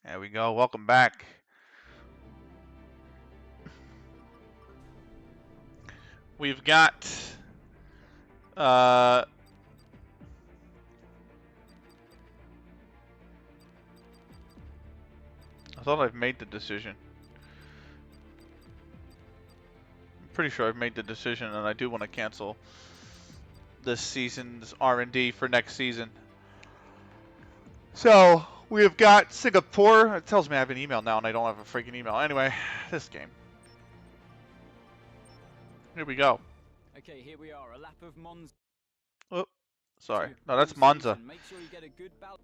There we go. Welcome back. We've got I thought I've made the decision. I'm pretty sure I've made the decision, and I do want to cancel this season's R&D for next season. So we have got Singapore. It tells me I have an email now, and I don't have a freaking email. Anyway, this game. Here we go. Okay, here we are, a lap of Monza. Oh, sorry. No, that's Monza. Make sure you get a good balance.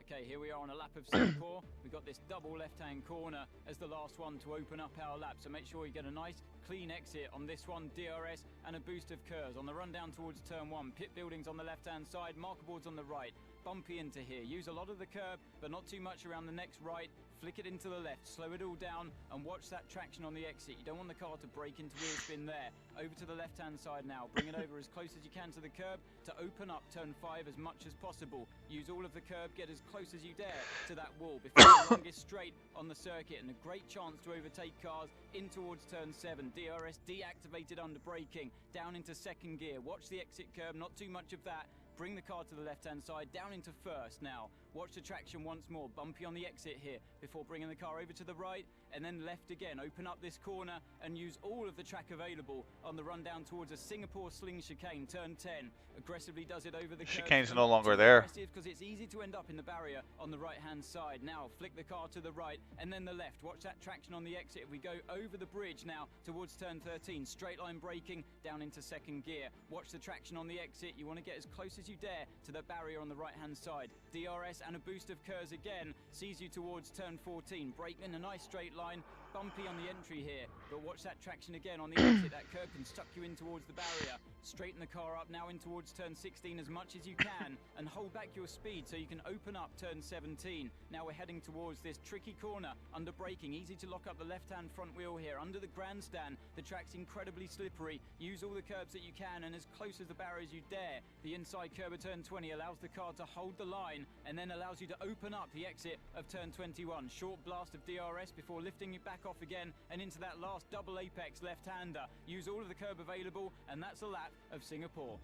Okay, here we are on a lap of Singapore. We've got this double left-hand corner as the last one to open up our lap. So make sure you get a nice, clean exit on this one, DRS, and a boost of curves. On the run down towards turn one, pit buildings on the left-hand side, marker boards on the right. Bumpy into here. Use a lot of the curb, but not too much around the next right. Flick it into the left, slow it all down, and watch that traction on the exit. You don't want the car to break into wheel spin there. Over to the left-hand side now. Bring it over as close as you can to the curb to open up turn 5 as much as possible. Use all of the curb, get as close as you dare to that wall before the longest straight on the circuit, and a great chance to overtake cars in towards turn 7. DRS deactivated under braking, down into second gear. Watch the exit curb, not too much of that. Bring the car to the left-hand side, down into first now. Watch the traction once more, bumpy on the exit here, before bringing the car over to the right, and then left again. Open up this corner and use all of the track available on the run down towards a Singapore sling chicane, turn 10. Aggressively does it over the curb. Chicane's no longer there. Because it's easy to end up in the barrier on the right-hand side. Now, flick the car to the right, and then the left. Watch that traction on the exit. If we go over the bridge now towards turn 13, straight line braking, down into second gear. Watch the traction on the exit. You want to get as close as you dare to the barrier on the right-hand side. DRS and a boost of curves again sees you towards turn 14. Brake in a nice straight line, bumpy on the entry here, but watch that traction again on the exit. That curb can suck you in towards the barrier. Straighten the car up now in towards turn 16 as much as you can, and hold back your speed so you can open up turn 17. Now we're heading towards this tricky corner under braking. Easy to lock up the left-hand front wheel here. Under the grandstand, the track's incredibly slippery. Use all the curbs that you can and as close as the barrier as you dare. The inside curb at turn 20 allows the car to hold the line and then allows you to open up the exit of turn 21. Short blast of DRS before lifting it back off again and into that last double apex left-hander. Use all of the curb available, and that's a lap of Singapore.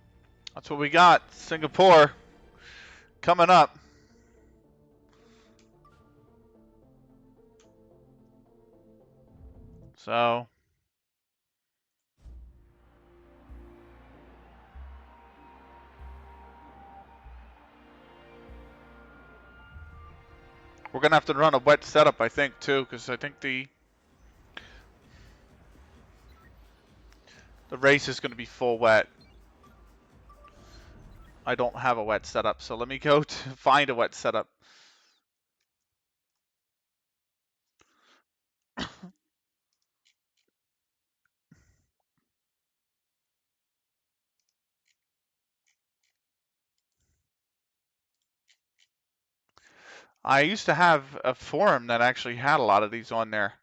That's what we got. Singapore coming up. So we're gonna have to run a wet setup, I think, too, because I think the race is gonna be full wet. I don't have a wet setup, so let me go to find a wet setup. I used to have a forum that actually had a lot of these on there.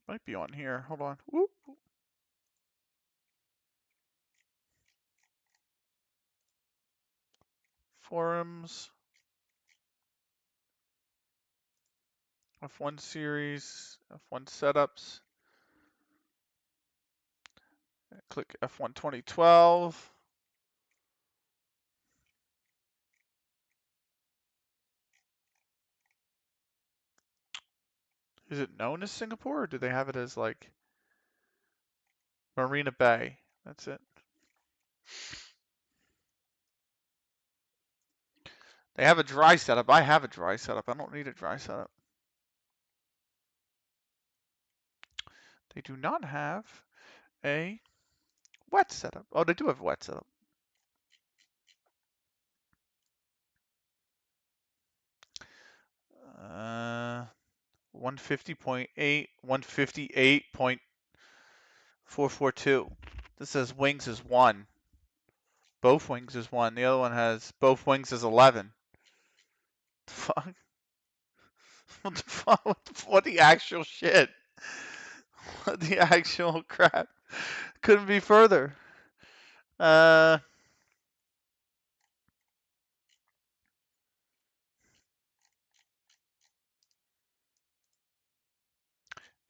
Might be on here. Hold on. Whoop. Forums. F1 series. F1 setups. Click F1 2012. Is it known as Singapore, or do they have it as like Marina Bay? That's it. They have a dry setup. I have a dry setup. I don't need a dry setup. They do not have a wet setup. Oh, they do have a wet setup. Uh, 150.8, 158.442. This says wings is 1. Both wings is 1. The other one has both wings is 11. Fuck. What the fuck? What the actual shit? What the actual crap? Couldn't be further. Uh,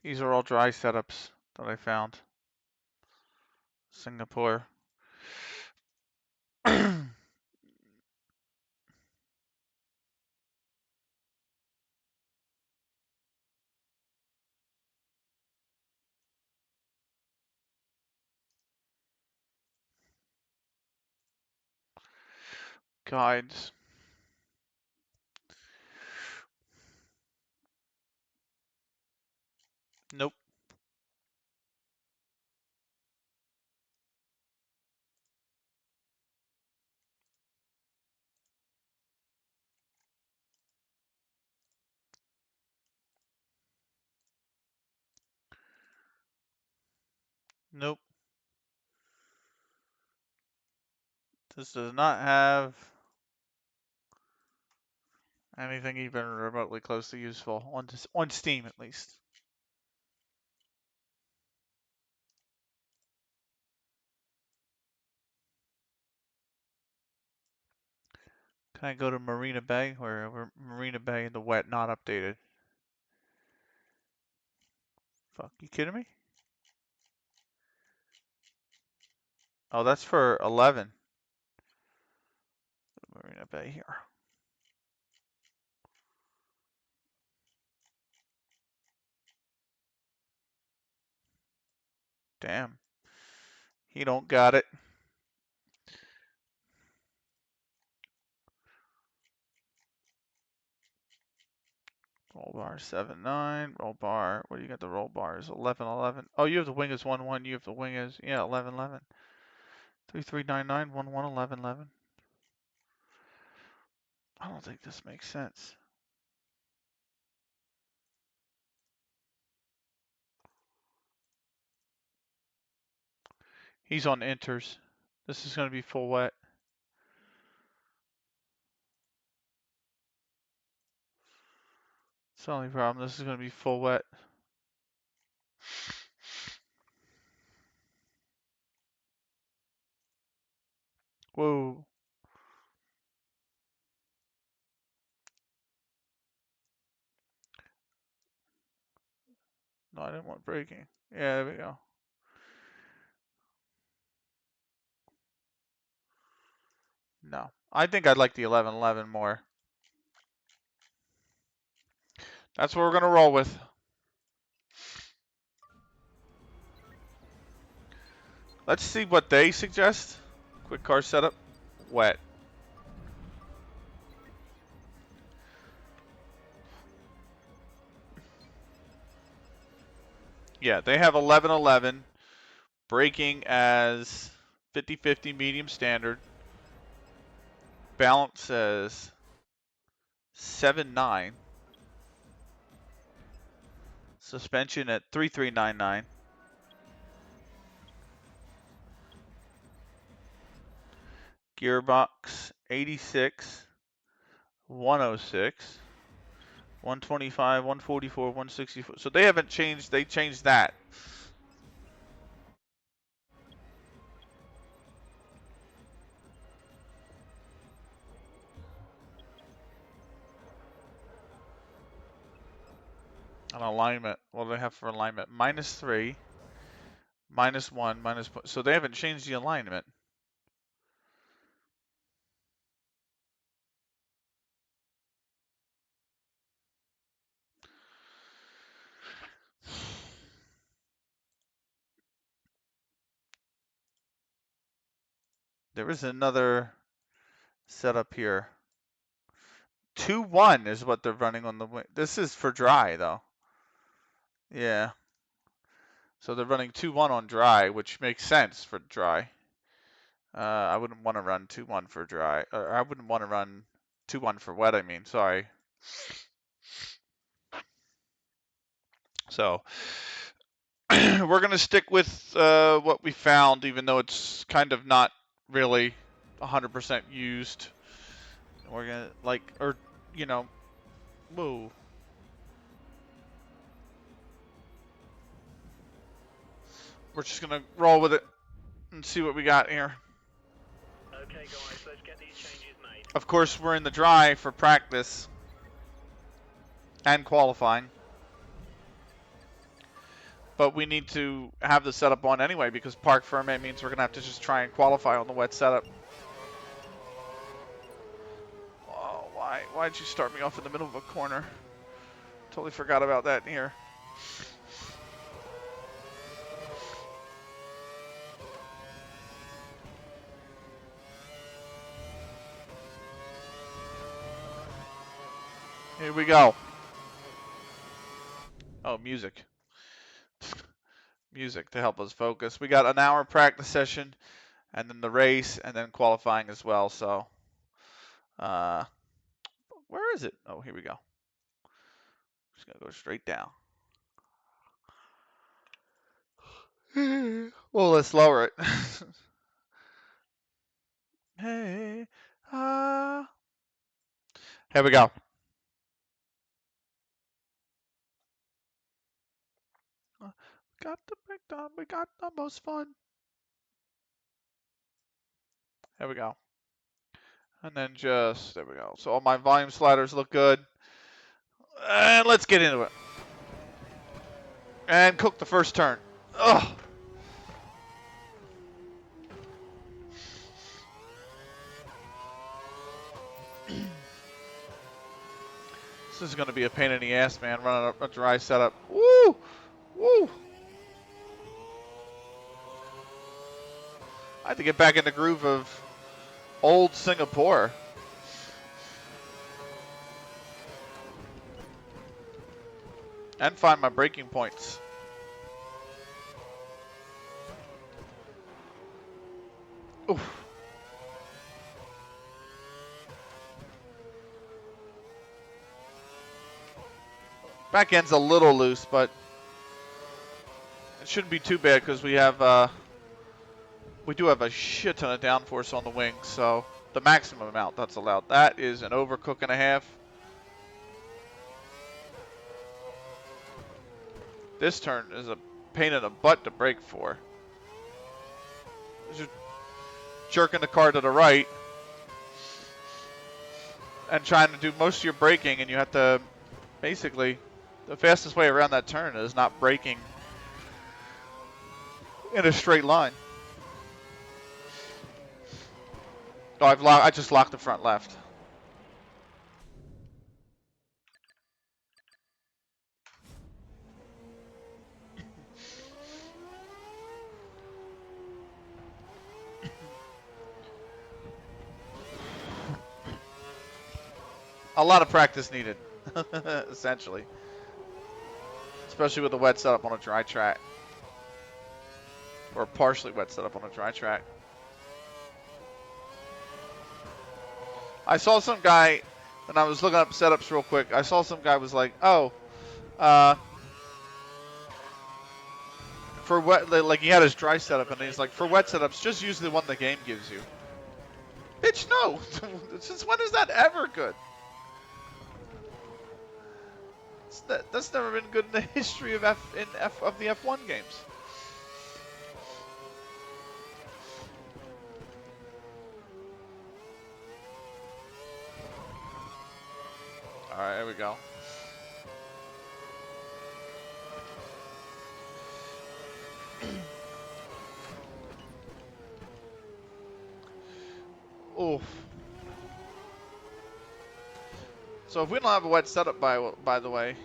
these are all dry setups that I found. Singapore. Guides. Nope. Nope. This does not have anything even remotely close to useful on Steam, at least. Can I go to Marina Bay? Where Marina Bay in the wet, not updated. Fuck, you kidding me? Oh, that's for 11. Marina Bay here. Damn. He don't got it. Roll bar 7-9. Roll bar. What do you got? The roll bar is 11-11. Oh, you have the wing is 1-1. You have the wing is 11-11. 3-3-9-9. 1-1 11-11. I don't think this makes sense. He's on enters. This is going to be full wet. It's the only problem. This is going to be full wet. Whoa. No, I didn't want breaking. Yeah, there we go. No. I think I'd like the 11-11 more. That's what we're going to roll with. Let's see what they suggest. Quick car setup. Wet. Yeah, they have 11-11. Braking as 50-50 medium standard. Balance says 7-9. Suspension at 3-3-9-9. Gearbox 86, 106, 125, 144, 164. So they haven't changed. They changed that. On alignment. What do they have for alignment? -3, -1, minus. So they haven't changed the alignment. There is another setup here. 2-1 is what they're running on the wing. This is for dry though. Yeah. So they're running 2-1 on dry, which makes sense for dry. I wouldn't want to run 2-1 for dry. Or I wouldn't want to run 2-1 for wet, I mean. Sorry. So we're going to stick with what we found, even though it's kind of not really 100% used. We're going to, whoa. We're just going to roll with it and see what we got here. Of course, we're in the dry for practice and qualifying. But we need to have the setup on anyway because parc fermé means we're going to have to just try and qualify on the wet setup. Oh, why'd you start me off in the middle of a corner? Totally forgot about that here. Here we go. Oh, music. Music to help us focus. We got an hour practice session, and then the race, and then qualifying as well. So, where is it? Oh, here we go. Just gonna go straight down. Well, let's lower it. Hey, here we go. Got the breakdown. We got the most fun. There we go. And then just, there we go. So all my volume sliders look good. And let's get into it. And cook the first turn. Ugh. This is going to be a pain in the ass, man, running a dry setup. Woo! Woo! I have to get back in the groove of old Singapore. And find my braking points. Oof. Back end's a little loose, but it shouldn't be too bad because we do have a shit ton of downforce on the wings, so the maximum amount that's allowed. That is an overcook and a half. This turn is a pain in the butt to brake for. You're jerking the car to the right and trying to do most of your braking, and you have to basically, the fastest way around that turn is not braking in a straight line. Oh, I just locked the front left. A lot of practice needed, essentially. Especially with a wet setup on a dry track. Or partially wet setup on a dry track. I saw some guy, when I was looking up setups real quick, I saw some guy was like, oh, for wet, like he had his dry setup, and he's like, for wet setups, just use the one the game gives you. Bitch, no. Since when is that ever good? That's never been good in the history of the F1 games. All right, here we go. Oof. So if we don't have a wet setup, by the way,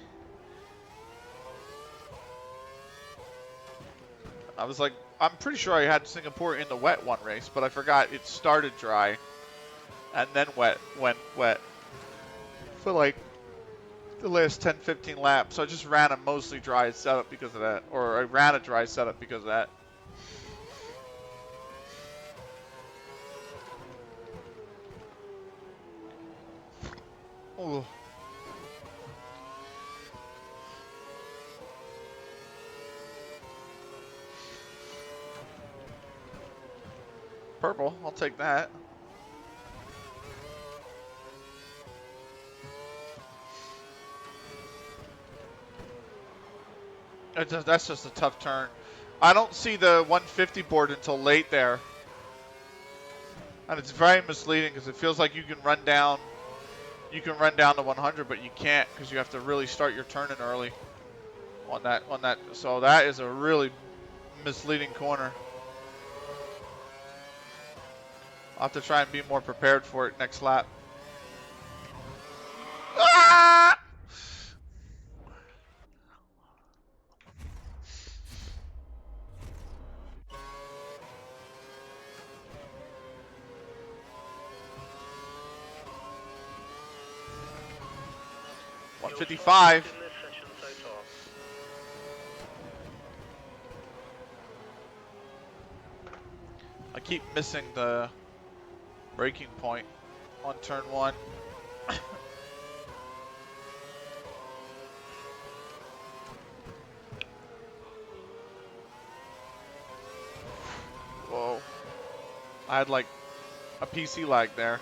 I was like, I'm pretty sure I had Singapore in the wet one race, but I forgot it started dry and then went wet for like the last 10, 15 laps. So I just ran a mostly dry setup because of that, or I ran a dry setup because of that. Ooh. Purple, I'll take that. That's just a tough turn. I don't see the 150 board until late there. And it's very misleading because it feels like you can run down to 100, but you can't because you have to really start your turning early on that. So that is a really misleading corner. I'll have to try and be more prepared for it next lap. Ah! $155. I keep missing the braking point on turn 1. Whoa. I had like a PC lag there.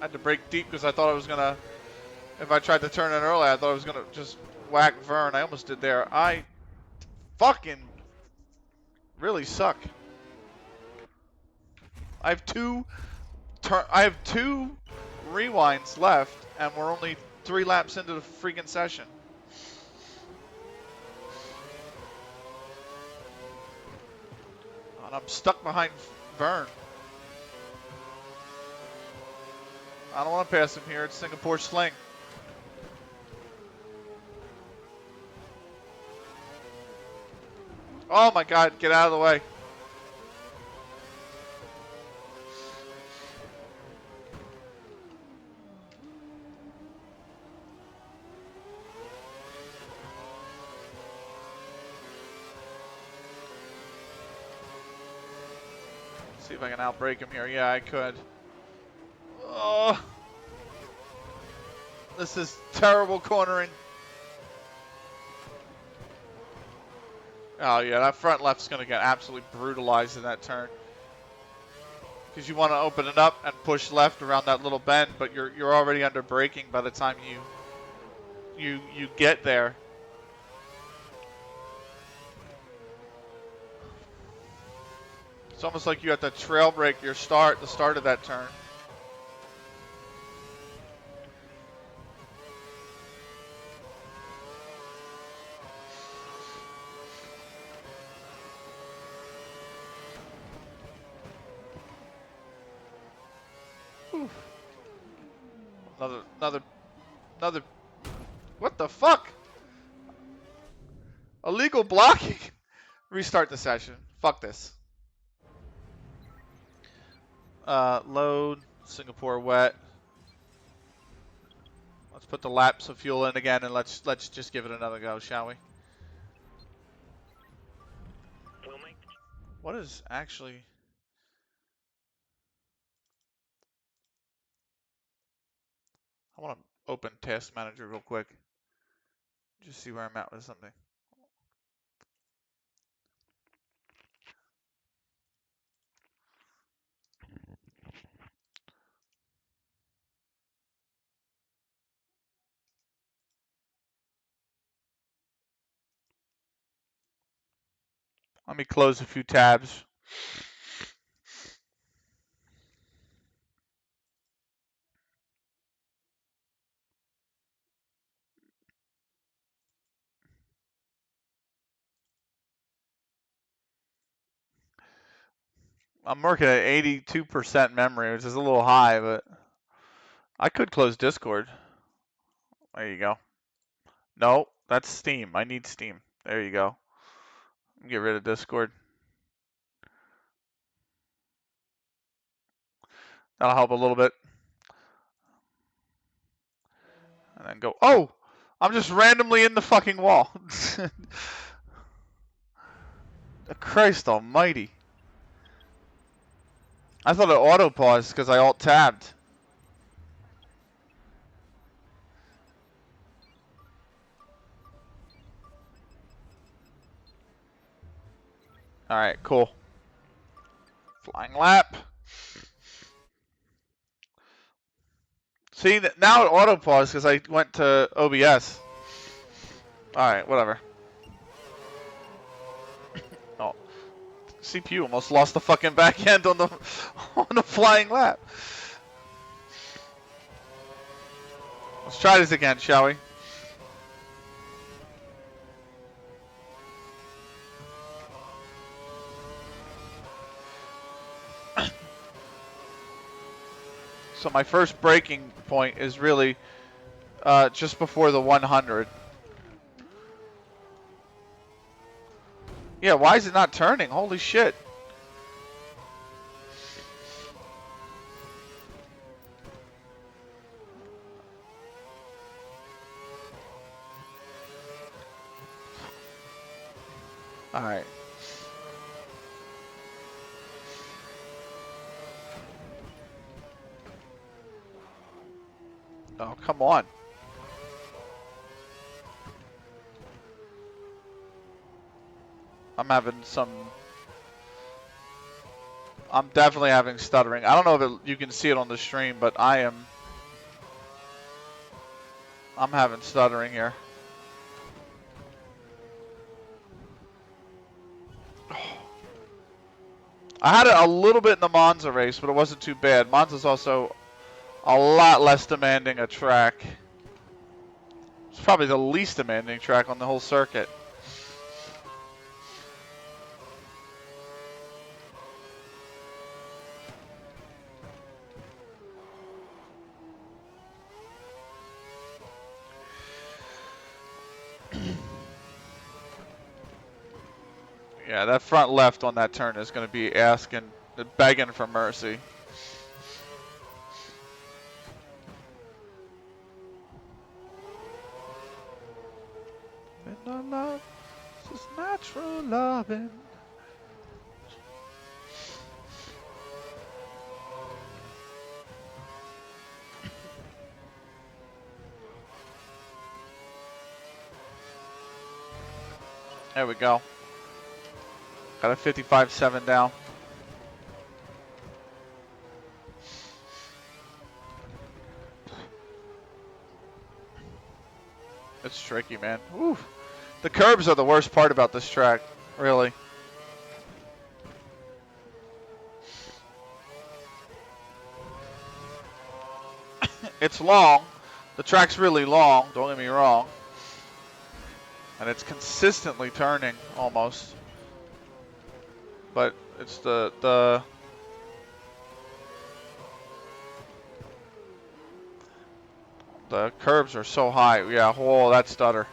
I had to brake deep because I thought I was going to, if I tried to turn in early, I thought I was going to just whack Vern. I almost did there. I fucking really suck. I have two rewinds left, and we're only 3 laps into the freaking session. And I'm stuck behind Vern. I don't want to pass him here. It's Singapore Sling. Oh my God, get out of the way. See if I can outbrake him here. Yeah, I could. Oh, this is terrible cornering. Oh yeah, that front left's going to get absolutely brutalized in that turn. Because you want to open it up and push left around that little bend, but you're already under braking by the time you get there. It's almost like you have to trail brake the start of that turn. Another. What the fuck? Illegal blocking. Restart the session. Fuck this. Load. Singapore wet. Let's put the laps of fuel in again, and let's just give it another go, shall we? What is actually? I want to open Task Manager real quick. Just see where I'm at with something. Let me close a few tabs. I'm working at 82% memory, which is a little high, but I could close Discord. There you go. No, that's Steam. I need Steam. There you go. Get rid of Discord. That'll help a little bit. And then go, oh! I'm just randomly in the fucking wall. Christ almighty. I thought it auto-paused because I alt-tabbed. Alright, cool. Flying lap. See, now it auto-paused because I went to OBS. Alright, whatever. Oh. CPU almost lost the fucking back end on the on the flying lap. Let's try this again, shall we? So my first braking point is really just before the 100. Yeah, why is it not turning? Holy shit. Alright. Oh, come on. I'm definitely having stuttering. I don't know if you can see it on the stream, but I'm having stuttering here. I had it a little bit in the Monza race, but it wasn't too bad. Monza's also a lot less demanding a track. It's probably the least demanding track on the whole circuit. Yeah, that front left on that turn is going to be begging for mercy. And love is natural loving. There we go. Got a 55.7 down. It's tricky, man. Woo. The curbs are the worst part about this track, really. It's long. The track's really long, don't get me wrong. And it's consistently turning, almost. But it's the curbs are so high. Yeah, whoa, that stutter.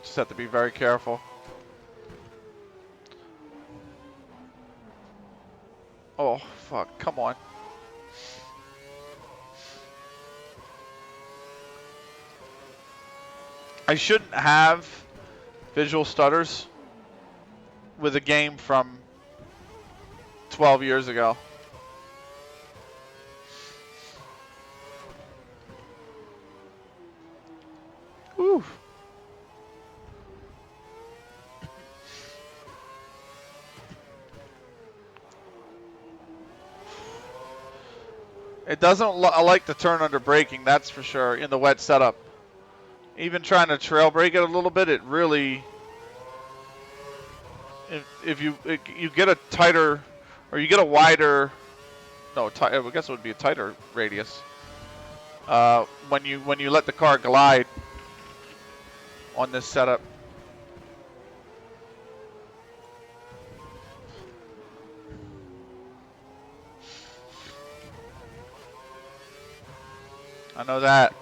Just have to be very careful. Oh, fuck. Come on. I shouldn't have visual stutters with a game from 12 years ago. Whew. It doesn't like to turn under braking, that's for sure, in the wet setup. Even trying to trail brake it a little bit, it really... If you get a tighter, or you get a wider... No, I guess it would be a tighter radius. When you let the car glide on this setup. I know that.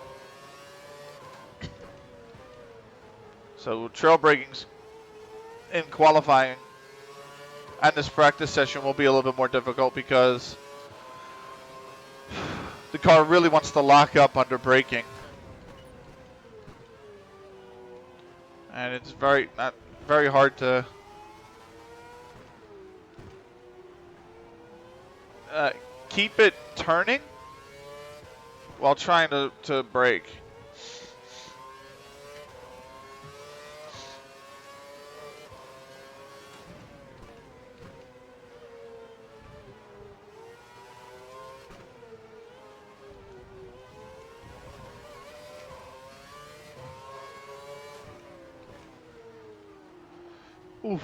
So trail braking's in qualifying and this practice session will be a little bit more difficult because the car really wants to lock up under braking. And it's very hard to keep it turning while trying to brake. Oof.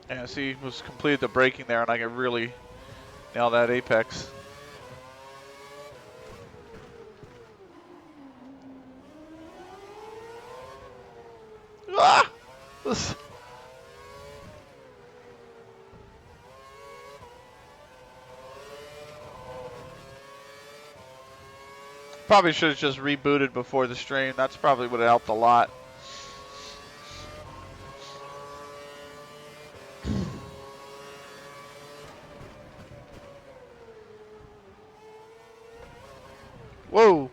Yeah, see, was completed the braking there, and I could really nail that apex. Ah! This. Probably should have just rebooted before the stream. That's probably would have helped a lot. Whoa!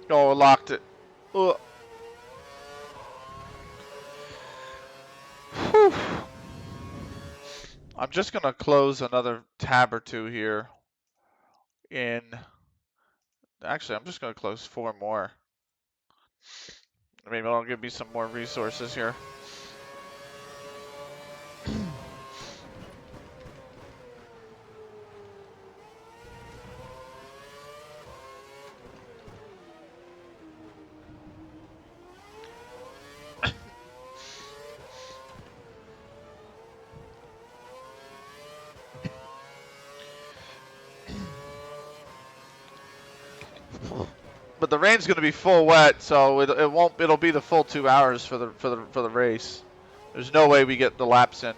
Oh, locked it. Ugh. Whew. I'm just gonna close another tab or two here. Actually, I'm just gonna close 4 more. Maybe that'll give me some more resources here. But the rain's going to be full wet, so it won't. It'll be the full 2 hours for the race. There's no way we get the laps in.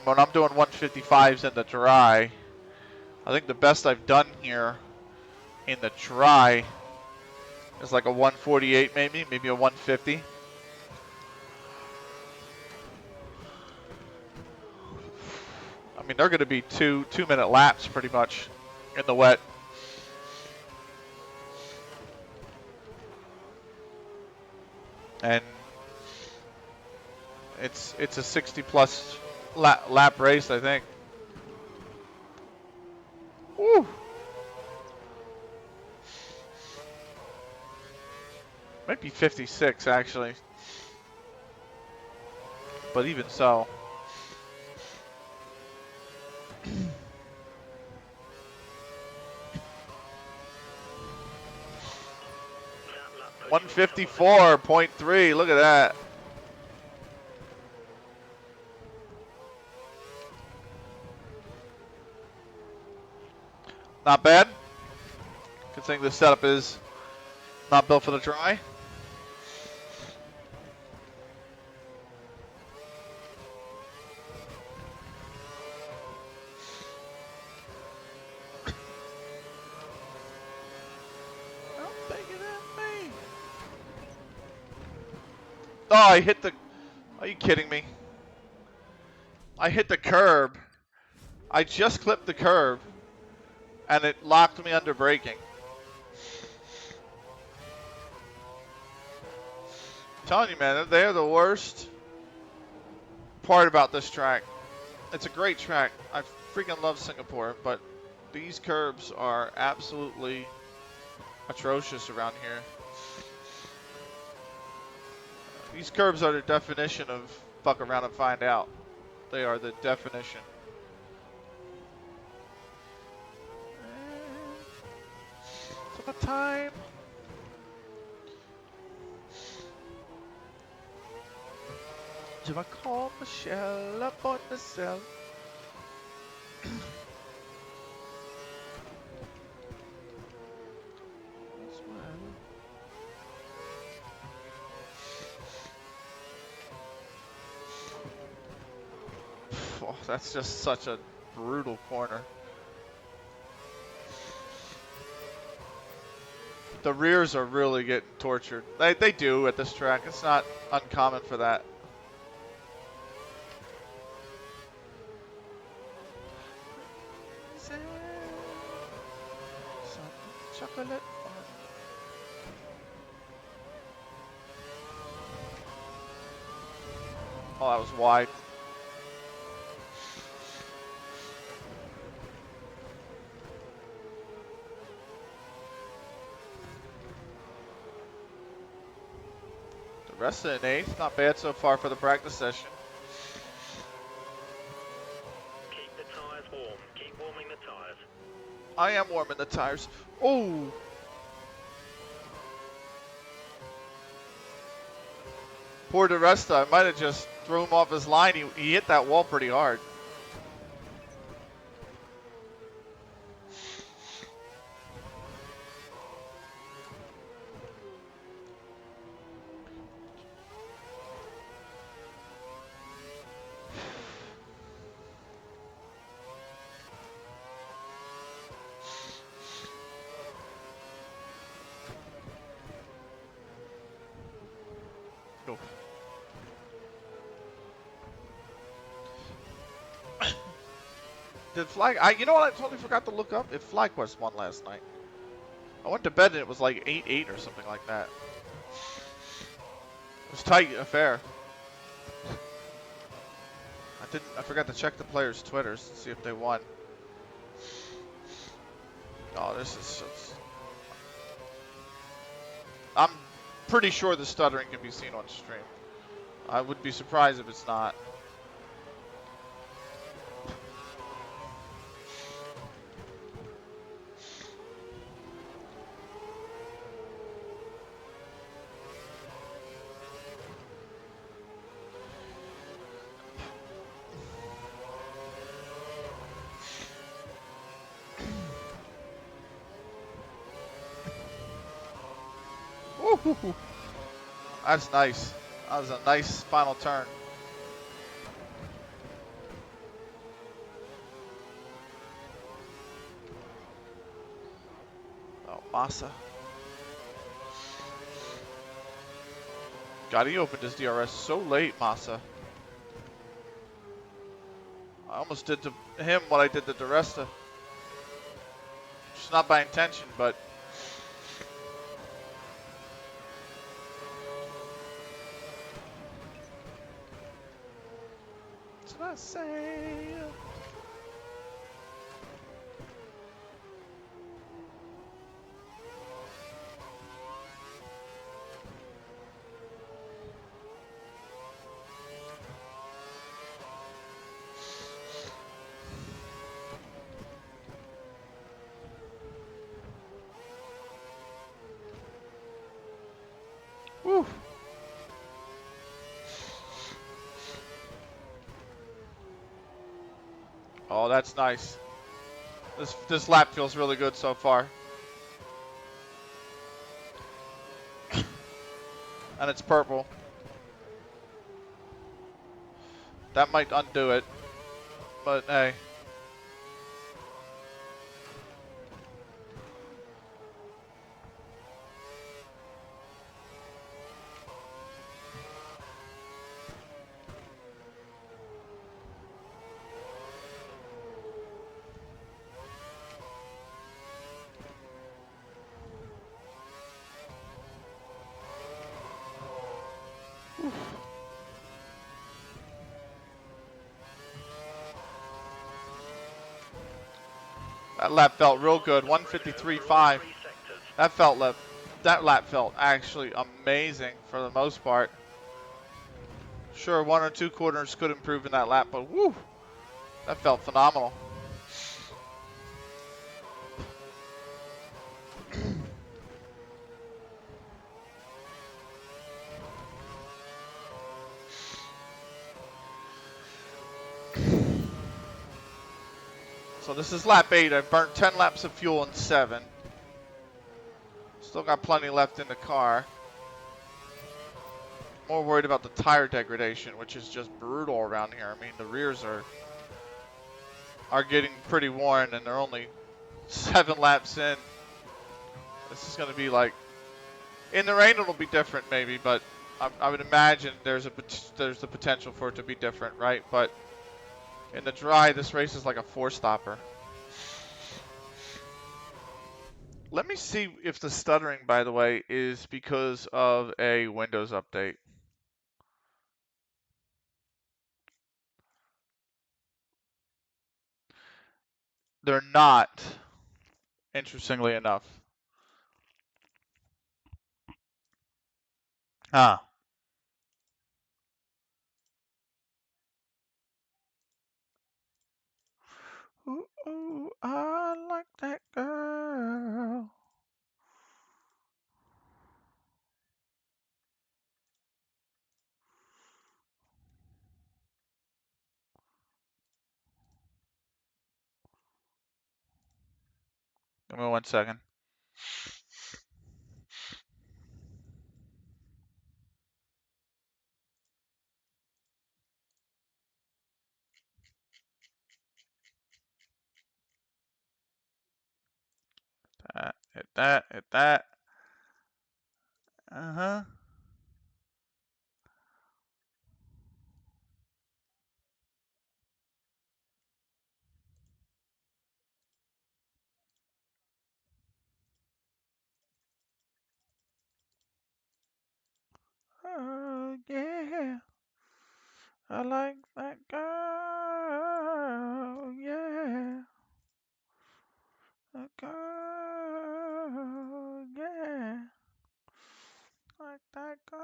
When I'm doing 155s in the dry, I think the best I've done here in the dry is like a 148, maybe a 150. I mean, they're going to be two-minute laps pretty much in the wet. And it's a 60+ lap race, I think. Woo! Might be 56 actually, but even so. $154.3. Look at that. Not bad. Considering the setup is not built for the dry. Oh, I hit the... Are you kidding me? I hit the curb. I just clipped the curb, and it locked me under braking. I'm telling you, man, they're the worst part about this track. It's a great track. I freaking love Singapore, but these curbs are absolutely atrocious around here. These curbs are the definition of fuck around and find out. They are the definition. Summertime. Do I call Michelle up on the cell? Oh, that's just such a brutal corner. The rears are really getting tortured. They do at this track. It's not uncommon for that. Chocolate. Oh, that was wide. The rest of an eighth, not bad so far for the practice session. Keep the tyres warm. Keep warming the tyres. I am warming the tires. Oh! Poor DeResta. I might have just threw him off his line. He hit that wall pretty hard. Oof. Did Flag? You know what? I totally forgot to look up if FlyQuest won last night. I went to bed and it was like 8-8 or something like that. It was tight affair. I forgot to check the players' Twitters to see if they won. Oh, this is. I'm pretty sure the stuttering can be seen on stream. I would be surprised if it's not. Woo-hoo-hoo. That's nice. That was a nice final turn. Oh, Massa. God, he opened his DRS so late, Massa. I almost did to him what I did to DeResta. Just not by intention, but... That's what I say. Woo. Oh, that's nice. This lap feels really good so far. And it's purple. That might undo it. But hey. That lap felt real good. 153.5. That lap felt actually amazing for the most part. Sure, 1 or 2 corners could improve in that lap, but woo, that felt phenomenal. So this is lap 8. I've burnt 10 laps of fuel in 7. Still got plenty left in the car. More worried about the tire degradation, which is just brutal around here. I mean, the rears are getting pretty worn, and they're only 7 laps in. This is going to be like, in the rain it'll be different maybe, but I would imagine there's the potential for it to be different, right? But in the dry, this race is like a 4-stopper. Let me see if the stuttering, by the way, is because of a Windows update. They're not, interestingly enough. Ah. Ooh, ooh, I like that girl. Give me 1 second. Hit that, hit that. Uh-huh. Oh, yeah. I like that girl. Yeah. That girl. Yeah. Like that girl.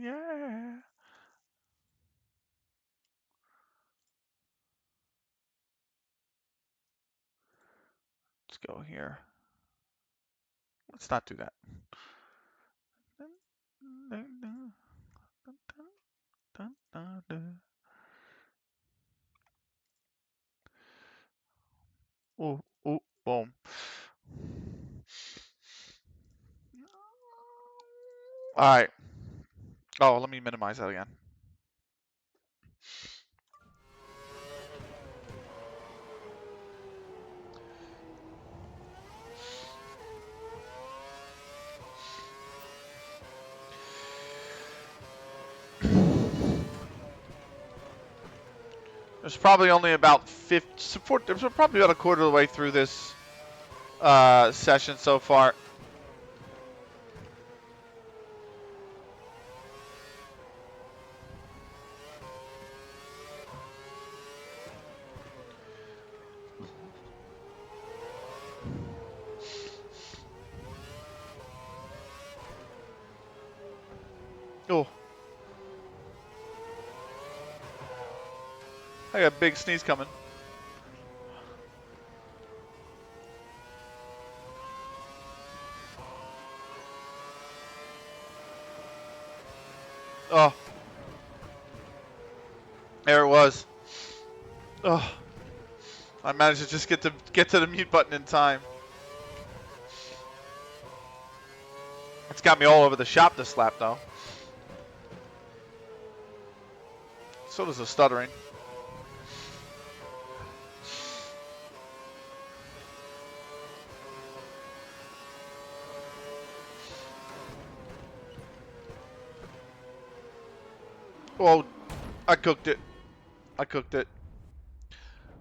Yeah. Let's go here. Let's not do that. Oh, oh, boom. All right. Oh, let me minimize that again. There's probably only about 50 support. There's probably about a quarter of the way through this session so far. Oh, I got a big sneeze coming. Oh, there it was. Oh, I managed to just get to the mute button in time. It's got me all over the shop this lap though. So does the stuttering. Oh, I cooked it. I cooked it.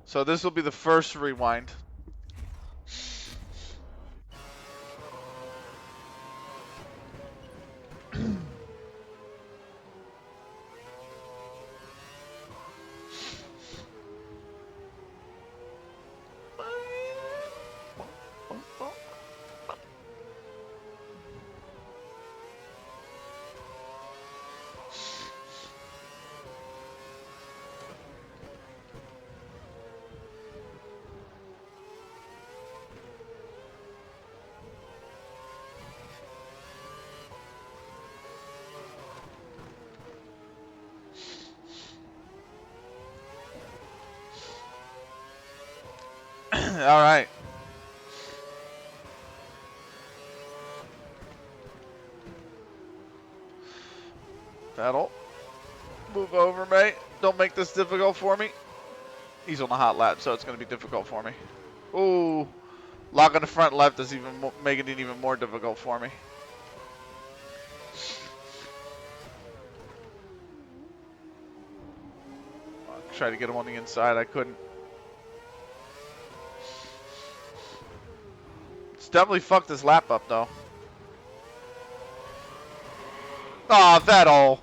So this will be the first rewind. All right. That'll move over, mate. Don't make this difficult for me. He's on a hot lap, so it's going to be difficult for me. Ooh, Locking the front left is even making it even more difficult for me. Try to get him on the inside. I couldn't. It's definitely fucked his lap up though. Aw, that all.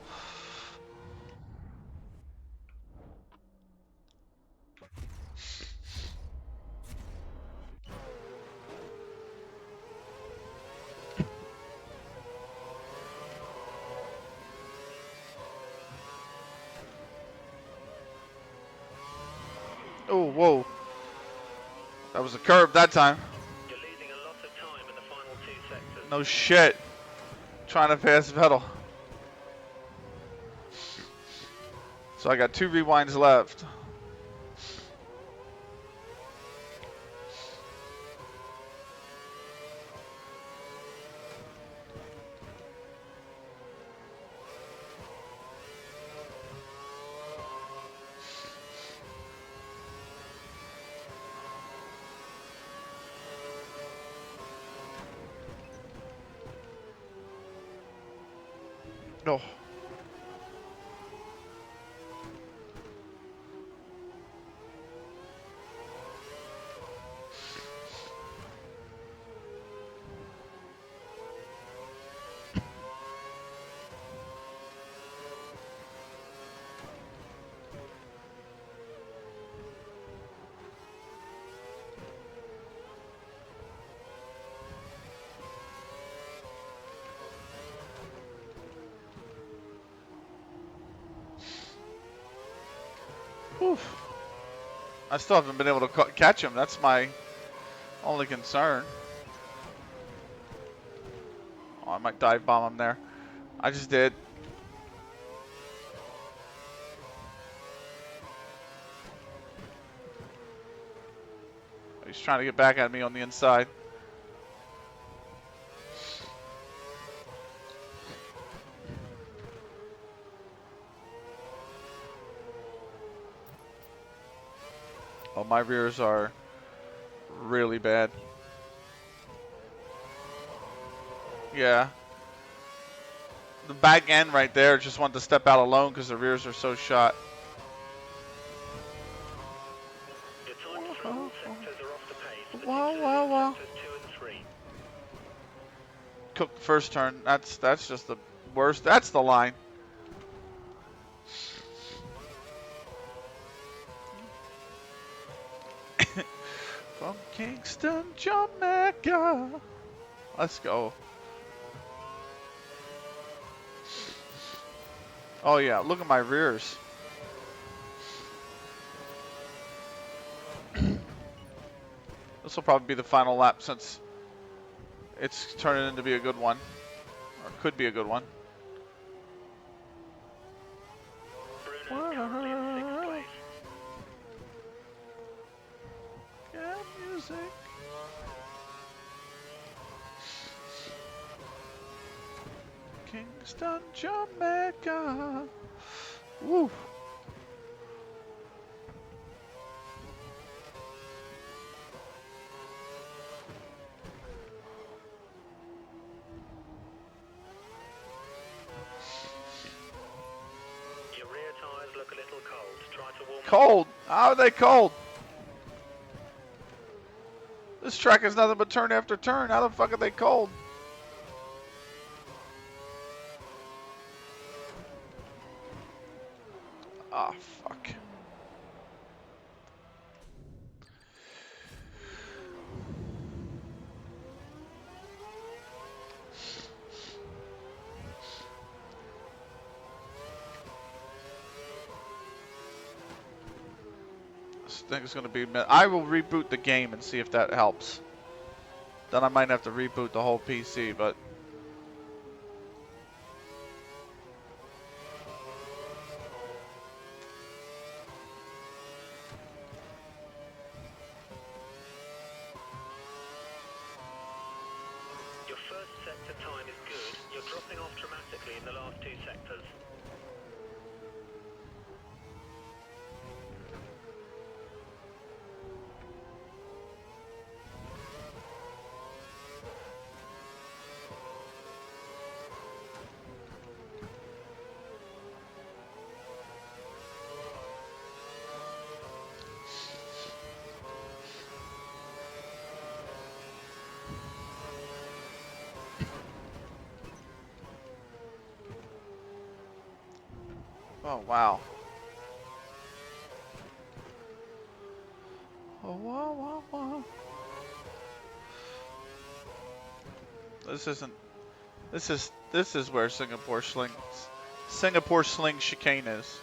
Oh, whoa. That was a curve that time. You're losing a lot of time in the final 2 sectors. No shit. Trying to pass Vettel. So I got 2 rewinds left. No. Oof. I still haven't been able to catch him. That's my only concern. Oh, I might dive bomb him there. I just did. He's trying to get back at me on the inside. Oh, my rears are really bad. Yeah. The back end right there just wanted to step out alone because the rears are so shot. Your time for all sectors are off the pace. Wow. Sectors 2 and 3. Cooked the first turn. That's just the worst. That's the line. From Kingston, Jamaica. Let's go. Oh yeah, look at my rears. This will probably be the final lap since it's turning into be a good one. Or could be a good one. Bruno's currently in 6th place. Yeah, music. Kingston, Jamaica. Woo. Your rear tyres look a little cold. Try to warm them. Cold. How are they cold? This track is nothing but turn after turn. How the fuck are they cold? Ah, fuck. This thing is going to be... I will reboot the game and see if that helps. Then I might have to reboot the whole PC, but... Your first sector time is good. You're dropping off dramatically in the last 2 sectors. Oh, wow. Oh, wow, wow, wow. This isn't. This is where Singapore Sling chicane is.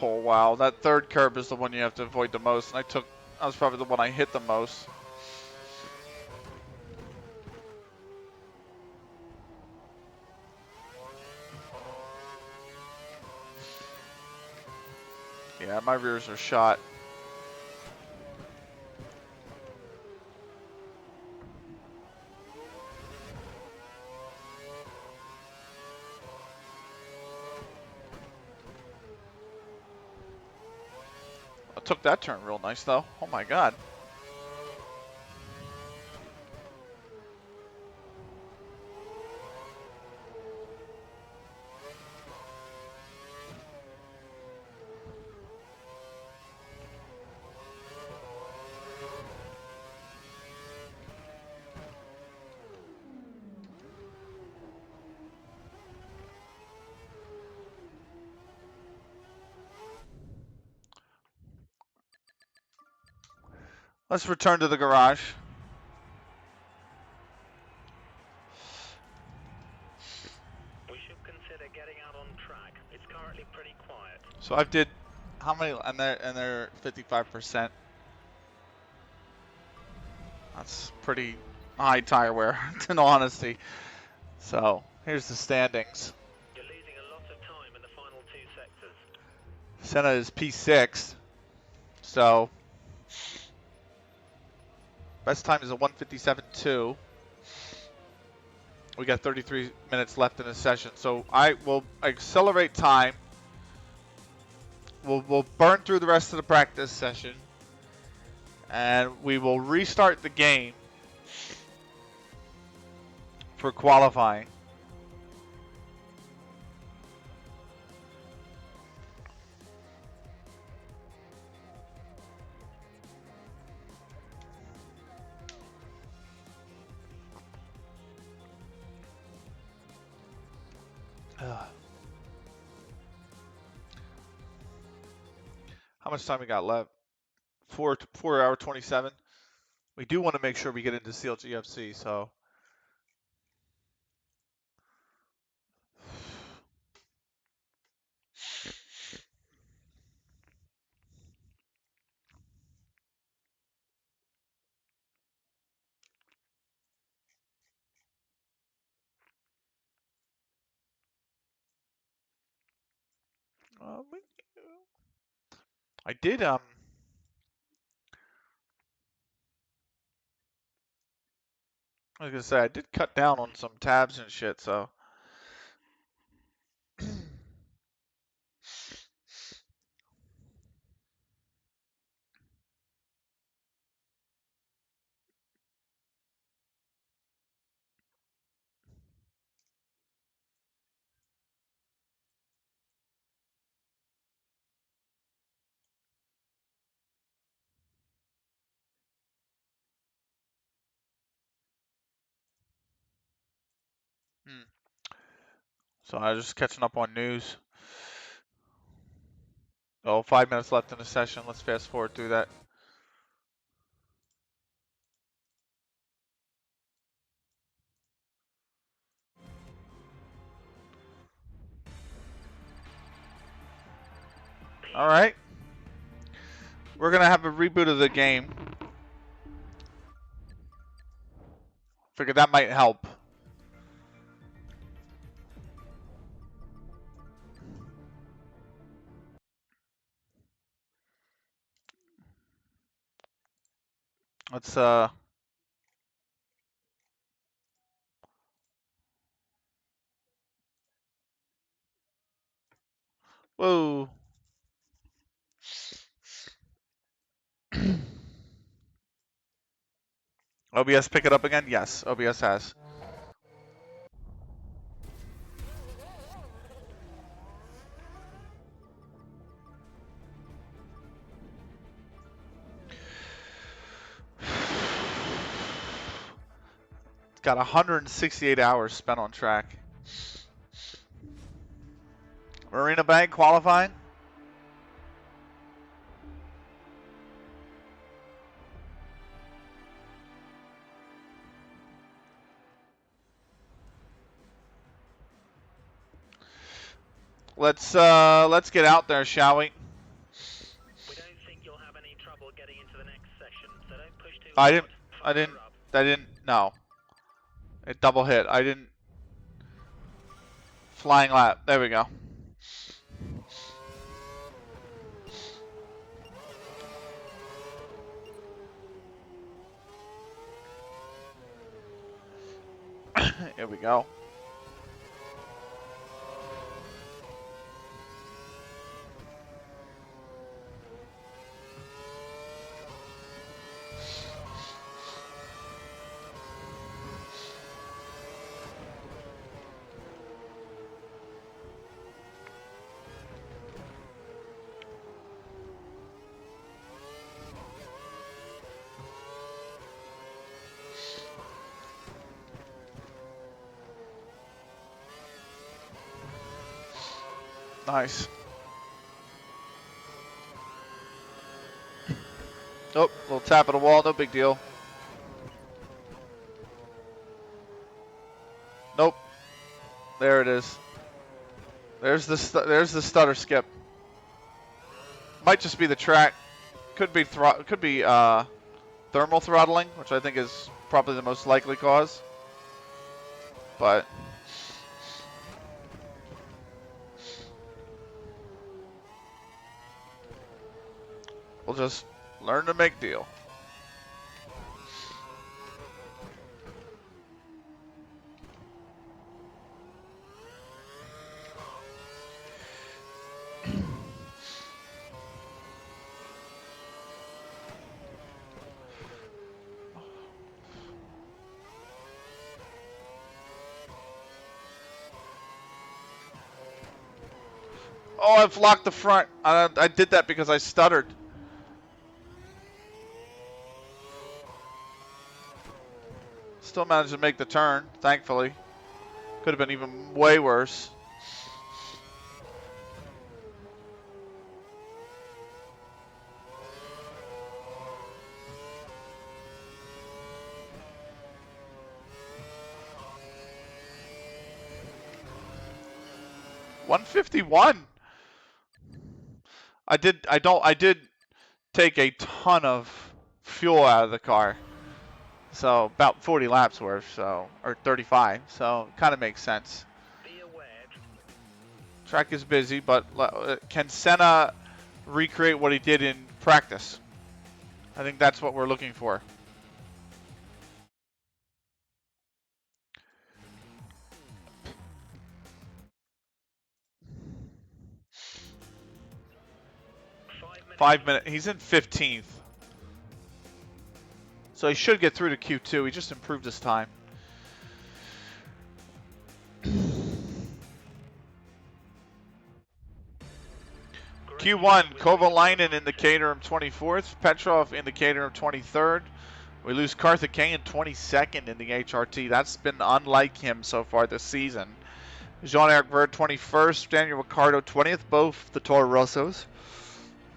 Oh wow, that third curb is the one you have to avoid the most, and that was probably the one I hit the most. Yeah, my rears are shot. I took that turn real nice though. Oh my god. Let's return to the garage. We should consider getting out on track. It's currently pretty quiet. So I did how many? And they're 55%. That's pretty high tire wear, in all honesty. So here's the standings. You're losing a lot of time in the final 2 sectors. Senna is P6. So best time is a 1:57.2. We got 33 minutes left in the session, so I will accelerate time. We'll burn through the rest of the practice session, and we will restart the game for qualifying. How much time we got left? 4 hour 27. We do want to make sure we get into CLGFC, so. I did I was gonna say I did cut down on some tabs and shit, so. So I was just catching up on news. Oh, 5 minutes left in the session. Let's fast forward through that. All right. We're going to have a reboot of the game. Figured that might help. Let's whoa. OBS pick it up again? Yes, OBS has. Got 168 hours spent on track. Marina Bay qualifying. Let's get out there, shall we? We don't think you'll have any trouble getting into the next section, so don't push too I hard. didn't, Fire up. no. It double hit. I didn't. Flying lap. There we go. Here we go. Nice. Oh, little tap of the wall, no big deal. Nope. There it is. There's the stutter skip. Might just be the track. Could be thermal throttling, which I think is probably the most likely cause. But we'll just learn to make deal. Oh, I've locked the front. I did that because I stuttered. Still managed to make the turn, thankfully. Could have been even way worse. $151. I did take a ton of fuel out of the car. So about 40 laps worth, so or 35. So kind of makes sense. Be aware. Track is busy, but can Senna recreate what he did in practice? I think that's what we're looking for. Five minutes. He's in 15th. So he should get through to Q2. He just improved his time. Q1, Kovalainen in the Caterham 24th, Petrov in the Caterham 23rd. We lose Karthikeyan 22nd in the HRT. That's been unlike him so far this season. Jean-Eric Verde 21st, Daniel Ricciardo 20th, both the Toro Rossos.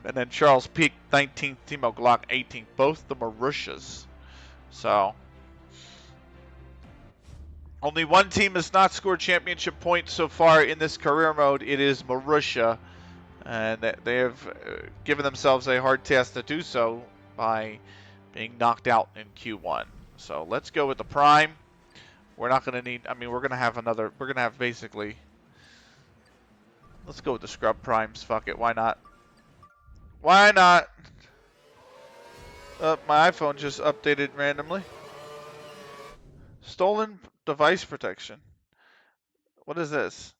And then Charles Pic 19th, Timo Glock 18th, both the Marussias. So, only one team has not scored championship points so far in this career mode. It is Marussia. And they have given themselves a hard task to do so by being knocked out in Q1. So let's go with the Prime. We're not going to need, we're going to have basically, let's go with the Scrub Primes. Fuck it, why not? Why not? My iPhone just updated randomly. Stolen device protection. What is this?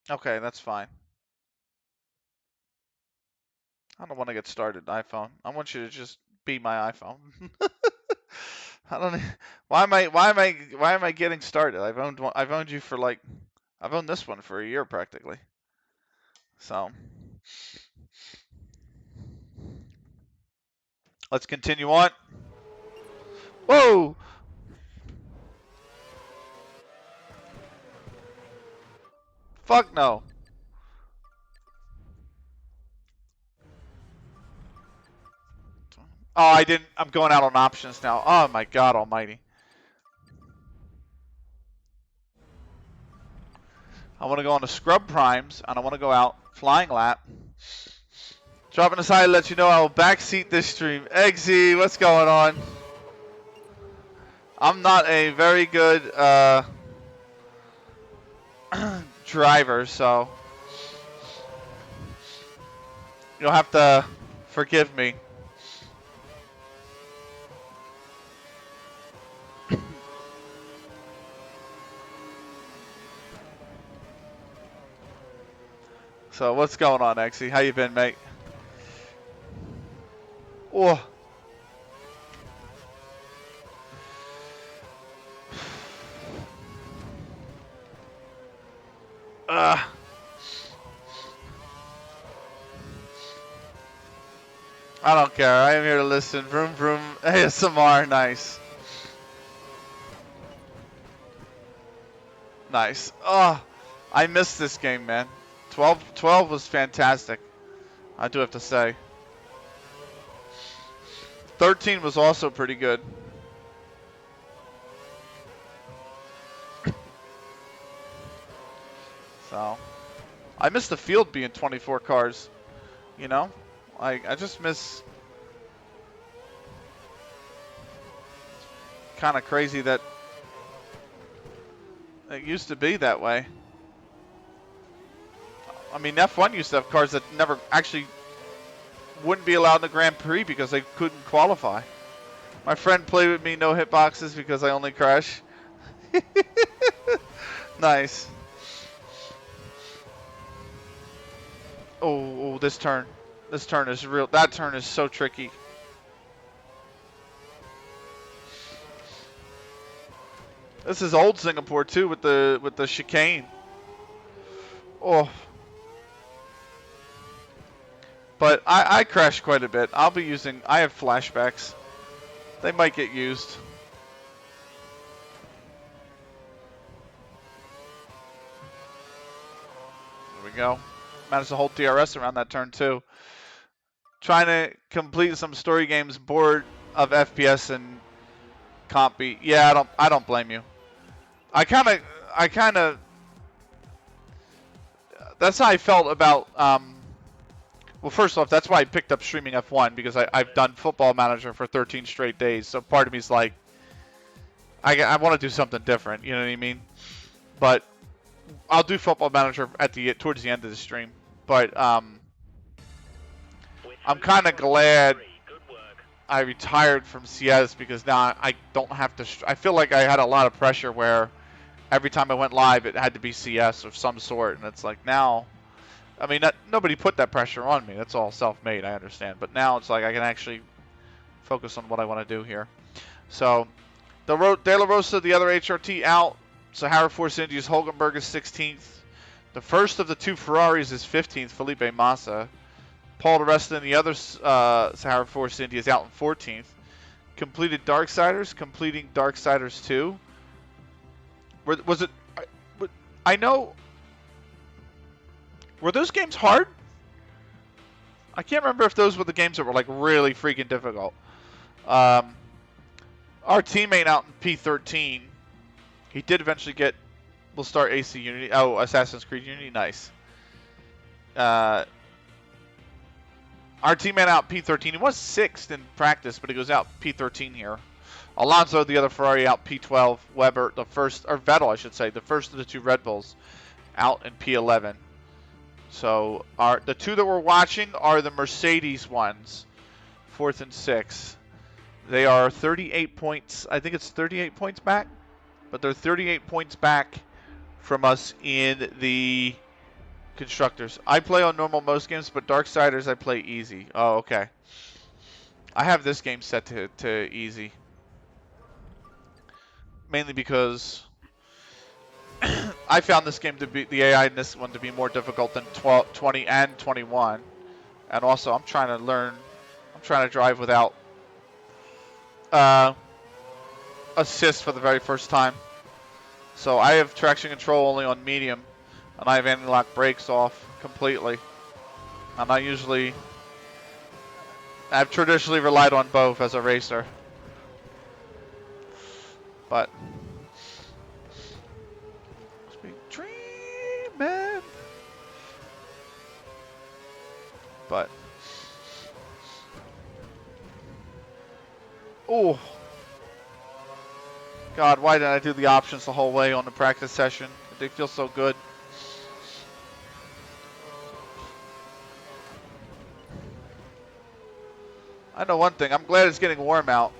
Okay, that's fine. I don't want to get started, iPhone. I want you to just be my iPhone. I don't. Why am I getting started? I've owned you for like, I've owned this one for a year practically. So let's continue on. Whoa! Fuck no. Oh, I didn't. I'm going out on options now. Oh my God Almighty. I want to go on to scrub primes, and I want to go out flying lap. Dropping aside to let you know I will backseat this stream. Eggsy, what's going on? I'm not a very good driver, so you'll have to forgive me. So what's going on, Eggsy? How you been, mate? Oh. I don't care. I am here to listen. Vroom vroom. ASMR. Nice. Nice. Oh, I missed this game, man. 12 was fantastic. I do have to say. 13 was also pretty good. So, I miss the field being 24 cars. You know, I just miss. Kind of crazy that it used to be that way. I mean, F1 used to have cars that never actually wouldn't be allowed in the Grand Prix because they couldn't qualify. My friend played with me, no hitboxes because I only crash. Nice. Oh, this turn. This turn is real. That turn is so tricky. This is old Singapore too with the chicane. Oh. But I crash quite a bit. I have flashbacks. They might get used. There we go. Managed to hold DRS around that turn too. Trying to complete some story games, bored of FPS and comp beat. Yeah, I don't blame you. I kind of that's how I felt about well, first off, that's why I picked up streaming F1 because I've done Football Manager for 13 straight days. So part of me is like, I want to do something different. You know what I mean? But I'll do Football Manager towards the end of the stream. But I'm kind of glad I retired from CS because now I don't have to. I feel like I had a lot of pressure where every time I went live, it had to be CS of some sort, and it's like now. I mean, nobody put that pressure on me. That's all self-made, I understand. But now it's like I can actually focus on what I want to do here. So, De La Rosa, the other HRT, out. Sahara Force India's Hulkenberg is 16th. The first of the two Ferraris is 15th, Felipe Massa. Paul DeResta and the other Sahara Force India is out in 14th. Completed Darksiders, completing Darksiders 2. Was it... I know... Were those games hard? I can't remember if those were the games that were like really freaking difficult. Our teammate out in P13, he did eventually we'll start AC Unity. Oh, Assassin's Creed Unity, nice. Our teammate out P13, he was 6th in practice, but he goes out P13 here. Alonso, the other Ferrari, out P12. Weber, Vettel, I should say, the first of the two Red Bulls, out in P11. So the two that we're watching are the Mercedes ones, 4th and 6th. They are 38 points. I think it's 38 points back, but they're 38 points back from us in the Constructors. I play on normal most games, but Darksiders I play easy. Oh, okay. I have this game set to easy. Mainly because I found this game to be, the AI in this one to be more difficult than 12, 20 and 21. And also, I'm trying to learn, I'm trying to drive without assist for the very first time. So I have traction control only on medium, and I have anti-lock brakes off completely. And I've traditionally relied on both as a racer. But must be dreaming. But oh God, why did I do the options the whole way on the practice session? They feel so good. I know one thing. I'm glad it's getting warm out.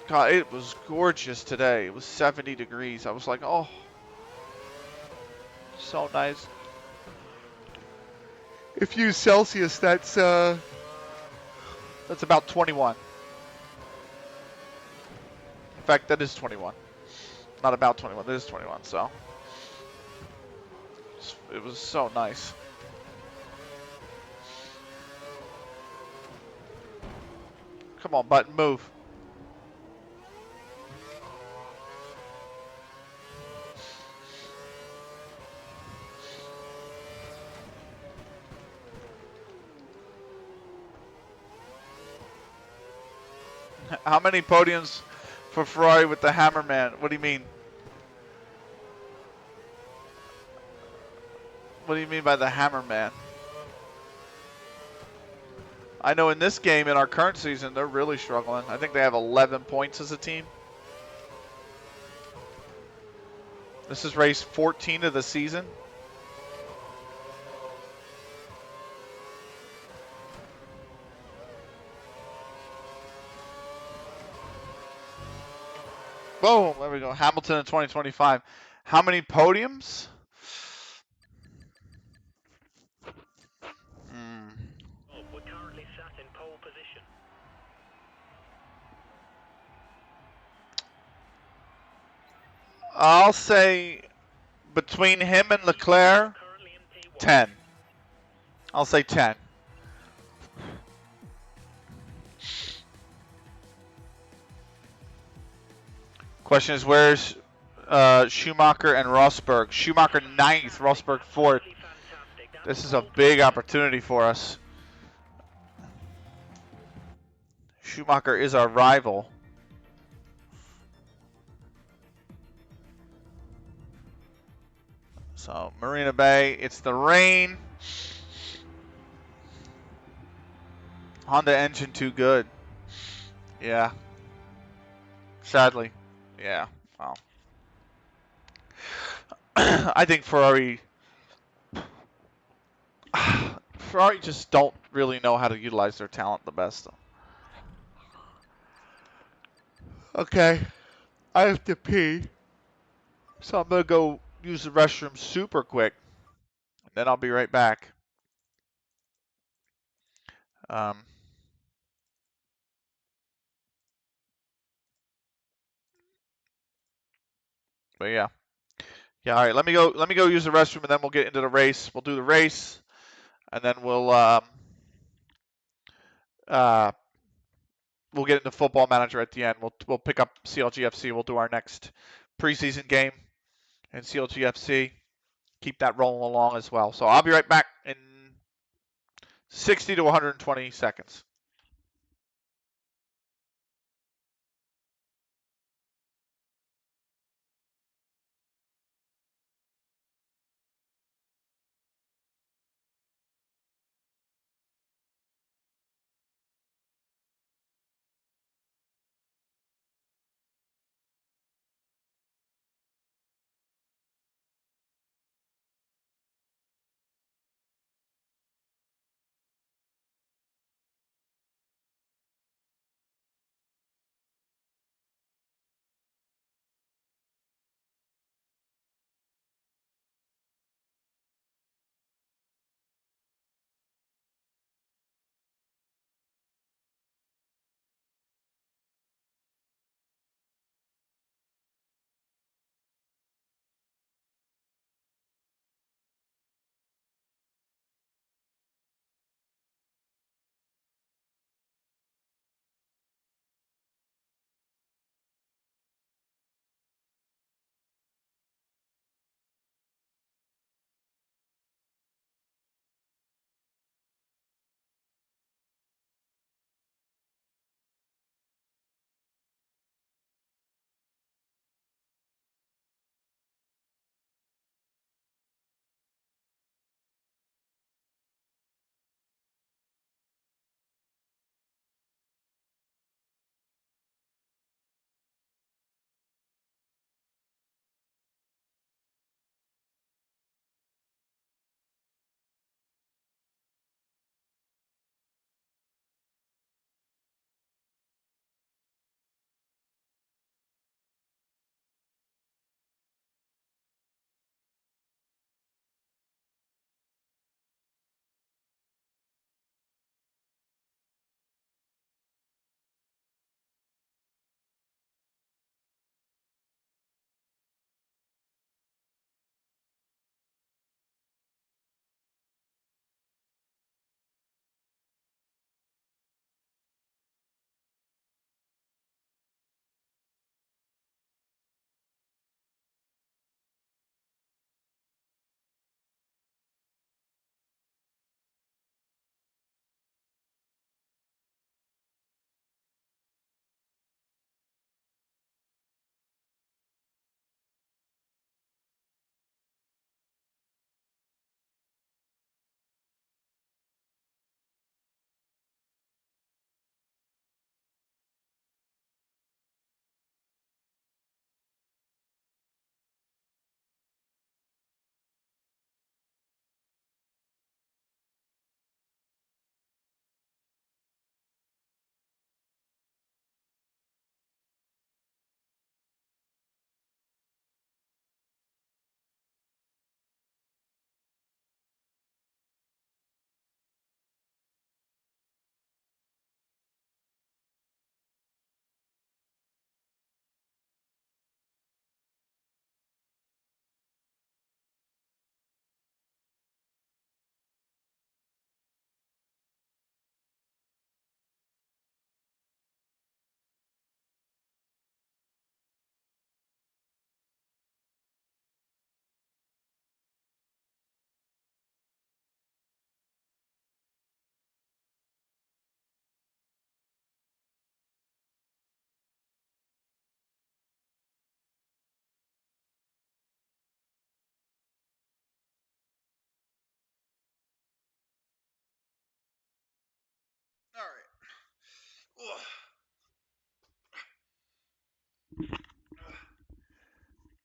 God, it was gorgeous today. It was 70 degrees. I was like, oh, so nice. If you use Celsius, that's about 21. In fact, that is 21. Not about 21. That is 21. So it was so nice. Come on, button, move. How many podiums for Ferrari with the Hammerman? What do you mean? What do you mean by the Hammerman? I know in this game, in our current season, they're really struggling. I think they have 11 points as a team. This is race 14 of the season. Boom, there we go. Hamilton in 2025. How many podiums? We're currently sat in pole position. I'll say between him and Leclerc, 10. I'll say 10. Question is, where's Schumacher and Rosberg? Schumacher 9th, Rosberg 4th. This is a big opportunity for us. Schumacher is our rival. So, Marina Bay, it's the rain. Honda engine too good. Yeah. Sadly. Yeah. Well. I think Ferrari just don't really know how to utilize their talent the best. Okay. I have to pee. So I'm going to go use the restroom super quick. Then I'll be right back. But yeah. Yeah, all right. Let me go use the restroom and then we'll get into the race. We'll do the race and then we'll get into Football Manager at the end. We'll pick up CLGFC. We'll do our next preseason game in CLGFC. Keep that rolling along as well. So I'll be right back in 60 to 120 seconds.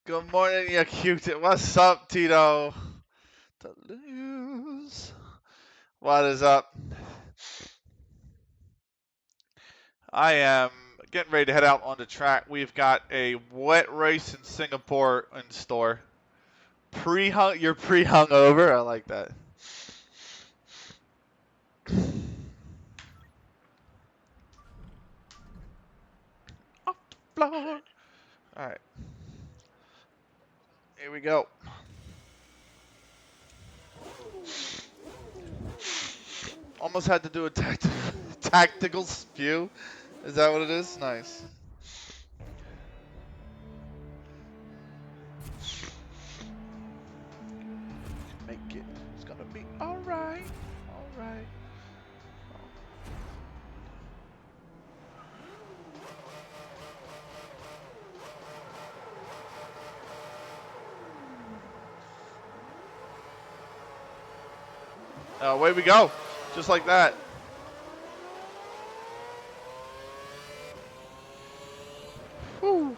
Good morning, you cute. What's up, Tito? To lose. What is up? I am getting ready to head out on the track. We've got a wet race in Singapore in store. You're pre-hung over. I like that. Off the floor. All right. Here we go. Almost had to do a tactical spew. Is that what it is? Nice. Make it. It's gonna be all right. All right. Away we go. Just like that. Whew.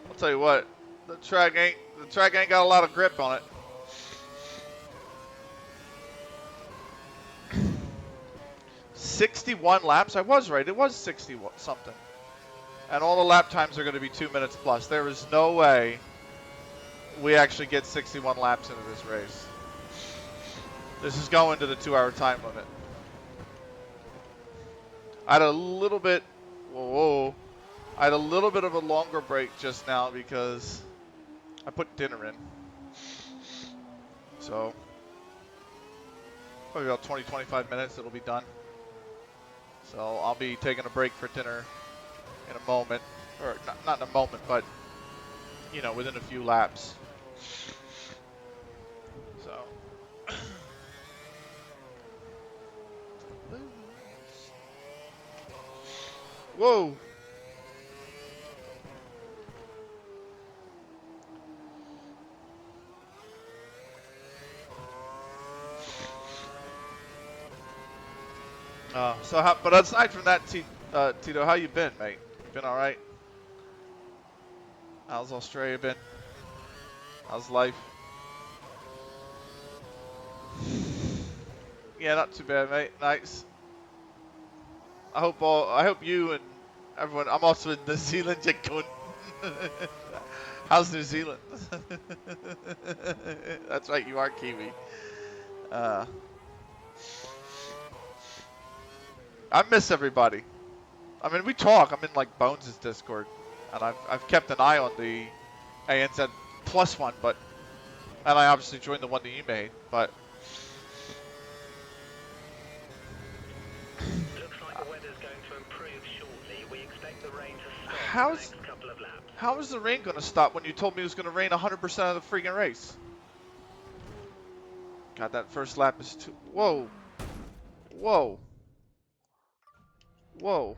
I'll tell you what, the track ain't got a lot of grip on it. "61 laps? I was right. It was 60 something. And all the lap times are going to be 2 minutes plus. There is no way we actually get 61 laps into this race. This is going to the 2-hour time limit. I had a little bit, I had a little bit of a longer break just now because I put dinner in. So, probably about 20, 25 minutes, it'll be done. So I'll be taking a break for dinner in a moment, or not in a moment, but, you know, within a few laps. So. Whoa. But aside from that, Tito, how you been, mate? Been all right? How's Australia been? How's life? Yeah, not too bad, mate. Nice. I hope you and everyone. I'm also in New Zealand. How's New Zealand? That's right, you are Kiwi. I miss everybody. I mean, we talk. I'm in like Bones' Discord, and I've kept an eye on the ANZ Plus one, and I obviously joined the one that you made, but. Looks like the weather's going to improve shortly. We expect the rain to stop in the next couple of laps. How is the rain going to stop when you told me it was going to rain 100% of the freaking race? God, that first lap is too. Whoa. Whoa. Whoa.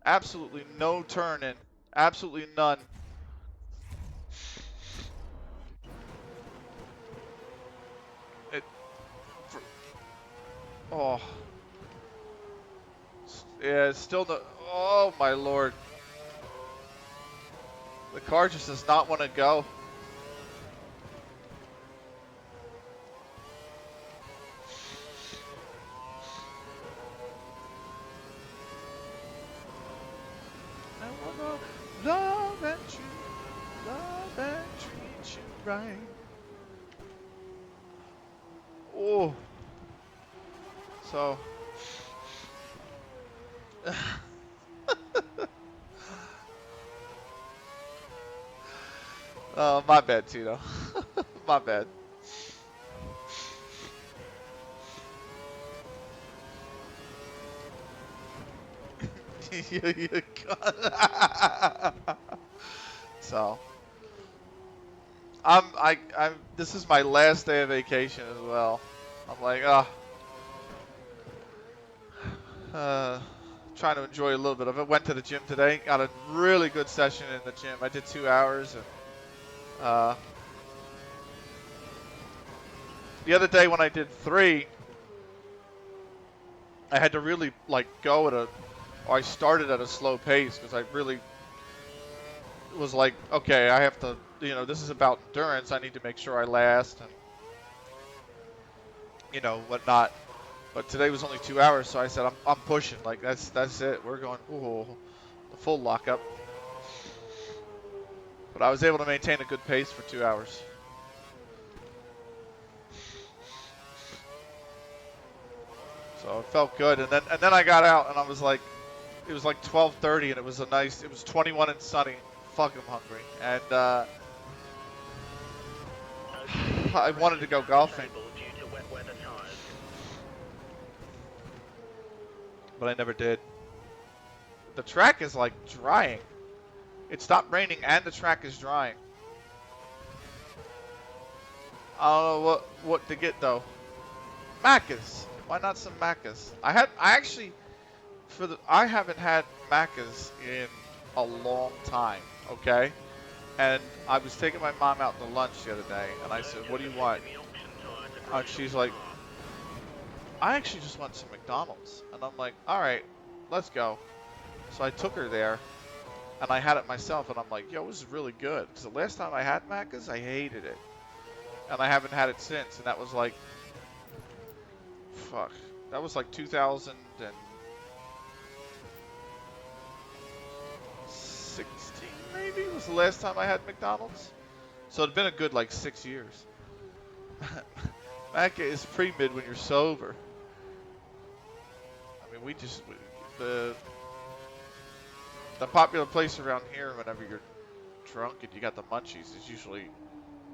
Absolutely no turning. Absolutely none. Oh. Yeah, it's still no. Oh, my lord. The car just does not want to go. I wanna love and treat you right. Oh. So. Oh, my bad, Tito. My bad. So, I'm. This is my last day of vacation as well. I'm like, trying to enjoy a little bit of it. Went to the gym today. Got a really good session in the gym. I did 2 hours, and the other day when I did 3, I had to really like go at a, or I started at a slow pace because I really was like, okay, I have to, you know, this is about endurance. I need to make sure I last and, you know, whatnot. But today was only 2 hours, so I said I'm pushing. Like that's it. We're going the full lockup. But I was able to maintain a good pace for 2 hours. So it felt good. And then I got out and I was like, it was like 12:30 and it was it was 21 and sunny. Fuck, I'm hungry. And I wanted to go golfing, Due to wet weather tires. but I never did. The track is like drying. It stopped raining and the track is drying. I don't know what to get though. Macca's. Why not some Macca's? I actually I haven't had Macca's in a long time, okay? And I was taking my mom out to lunch the other day and I said, "What do you want?" And she's like, "I actually just want some McDonald's." And I'm like, "All right, let's go." So I took her there and I had it myself and I'm like, "Yo, this is really good." Because the last time I had Macca's, I hated it. And I haven't had it since, and that was like, fuck, that was like 2016 maybe was the last time I had McDonald's. So it'd been a good like 6 years. Macca is pre-mid when you're sober. I mean, the popular place around here whenever you're drunk and you got the munchies is usually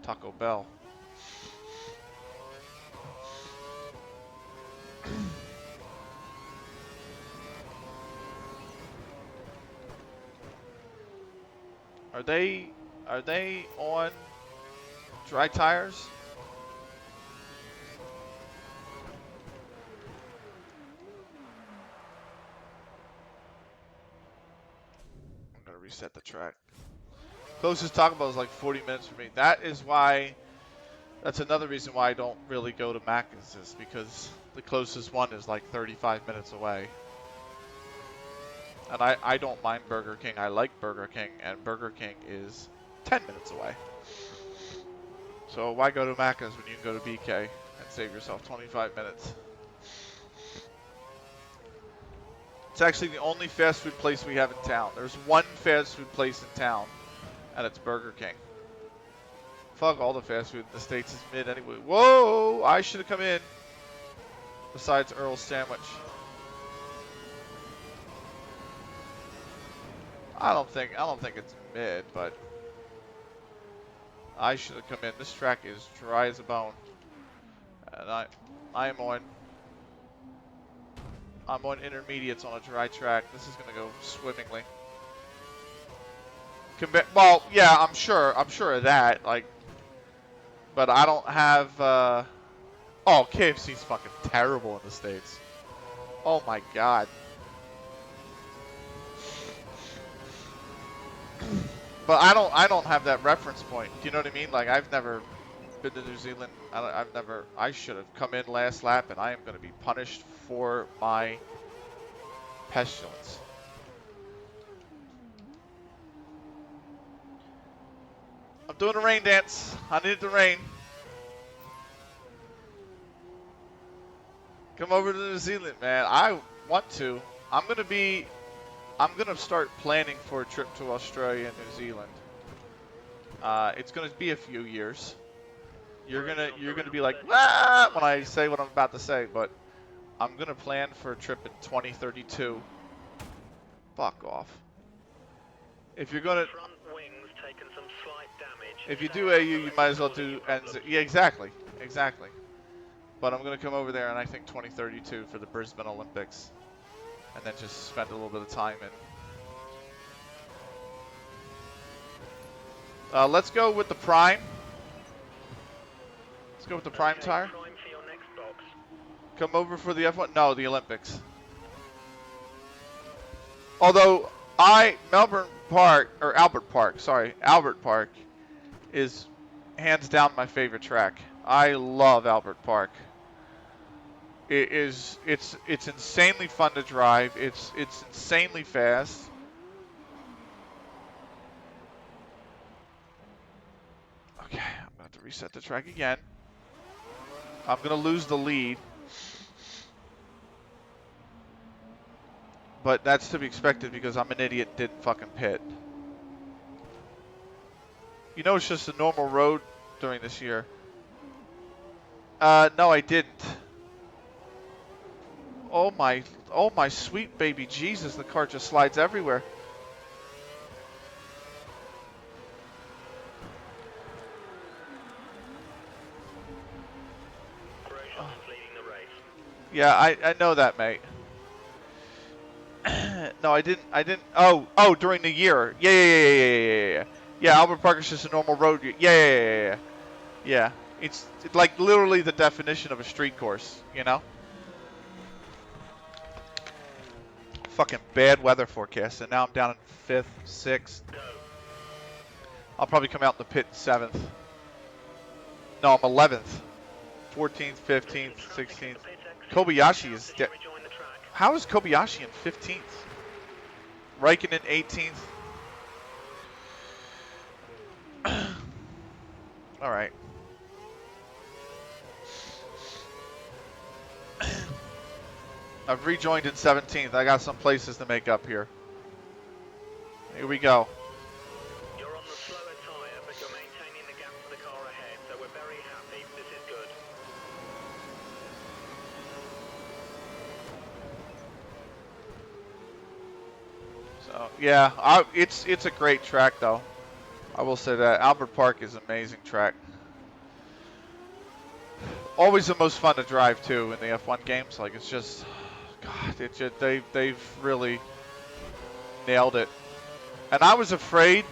Taco Bell. Are they on dry tires? I'm gonna reset the track. Closest Taco Bell is like 40 minutes for me. That's another reason why I don't really go to Macca's, is because the closest one is like 35 minutes away. And I don't mind Burger King. I like Burger King, and Burger King is 10 minutes away. So why go to Macca's when you can go to BK and save yourself 25 minutes? It's actually the only fast food place we have in town. There's one fast food place in town, and it's Burger King. Fuck all the fast food in the States is mid anyway. Whoa! I should have come in. Besides Earl's Sandwich. I don't think it's mid, but I should have come in. This track is dry as a bone, and I'm on intermediates on a dry track. This is gonna go swimmingly. Well, yeah, I'm sure of that. Like, but I don't have. Oh, KFC's fucking terrible in the States. Oh my god. But I don't have that reference point. Do you know what I mean? Like, I've never been to New Zealand. I should have come in last lap, and I am going to be punished for my pestilence. I'm doing a rain dance. I need the rain. Come over to New Zealand, man. I want to. I'm gonna start planning for a trip to Australia and New Zealand. It's gonna be a few years. You're gonna be like, ah, when I say what I'm about to say, but I'm gonna plan for a trip in 2032. Fuck off. If you're gonna, Front wings taking some slight damage. if you do AU, you might as well do NZ. Yeah, exactly. But I'm gonna come over there, and I think 2032 for the Brisbane Olympics. And then just spend a little bit of time in. Let's go with the Prime. Let's go with the Prime tire. Prime for your next box. Come over for the F1. No, the Olympics. Although Albert Park is hands down my favorite track. I love Albert Park. It's insanely fun to drive. It's insanely fast. Okay, I'm gonna have to reset the track again. I'm gonna lose the lead, but that's to be expected because I'm an idiot and didn't fucking pit. You know, it's just a normal road during this year. No, I didn't. Oh my sweet baby Jesus! The car just slides everywhere. Grosjean's leading the race. Yeah, I know that, mate. No, I didn't. Oh, during the year. Yeah. Yeah, Albert Park is just a normal road. Yeah. Yeah, it's like literally the definition of a street course, you know? Fucking bad weather forecast, and now I'm down in 5th, 6th. Go. I'll probably come out in the pit in 7th. No, I'm 11th. 14th, 15th, 16th. Kobayashi is dead. Rejoin the track. How is Kobayashi in 15th? Raikkonen 18th. All right. I've rejoined in 17th. I got some places to make up here. Here we go. You're on the slower tyre, but you're maintaining the gap for the car ahead, so we're very happy. This is good. So yeah, it's a great track though. I will say that Albert Park is an amazing track. Always the most fun to drive too in the F1 games. Like it's just, God, it's just, they've really nailed it. And I was afraid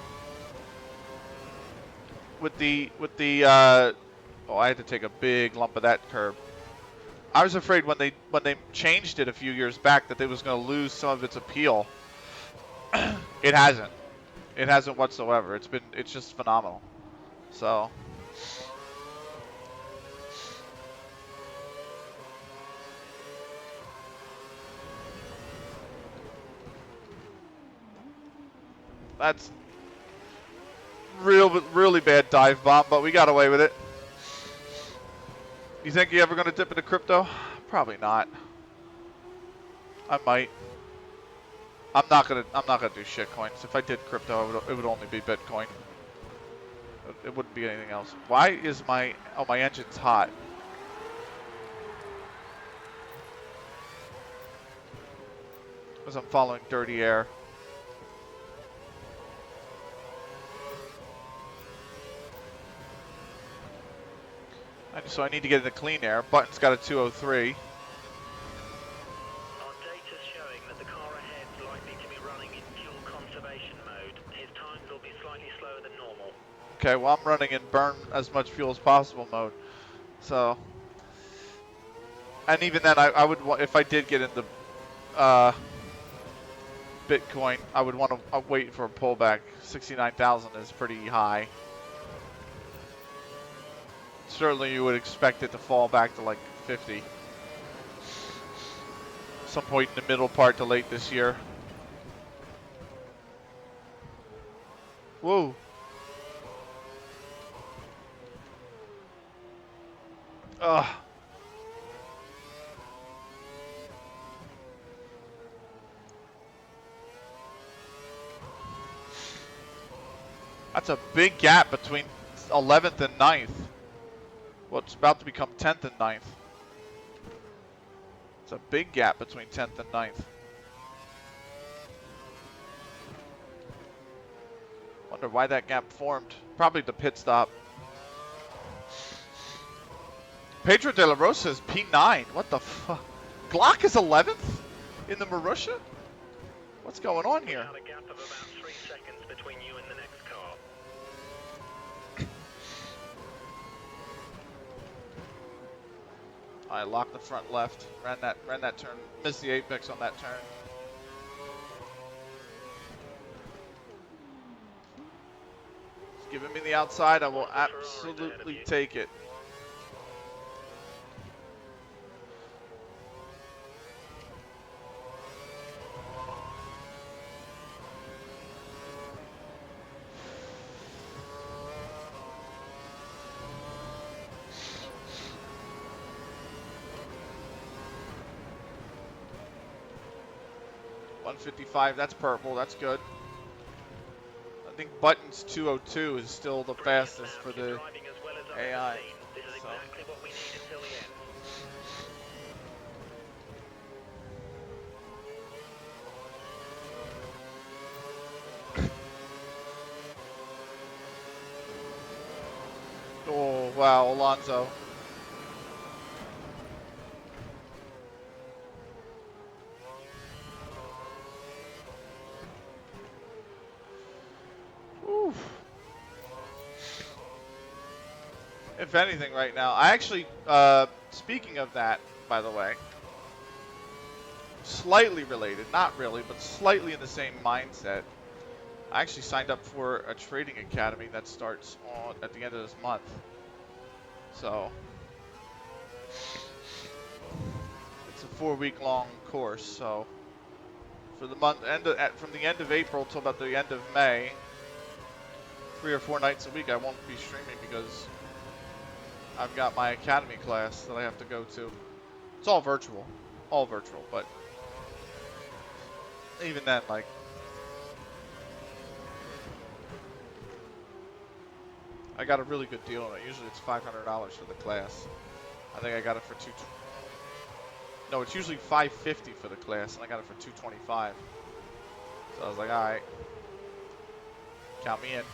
with the oh, I had to take a big lump of that curb. I was afraid when they changed it a few years back that they was going to lose some of its appeal. It hasn't. It hasn't whatsoever. It's just phenomenal. So that's really bad dive bomb, but we got away with it. You think you're ever going to dip into crypto? Probably not. I might. I'm not gonna do shitcoins. If I did crypto, it would only be Bitcoin. It wouldn't be anything else. Why is my engine's hot? Because I'm following dirty air. So I need to get into clean air. Button's got a 203. Our data's showing that the car ahead is likely to be running in fuel conservation mode. His times will be slightly slower than normal. Okay, well I'm running in burn as much fuel as possible mode. So, and even then I would, if I did get into Bitcoin, I would want to wait for a pullback. 69,000 is pretty high. Certainly you would expect it to fall back to like 50. Some point in the middle part to late this year. Whoa. Ugh. That's a big gap between 11th and 9th. Well, it's about to become 10th and 9th. It's a big gap between 10th and 9th. Wonder why that gap formed. Probably the pit stop. Pedro de la Rosa is P9. What the fuck? Glock is 11th in the Marussia? What's going on here? Now a gap of about 3 seconds between you and the next car. I locked the front left. Ran that turn. Missed the apex on that turn. It's giving me the outside. I will absolutely take it. 155. That's purple. That's good. I think Buttons 202 is still the fastest for the AI. This is So. exactly what we need until the end. Oh, wow, Alonso. Whew. If anything right now, I actually, speaking of that, by the way, slightly related, not really, but slightly in the same mindset, I actually signed up for a trading academy that starts at the end of this month. So, it's a 4-week-long course, so for the month, from the end of April till about the end of May, 3 or 4 nights a week, I won't be streaming because I've got my academy class that I have to go to. It's all virtual, but even then, like, I got a really good deal on it. Usually it's $500 for the class. I think I got it for No, it's usually $550 for the class, and I got it for $225. So I was like, all right, count me in.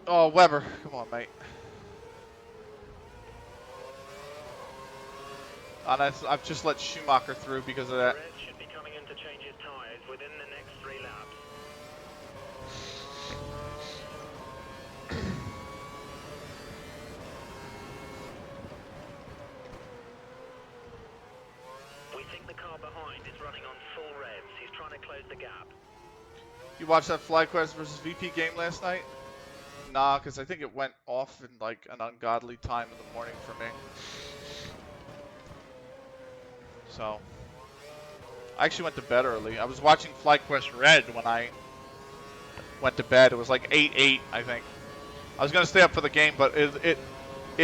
Oh, Weber, come on, mate. And I've just let Schumacher through because of that. Red should be coming in to change his tyres within the next 3 laps. We think the car behind is running on full revs. He's trying to close the gap. You watched that FlyQuest versus VP game last night? Nah, because I think it went off in like an ungodly time in the morning for me. So, I actually went to bed early. I was watching FlyQuest Red when I went to bed. It was like 8-8, I think. I was going to stay up for the game, but it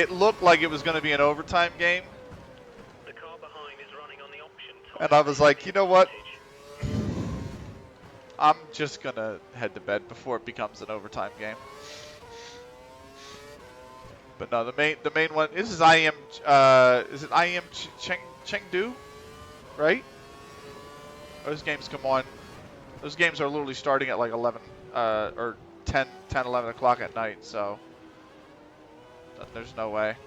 looked like it was going to be an overtime game. The car behind is running on the option. And I was like, you know what? I'm just going to head to bed before it becomes an overtime game. But no, the main one, this is IM, is it IM Chengdu? Right? Those games come on. Those games are literally starting at like 11, or 10, 11 o'clock at night, so there's no way.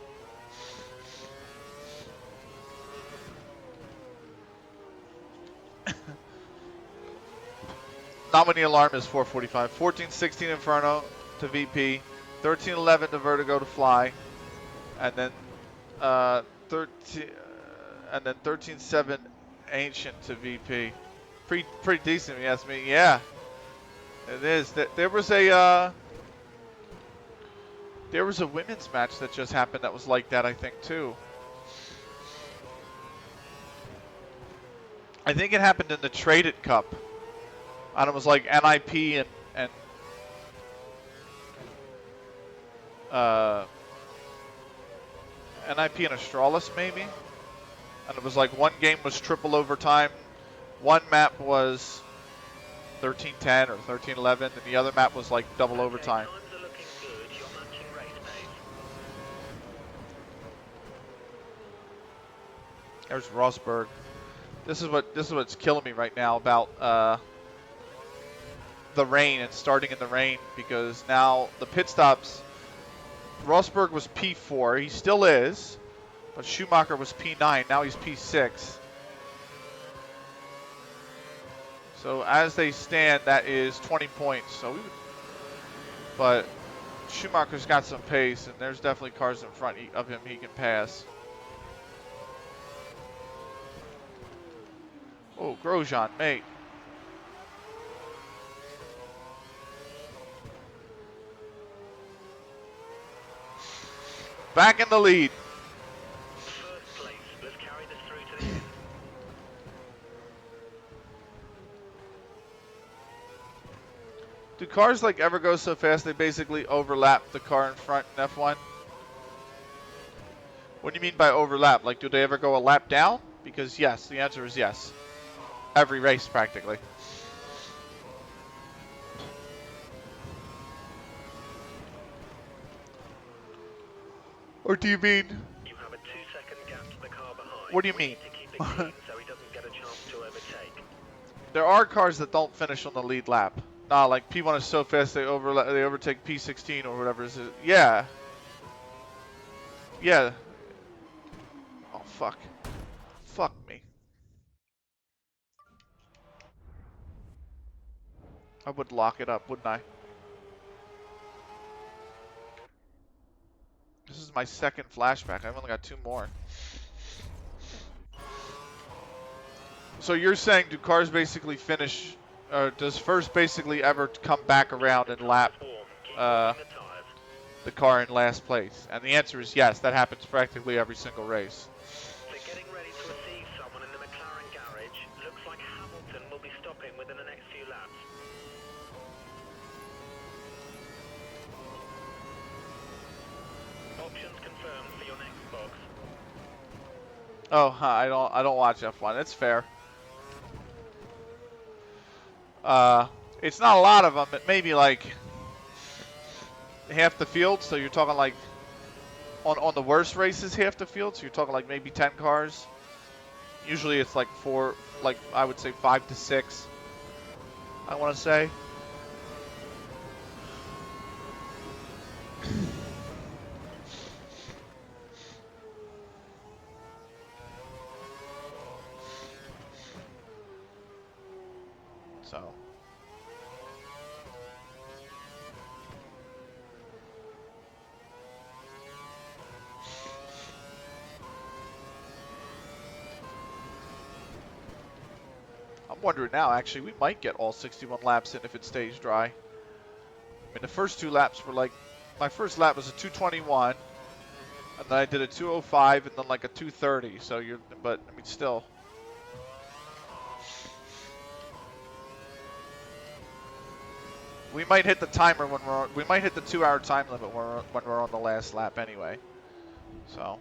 Nominee alarm is 4:45. 14-16 Inferno to VP. 13-11 to Vertigo to Fly. And then 13-7 Ancient to VP. Pretty decent, if you ask me. Yeah, it is. There was a women's match that just happened that was like that, I think, too. I think it happened in the Traded Cup. And it was like NIP and NIP and Astralis, maybe? And it was like one game was triple overtime, one map was 13-10 or 13-11, and the other map was like double overtime. Times are looking good. You're matching race pace. There's Rosberg. This is what's killing me right now about the rain and starting in the rain, because now the pit stops. Rosberg was P4, he still is, but Schumacher was P9, now he's P6. So as they stand, that is 20 points. So but Schumacher's got some pace, and there's definitely cars in front of him he can pass. Oh, Grosjean, mate. Back in the lead. First place. Let's carry this through to the end. Do cars like ever go so fast they basically overlap the car in front in F1? What do you mean by overlap? Like, do they ever go a lap down? Because yes, the answer is yes. every race practically. Or do you mean? You have a 2-second gap to the car behind. What do you We mean? need to keep it clean so he doesn't get a chance to overtake. There are cars that don't finish on the lead lap. Nah, like P1 is so fast they overtake P16 or whatever. Yeah. Yeah. Oh fuck. Fuck me. I would lock it up, wouldn't I? This is my second flashback. I've only got 2 more. So you're saying do cars basically finish, or does first basically ever come back around and lap the car in last place? And the answer is yes, that happens practically every single race. They're getting ready to receive someone in the McLaren garage. Looks like Hamilton will be stopping within the next few laps. Options confirmed for your next box. Oh, I don't watch F1. It's fair. It's not a lot of them. It maybe like half the field. So you're talking like on the worst races, half the field. So you're talking like maybe 10 cars. Usually it's like 4, like I would say 5 to 6. I want to say. So. I'm wondering now, actually, we might get all 61 laps in if it stays dry. I mean, the first 2 laps were like, my first lap was a 221, and then I did a 205, and then like a 230, so but, I mean, still. We might hit the timer we might hit the 2-hour time limit when we're on the last lap anyway, so.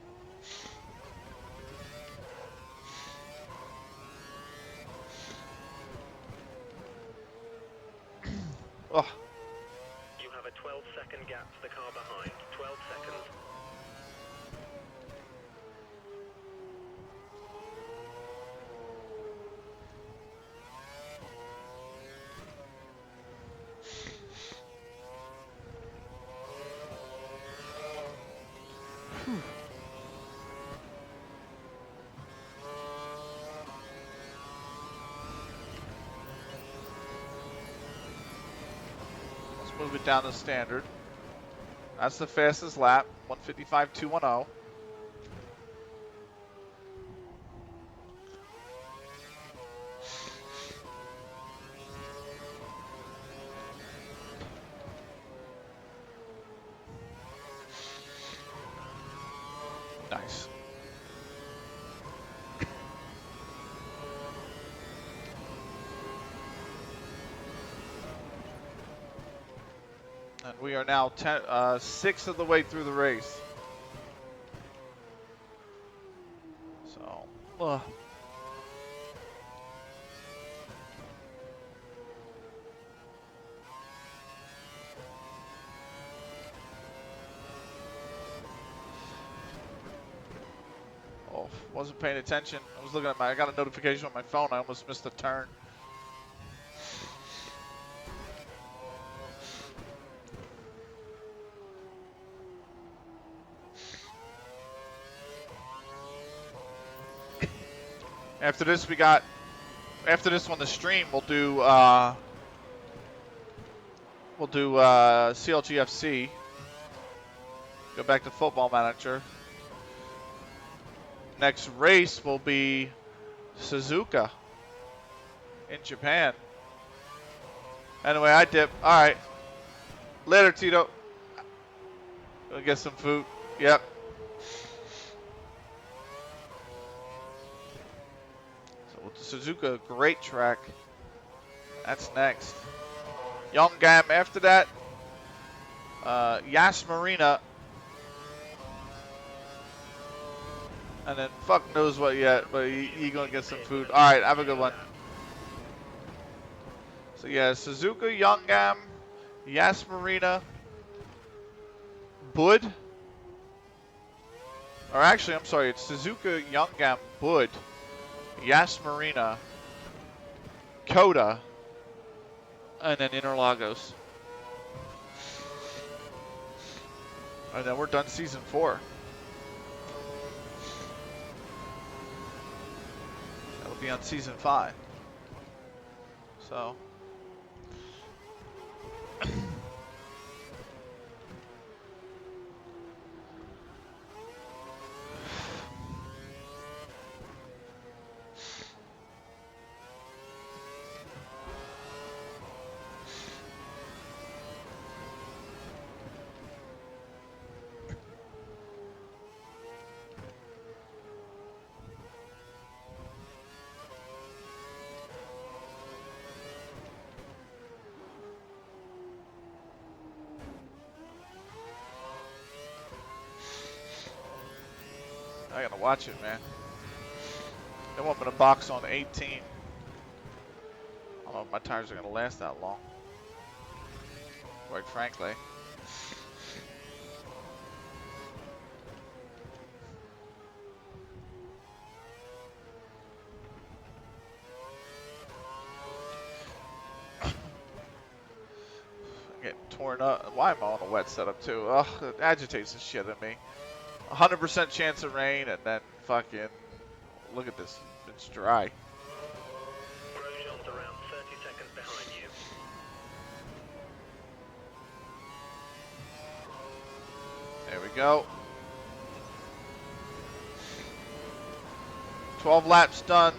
Oh. You have a 12-second gap to the car behind. 12 seconds. Move it down to standard. That's the fastest lap, 155.210. Nice. And we are now 6 of the way through the race. So, oh, wasn't paying attention. I was looking at I got a notification on my phone. I almost missed a turn. After this, after this one, the stream, we'll do CLGFC. Go back to Football Manager. Next race will be Suzuka in Japan. Anyway, I dip. All right. Later, Tito. Gonna get some food. Yep. Suzuka, great track. That's next. Young Gam after that. Yas Marina. And then fuck knows what yet, but he gonna get some food. All right, have a good one. So yeah, Suzuka, Youngam, Yas Marina, Bud. Or actually, I'm sorry, it's Suzuka, Youngam, Bud, Yas Marina, Coda, and then Interlagos. And then we're done season 4. That'll be on season 5. So. I gotta watch it, man. They want me to box on 18. I don't know if my tires are gonna last that long. Quite frankly. Getting torn up. Why am I on a wet setup too? Ugh, it agitates the shit out of me. 100% chance of rain, and then fucking look at this. It's dry. Grosjean's around 30 seconds behind you. There we go. 12 laps done.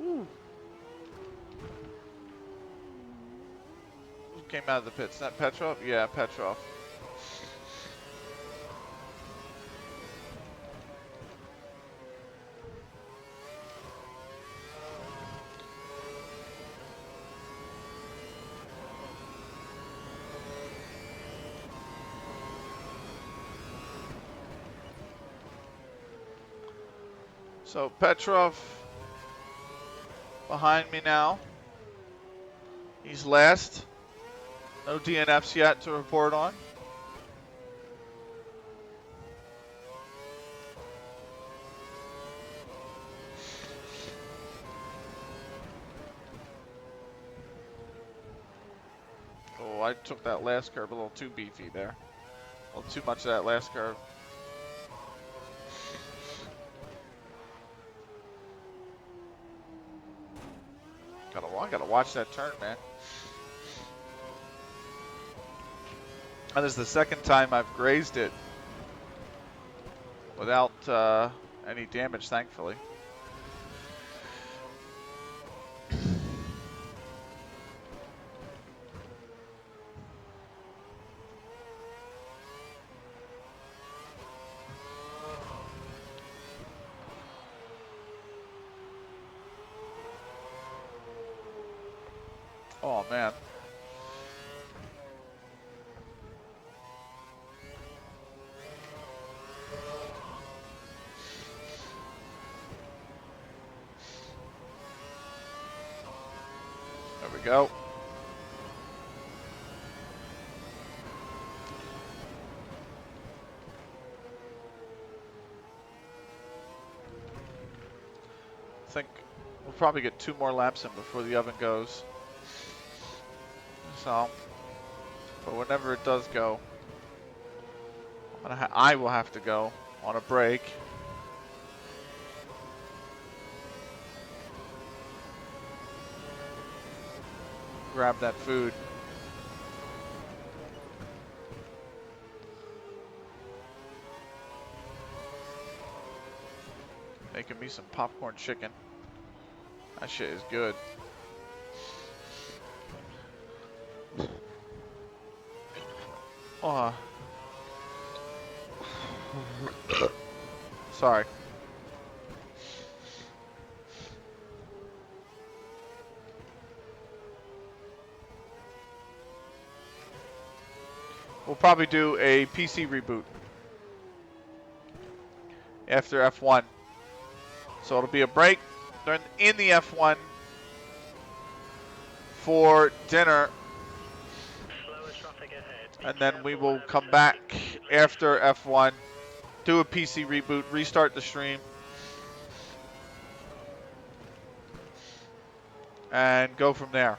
Woo. Who came out of the pits? Is that Petrov? Yeah, Petrov. So Petrov behind me now. He's last. No DNFs yet to report on. Oh, I took that last curve a little too beefy there. A little too much of that last curve. I gotta watch that turn, man. And this is the second time I've grazed it without any damage, thankfully. Oh, man. There we go. I think we'll probably get 2 more laps in before the oven goes. So, but whenever it does go, I will have to go on a break. Grab that food. Making me some popcorn chicken. That shit is good. Oh. Sorry. We'll probably do a PC reboot after F1. So it'll be a break in the F1, for dinner, Slower traffic ahead. Be and then we careful will as come turning back significantly after left. F1, do a PC reboot, restart the stream, and go from there.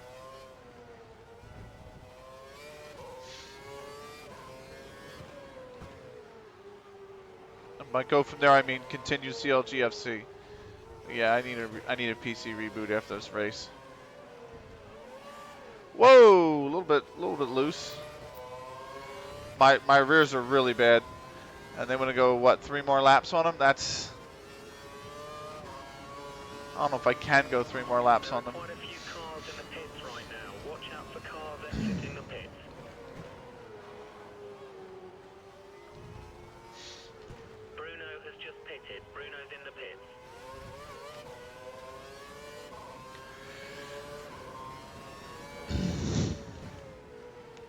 And by go from there, I mean continue CLGFC. Yeah, I need a PC reboot after this race. Whoa, a little bit loose. My rears are really bad, and they want to go what 3 more laps on them. That's I don't know if I can go 3 more laps There are on them. quite a few cars in the pits right now. Watch out for cars exiting the pits. Bruno has just pitted. Bruno's in the pits.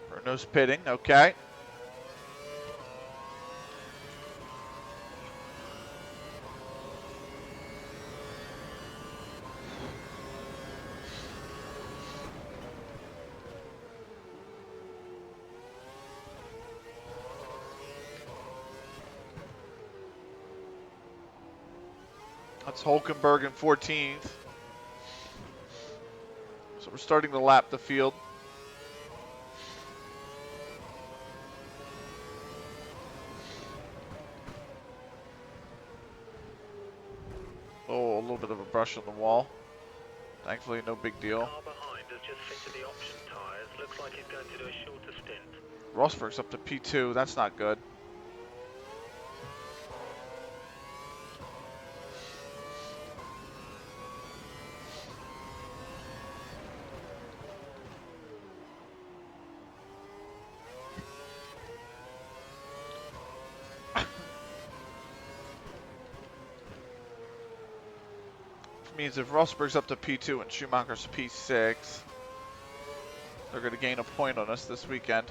Bruno's pitting. Okay. That's Hulkenberg in 14th. So we're starting to lap the field. Oh, a little bit of a brush on the wall. Thankfully, no big deal. Car behind has just fitted the option tyres. Looks like he's going to do a shorter stint. Rosberg's up to P2. That's not good. Means if Rosberg's up to P2 and Schumacher's P6, they're going to gain a point on us this weekend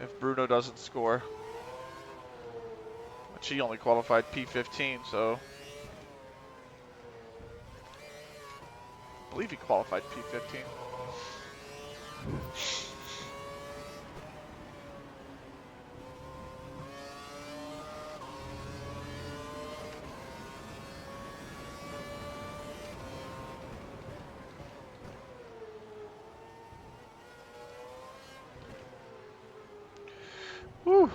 if Bruno doesn't score. But she only qualified P15, so I believe he qualified P15. Woo.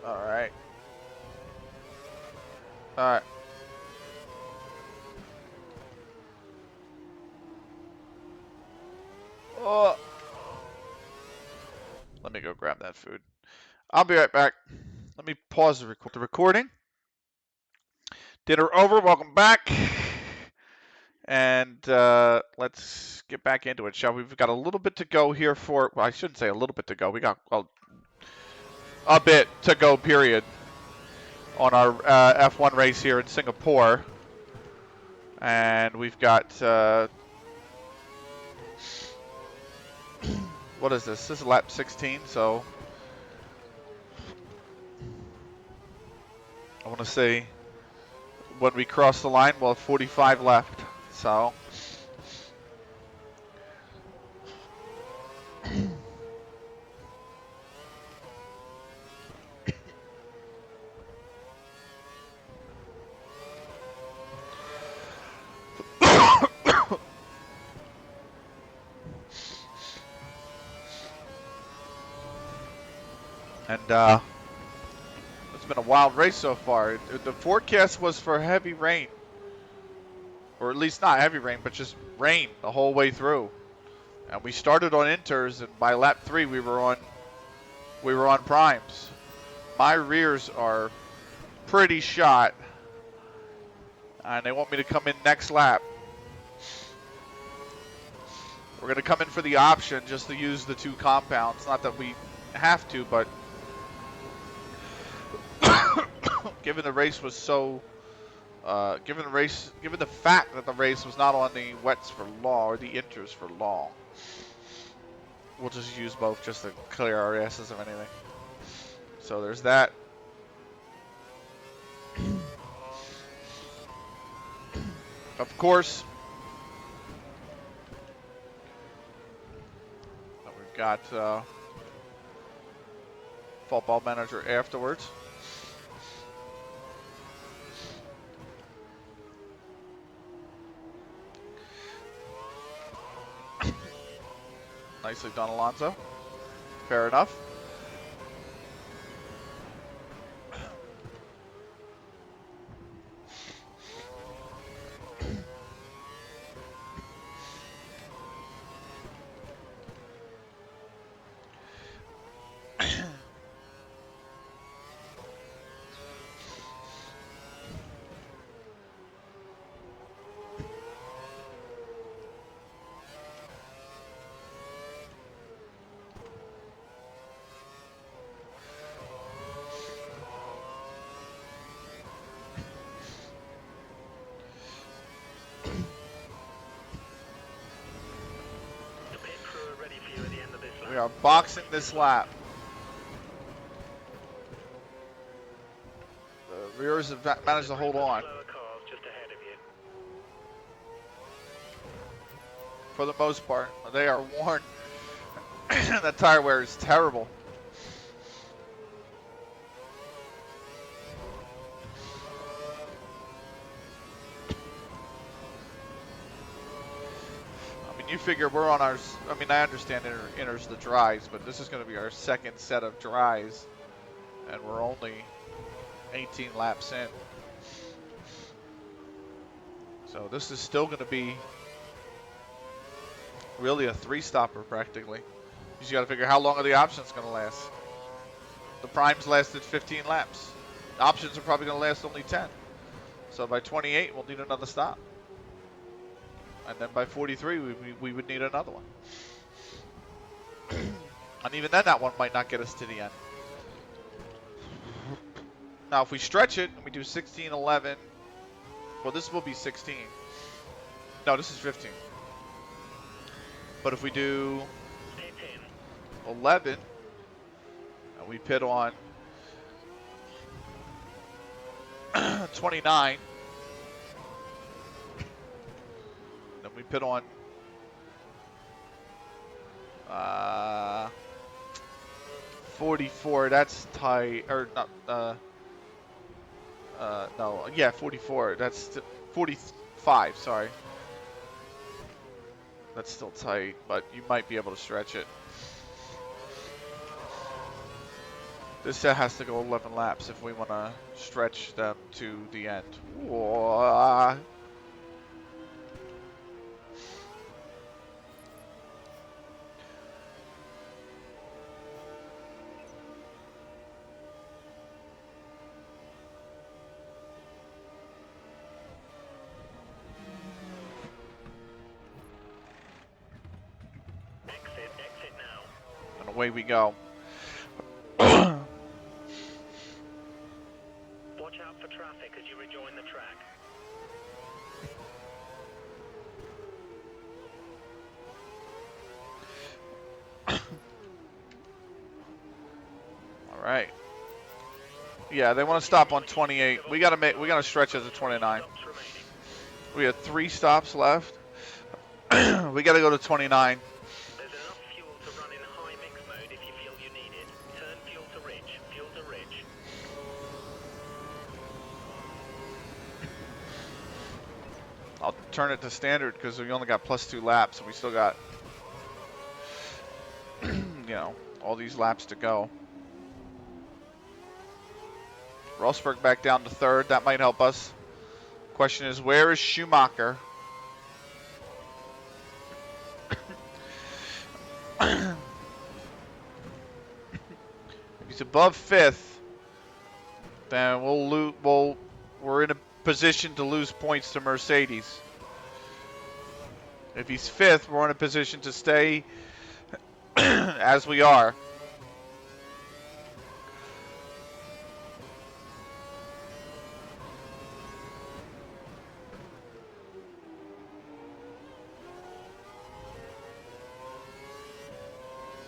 All right. All right. Oh. Let me go grab that food. I'll be right back. Let me pause the recording. Dinner over. Welcome back. And let's get back into it, shall we? We've got a little bit to go here for, well, I shouldn't say a little bit to go. We got a bit to go, period, on our F1 race here in Singapore. And we've got, what is this? This is lap 16, so I want to say when we cross the line, we'll have 45 left. So and it's been a wild race so far. The forecast was for heavy rain or at least not heavy rain, but just rain the whole way through. And we started on inters, and by lap 3 we were on primes. My rears are pretty shot, and they want me to come in next lap. We're going to come in for the option just to use the 2 compounds. Not that we have to, but given the race was so, given the fact that the race was not on the wets for long or the inters for long, we'll just use both just to clear our asses of anything. So there's that. Of course, we've got football manager afterwards. Nicely done, Alonso. Fair enough. We are boxing this lap. The rears have managed to hold on. For the most part, they are worn. That tire wear is terrible. You figure we're on our, I mean, I understand enters the dries, but this is going to be our second set of dries, and we're only 18 laps in. So this is still going to be really a 3-stopper practically. You just got to figure how long are the options going to last. The primes lasted 15 laps. The options are probably going to last only 10. So by 28, we'll need another stop. And then by 43, we would need another one. And even then, that one might not get us to the end. Now, if we stretch it and we do 16, 11, well, this will be 16. No, this is 15. But if we do 11, and we pit on 29, then we pit on 44. That's tight, or not? No, yeah, 44. That's 45. Sorry, that's still tight, but you might be able to stretch it. This set has to go 11 laps if we want to stretch them to the end. Whoa. Exit now. And away we go. Watch out for traffic as you rejoin the track. All right. Yeah, they want to stop on 28. We gotta stretch it to 29. We have 3 stops left. We gotta go to 29. There's enough fuel to run in high mix mode if you feel you need it. Turn fuel to rich. Fuel to rich. I'll turn it to standard because we only got +2 laps and we still got, you know, all these laps to go. Rosberg back down to 3rd. That might help us. Question is, where is Schumacher? above 5th, then we're in a position to lose points to Mercedes. If he's 5th, we're in a position to stay as we are.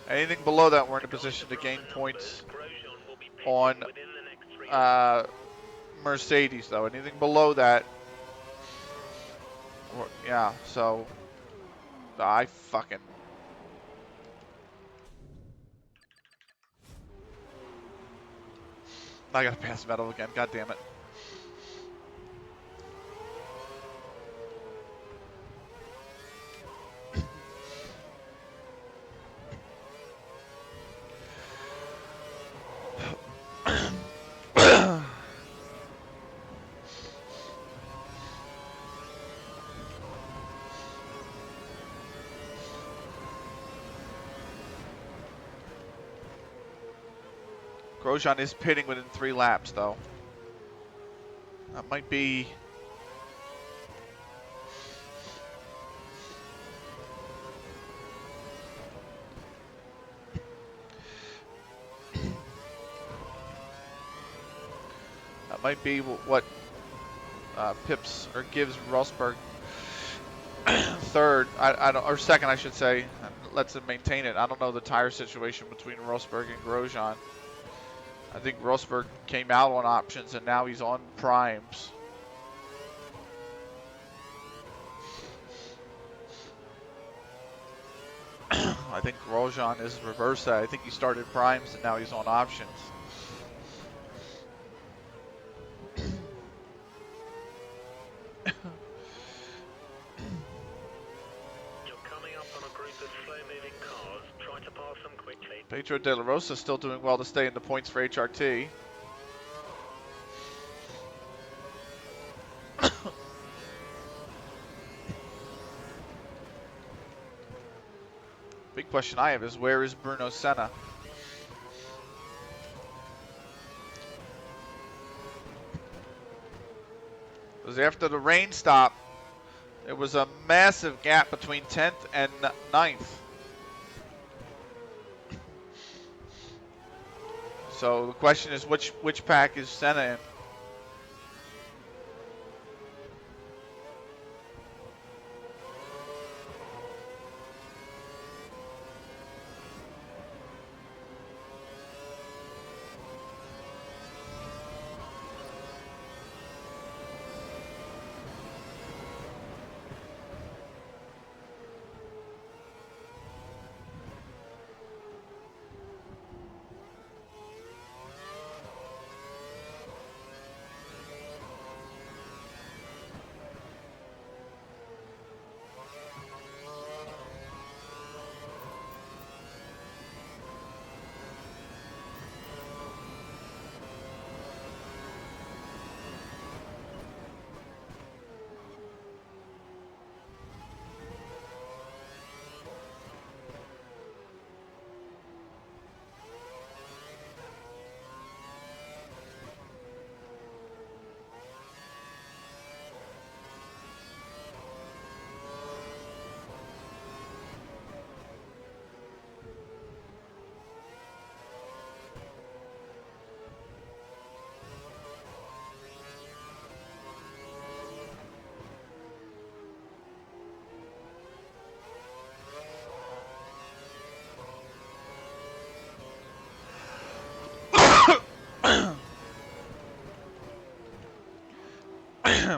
Anything below that, we're in a position to gain points on Mercedes, though. Anything below that, yeah, so I gotta pass metal again, god damn it. Grosjean is pitting within 3 laps, though. That might be... that might be what pips or gives Rosberg 3rd, or 2nd, I should say, and lets him maintain it. I don't know the tire situation between Rosberg and Grosjean. I think Rosberg came out on options and now he's on primes. I think Grosjean is reverse that. I think he started primes and now he's on options. Pedro De La Rosa still doing well to stay in the points for HRT. Big question I have is, where is Bruno Senna? Because after the rain stop, there was a massive gap between 10th and 9th. So the question is, which pack is Senna in?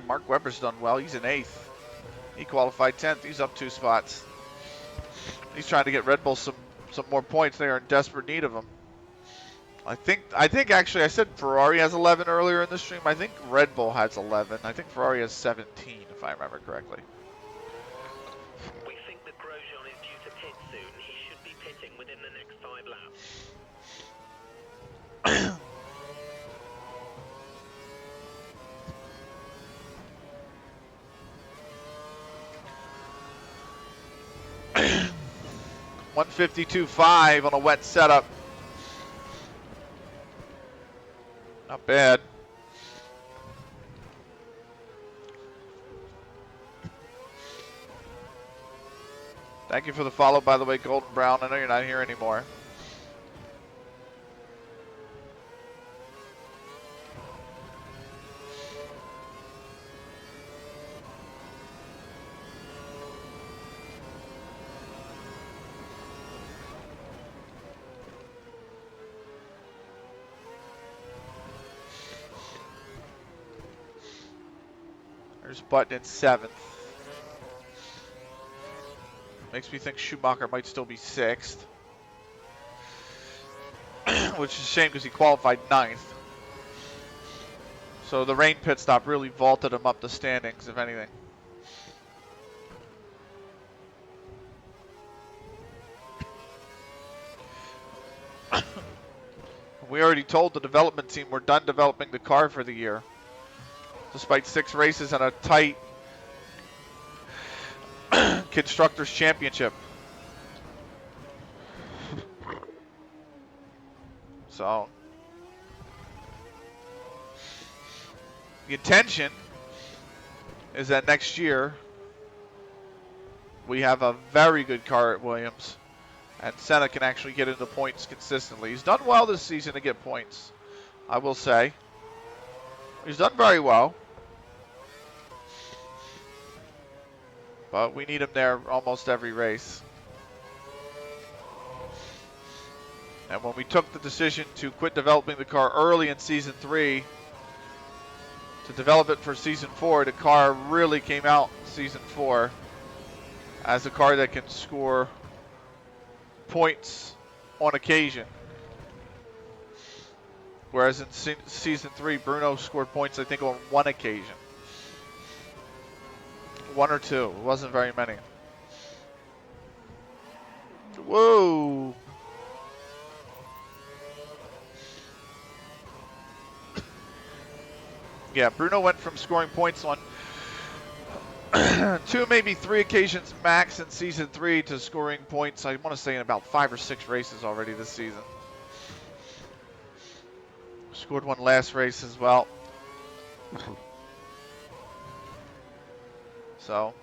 Mark Webber's done well. He's in 8th. He qualified 10th. He's up 2 spots. He's trying to get Red Bull some more points. They are in desperate need of them. I think actually I said Ferrari has 11 earlier in the stream. I think Red Bull has 11. I think Ferrari has 17, if I remember correctly. We think that Grosjean is due to pit soon. He should be pitting within the next 5 laps. .152.5 on a wet setup. Not bad. Thank you for the follow, by the way, Golden Brown. I know you're not here anymore. There's Button in 7th. Makes me think Schumacher might still be 6th. Which is a shame because he qualified 9th. So the rain pit stop really vaulted him up the standings, if anything. We already told the development team we're done developing the car for the year. Despite 6 races and a tight Constructors' Championship. So, the intention is that next year we have a very good car at Williams and Senna can actually get into points consistently. He's done well this season to get points, I will say. He's done very well. But we need him there almost every race. And when we took the decision to quit developing the car early in Season 3 to develop it for Season 4, the car really came out in Season 4 as a car that can score points on occasion. Whereas in Season 3, Bruno scored points, I think, on 1 occasion. 1 or 2. It wasn't very many. Whoa! Yeah, Bruno went from scoring points on 2, maybe 3 occasions max in Season 3 to scoring points, I want to say, in about 5 or 6 races already this season. Scored 1 last race as well. So,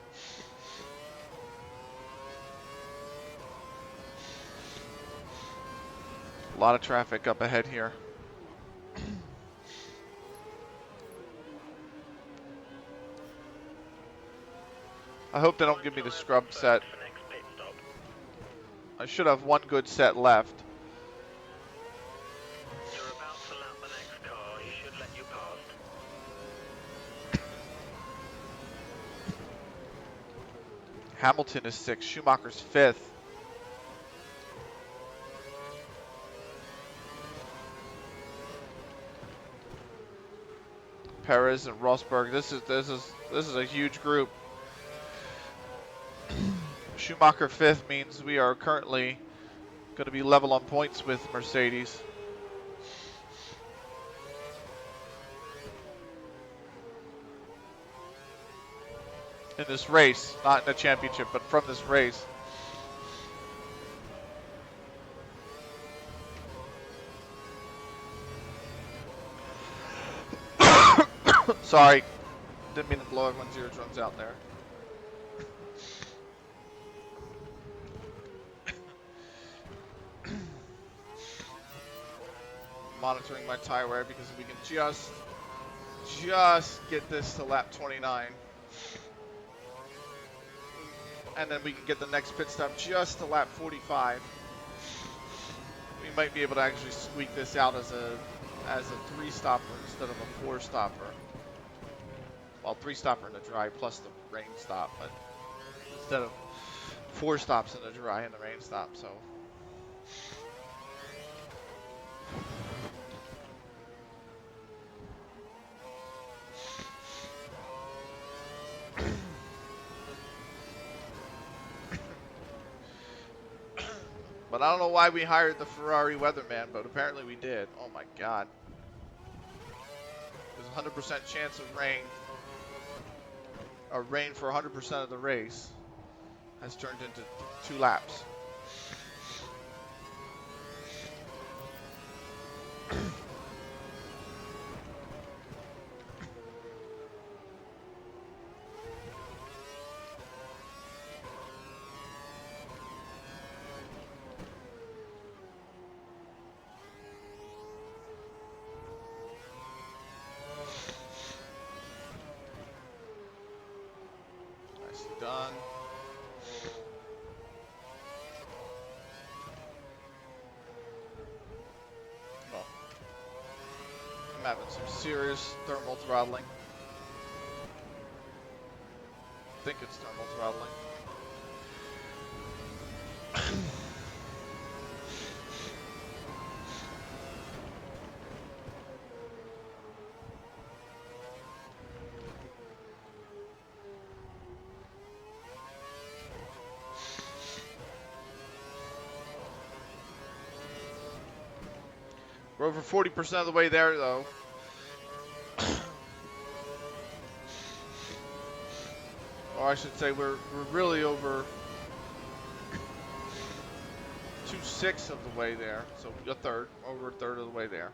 a lot of traffic up ahead here. I hope they don't give me the scrub set. I should have 1 good set left. You're about to lap the next car. He should let you past. Hamilton is 6th. Schumacher's 5th. Perez and Rosberg. This is a huge group. Schumacher 5th means we are currently going to be level on points with Mercedes. In this race, not in the championship, but from this race. Sorry, didn't mean to blow everyone's eardrums out there. Monitoring my tire wear because we can just get this to lap 29. And then we can get the next pit stop just to lap 45. We might be able to actually squeak this out as a 3-stopper instead of a 4-stopper. Well, 3-stopper in the dry plus the rain stop, but instead of 4 stops in the dry and the rain stop, so. But I don't know why we hired the Ferrari weatherman, but apparently we did. Oh my God. There's a 100% chance of rain. Or rain for 100% of the race has turned into 2 laps. done. Oh. I'm having some serious thermal throttling. I think it's thermal throttling. We're over 40% of the way there, though. Or I should say we're really over 2/6 of the way there. So a third, over a third of the way there.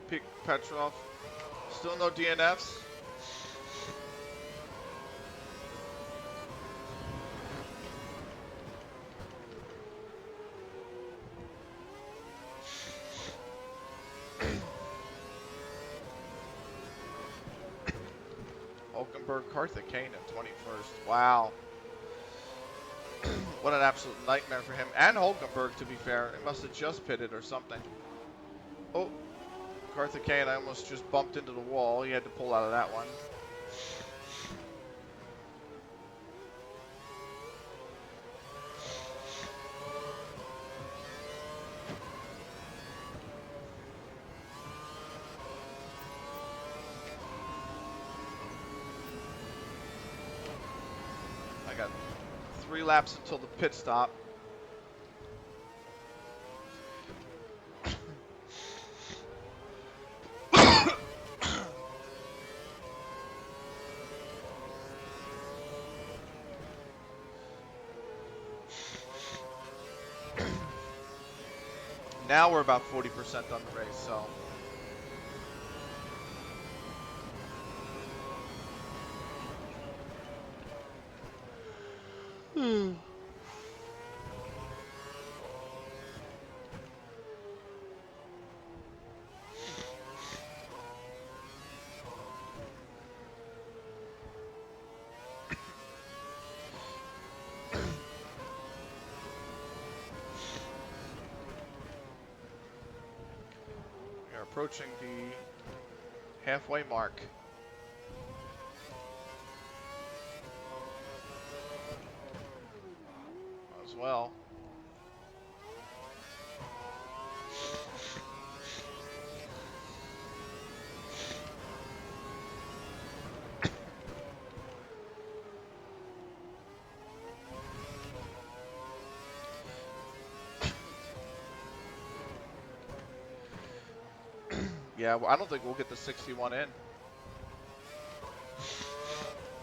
Peak Petrov. Still no DNFs. Hulkenberg, Carthagena, 21st. Wow. What an absolute nightmare for him. And Hulkenberg, to be fair. He must have just pitted or something. Oh, Carthagena almost just bumped into the wall. He had to pull out of that one. I got 3 laps until the pit stop. Now we're about 40% on the race, so. We are approaching the halfway mark. As well. Yeah, well, I don't think we'll get the 61 in.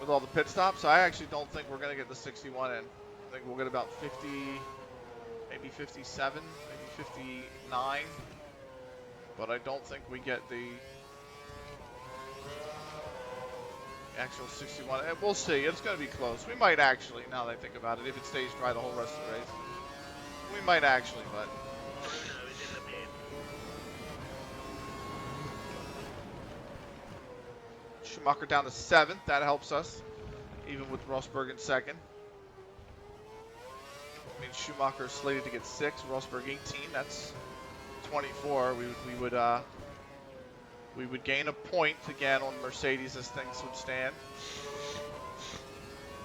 With all the pit stops, I actually don't think we're going to get the 61 in. I think we'll get about 50, maybe 57, maybe 59. But I don't think we get the actual 61. And we'll see. It's going to be close. We might actually, now that I think about it, if it stays dry the whole rest of the race. We might actually, but... Schumacher down to 7th. That helps us, even with Rosberg in 2nd. I mean, Schumacher is slated to get 6. Rosberg 18. That's 24. We would gain a point again on Mercedes as things would stand.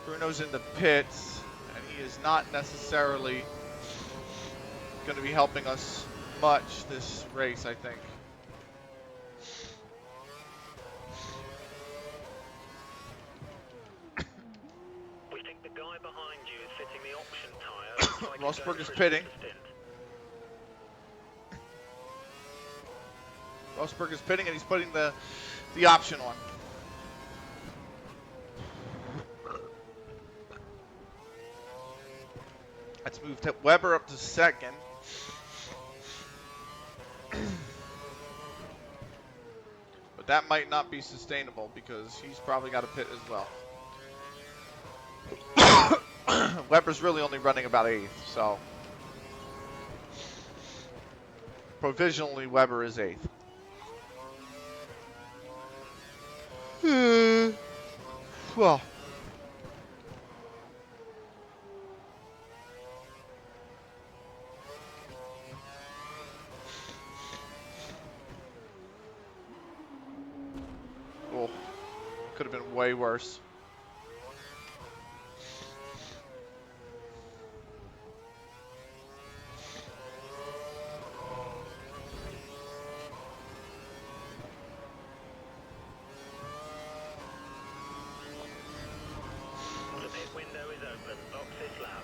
Bruno's in the pits, and he is not necessarily going to be helping us much this race, I think. We think the guy behind you is fitting the option tyre. Like Rosberg is pitting. Rosberg is pitting, and he's putting the option on. Let's move Weber up to second. But that might not be sustainable because he's probably got a pit as well. Weber's really only running about 8th, so provisionally Weber is 8th. Well, oh, could have been way worse. The pit window is open. Box this lap.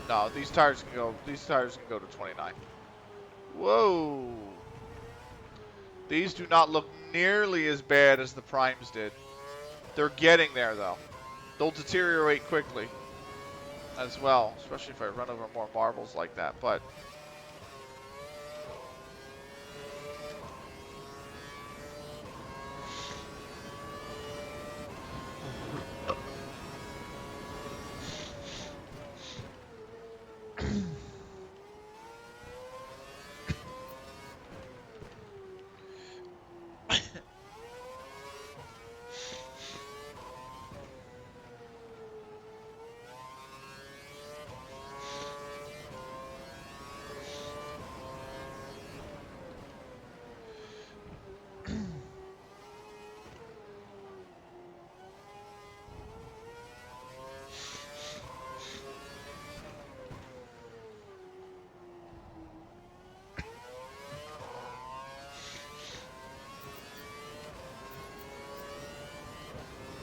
No, these tires can go. These tires can go to 29. Whoa! These do not look nearly as bad as the primes did. They're getting there though. They'll deteriorate quickly as well, especially if I run over more marbles like that. But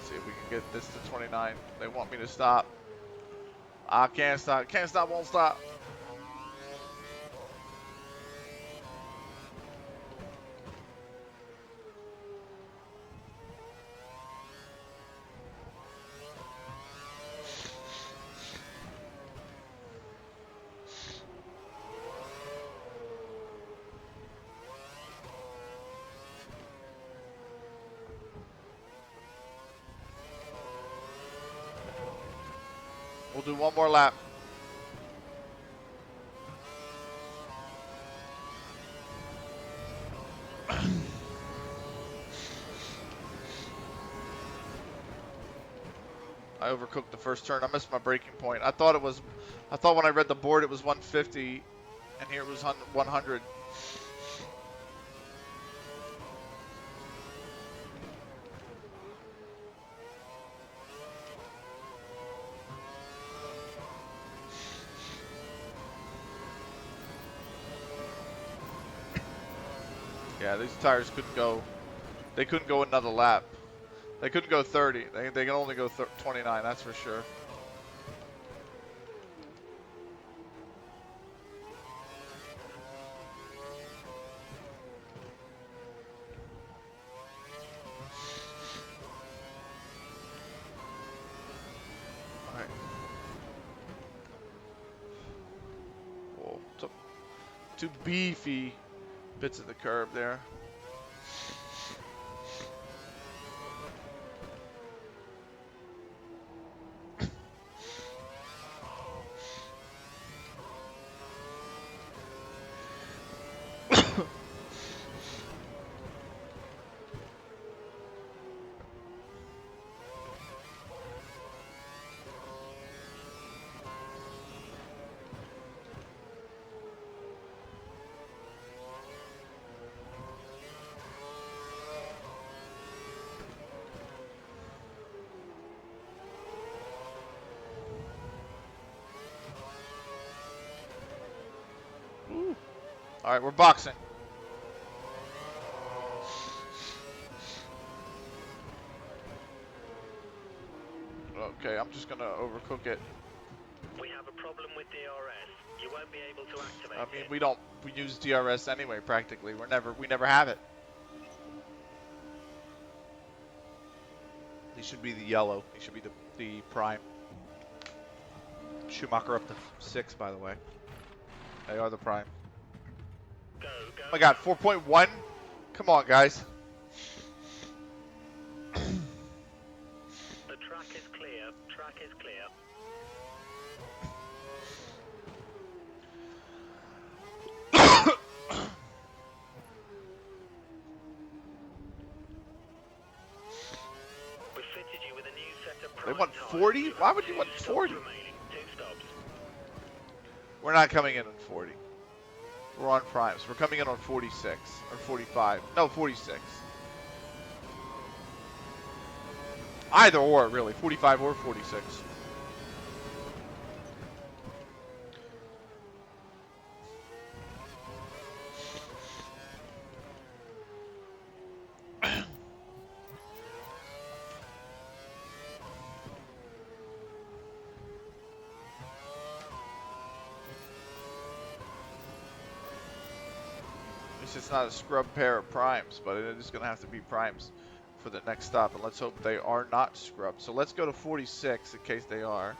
see if we can get this to 29. They want me to stop. I can't stop. Can't stop, won't stop. We'll do one more lap. I overcooked the first turn. I missed my braking point. I thought when I read the board it was 150, and here it was 100. Yeah, these tires couldn't go. They couldn't go another lap. They couldn't go 30. They can only go 29. That's for sure. All right. Whoa, two beefy bits of the curb there. All right, we're boxing. Okay, I'm just gonna overcook it. We have a problem with DRS. You won't be able to activate I mean, it. we use DRS anyway practically. We never have it. He should be the yellow. He should be the prime. Schumacher up to 6, by the way. They are the prime. Go, go. Oh my god, 4.1? Come on, guys. The track is clear. Track is clear. We fitted you with a new set of They prime want tyres. 40? You Why have would you 2 want stops 40? remaining. 2 stops. We're not coming in on 40. We're on primes. We're coming in on 46 or 45. No, 46. Either or, really. 45 or 46. It's not a scrub pair of primes, but it is going to have to be primes for the next stop, and let's hope they are not scrubbed. So let's go to 46 in case they are.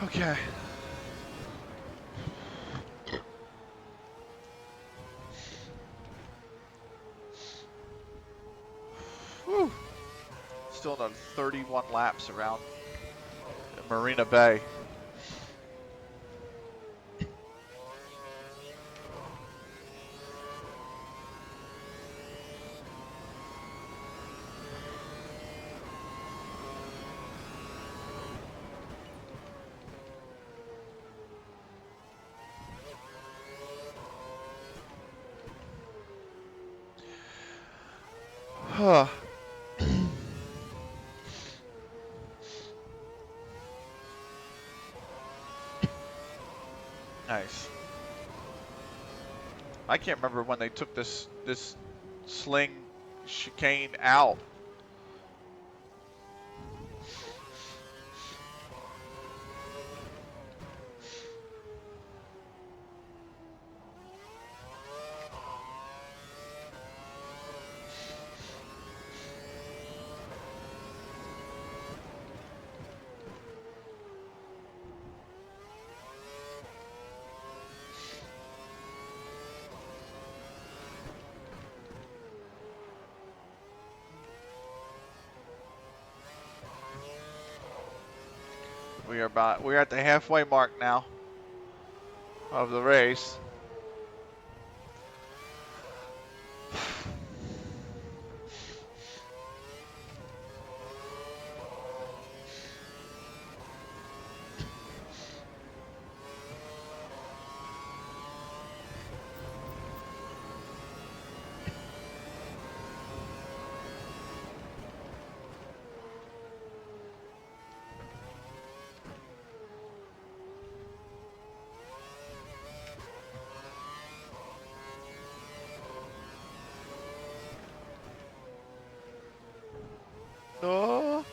Okay. Whew. Still another 31 laps around Marina Bay. Huh. Nice. I can't remember when they took this sling chicane out. We're at the halfway mark now of the race. Oh,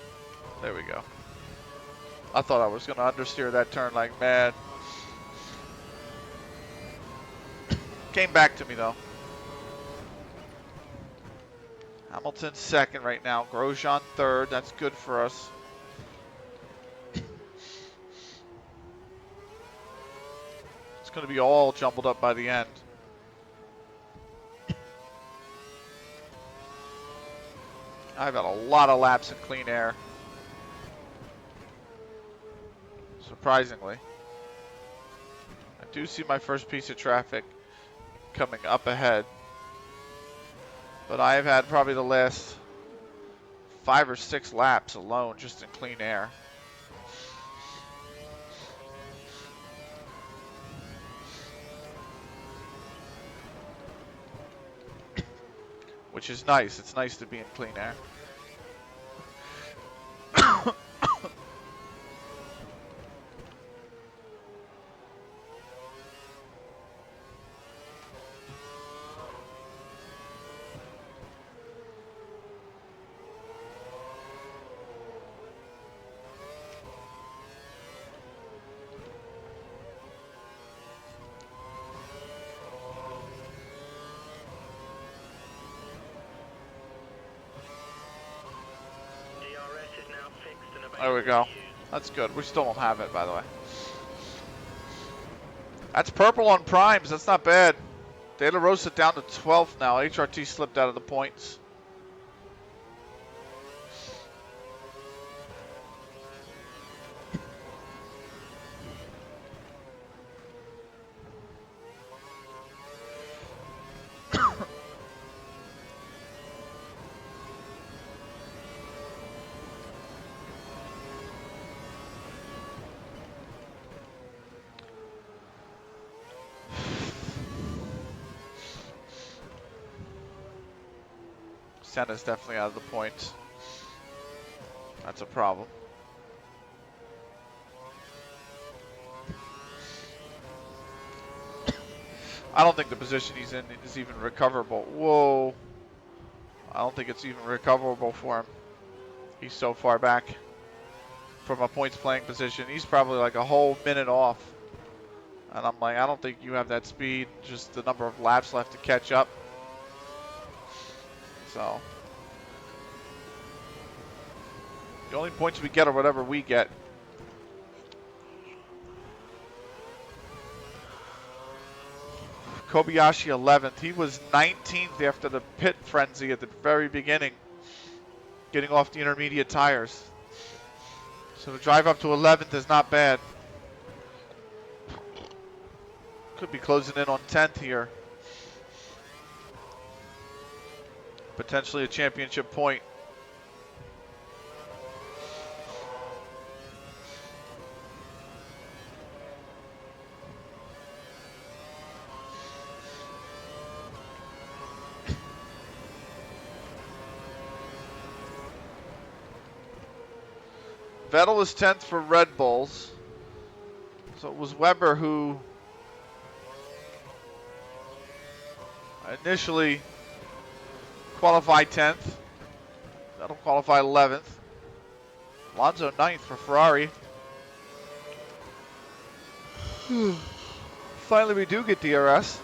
there we go. I thought I was going to understeer that turn like mad. Came back to me though. Hamilton second right now. Grosjean third. That's good for us. It's going to be all jumbled up by the end. I've got a lot of laps in clean air. Surprisingly. I do see my first piece of traffic coming up ahead. But I've had probably the last 5 or 6 laps alone just in clean air. Which is nice. It's nice to be in clean air. There we go. That's good. We still don't have it, by the way. That's purple on primes. That's not bad. De La Rosa down to 12th now. HRT slipped out of the points. Senna's definitely out of the points. That's a problem. I don't think the position he's in is even recoverable. Whoa. I don't think it's even recoverable for him. He's so far back from a points playing position. He's probably like a whole minute off. And I'm like, I don't think you have that speed. Just the number of laps left to catch up. So the only points we get are whatever we get. Kobayashi 11th. He was 19th after the pit frenzy at the very beginning, getting off the intermediate tires. So to drive up to 11th is not bad. Could be closing in on 10th here. Potentially a championship point. Vettel was 10th for Red Bulls. So it was Weber who initially qualified 10th. That'll qualify 11th. Alonso 9th for Ferrari. Finally we do get DRS.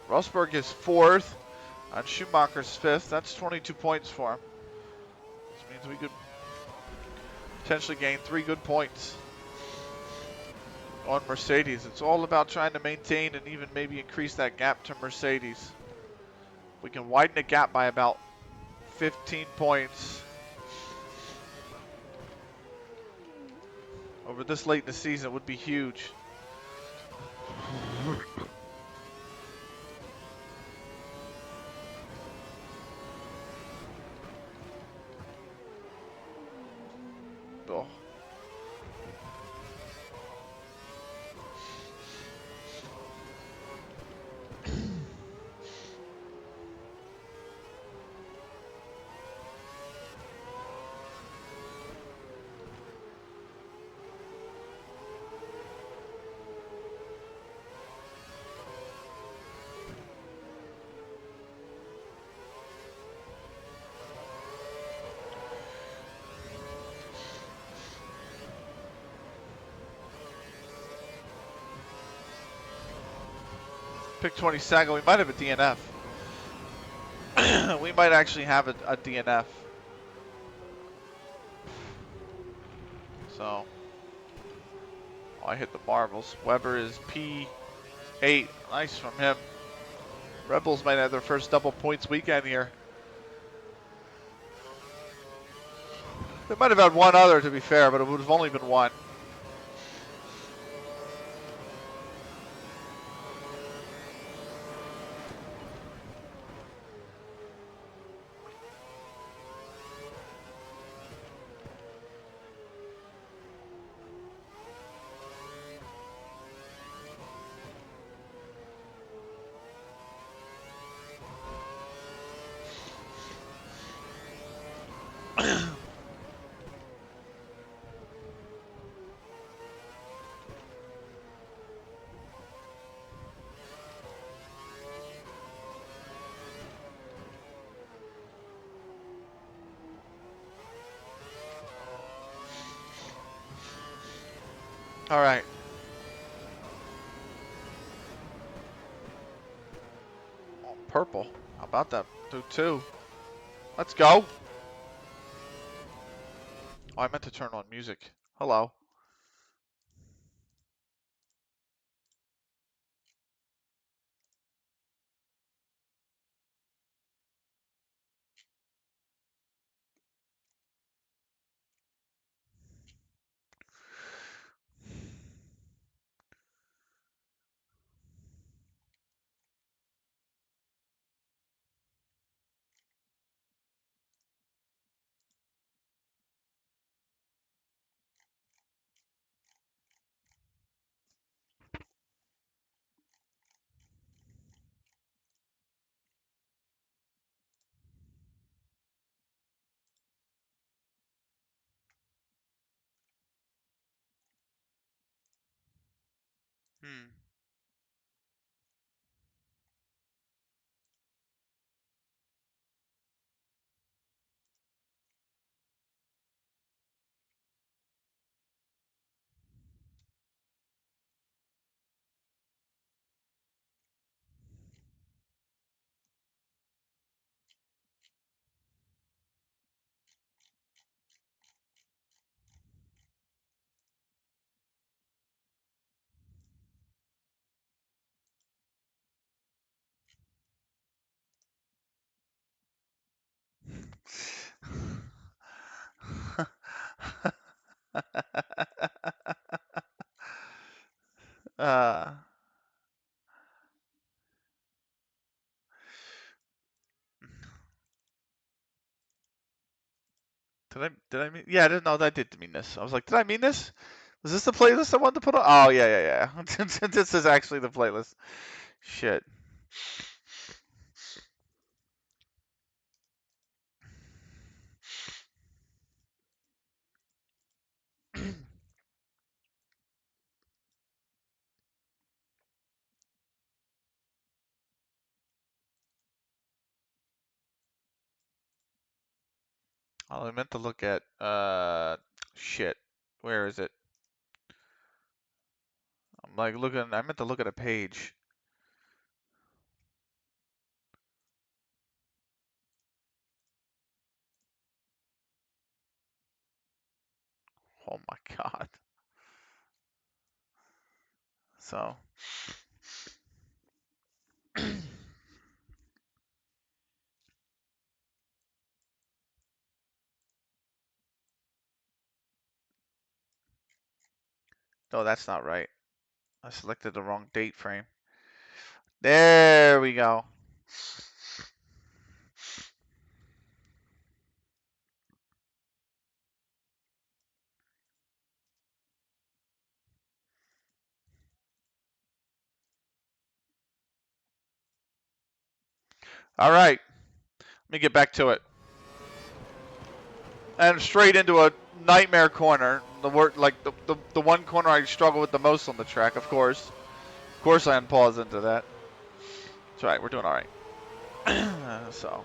Rosberg is 4th, and Schumacher's 5th. That's 22 points for him. This means we could potentially gain 3 good points on Mercedes. It's all about trying to maintain and even maybe increase that gap to Mercedes. We can widen the gap by about 15 points over this late in the season. It would be huge. Oh. Pick 22nd. We might have a DNF. We might actually have a DNF. So, oh, I hit the marbles. Weber is P8. Nice from him. Rebels might have their first double points weekend here. They might have had one other, to be fair, but it would have only been one. All right. Oh, purple. How about that? Do two. Let's go. Oh, I meant to turn on music. Hello. Hmm. uh, did I mean? Yeah, I didn't know that I did mean this. I was like, did I mean this? Was this the playlist I wanted to put on? Oh yeah, yeah, yeah. This is actually the playlist. Shit. Oh, I meant to look at shit. Where is it? I'm like looking. I meant to look at a page. Oh my god. So. No, that's not right. I selected the wrong date frame. There we go. All right. Let me get back to it. And straight into a nightmare corner. The word, like the one corner I struggle with the most on the track, of course. Of course I unpause into that. That's right, we're doing all right. So.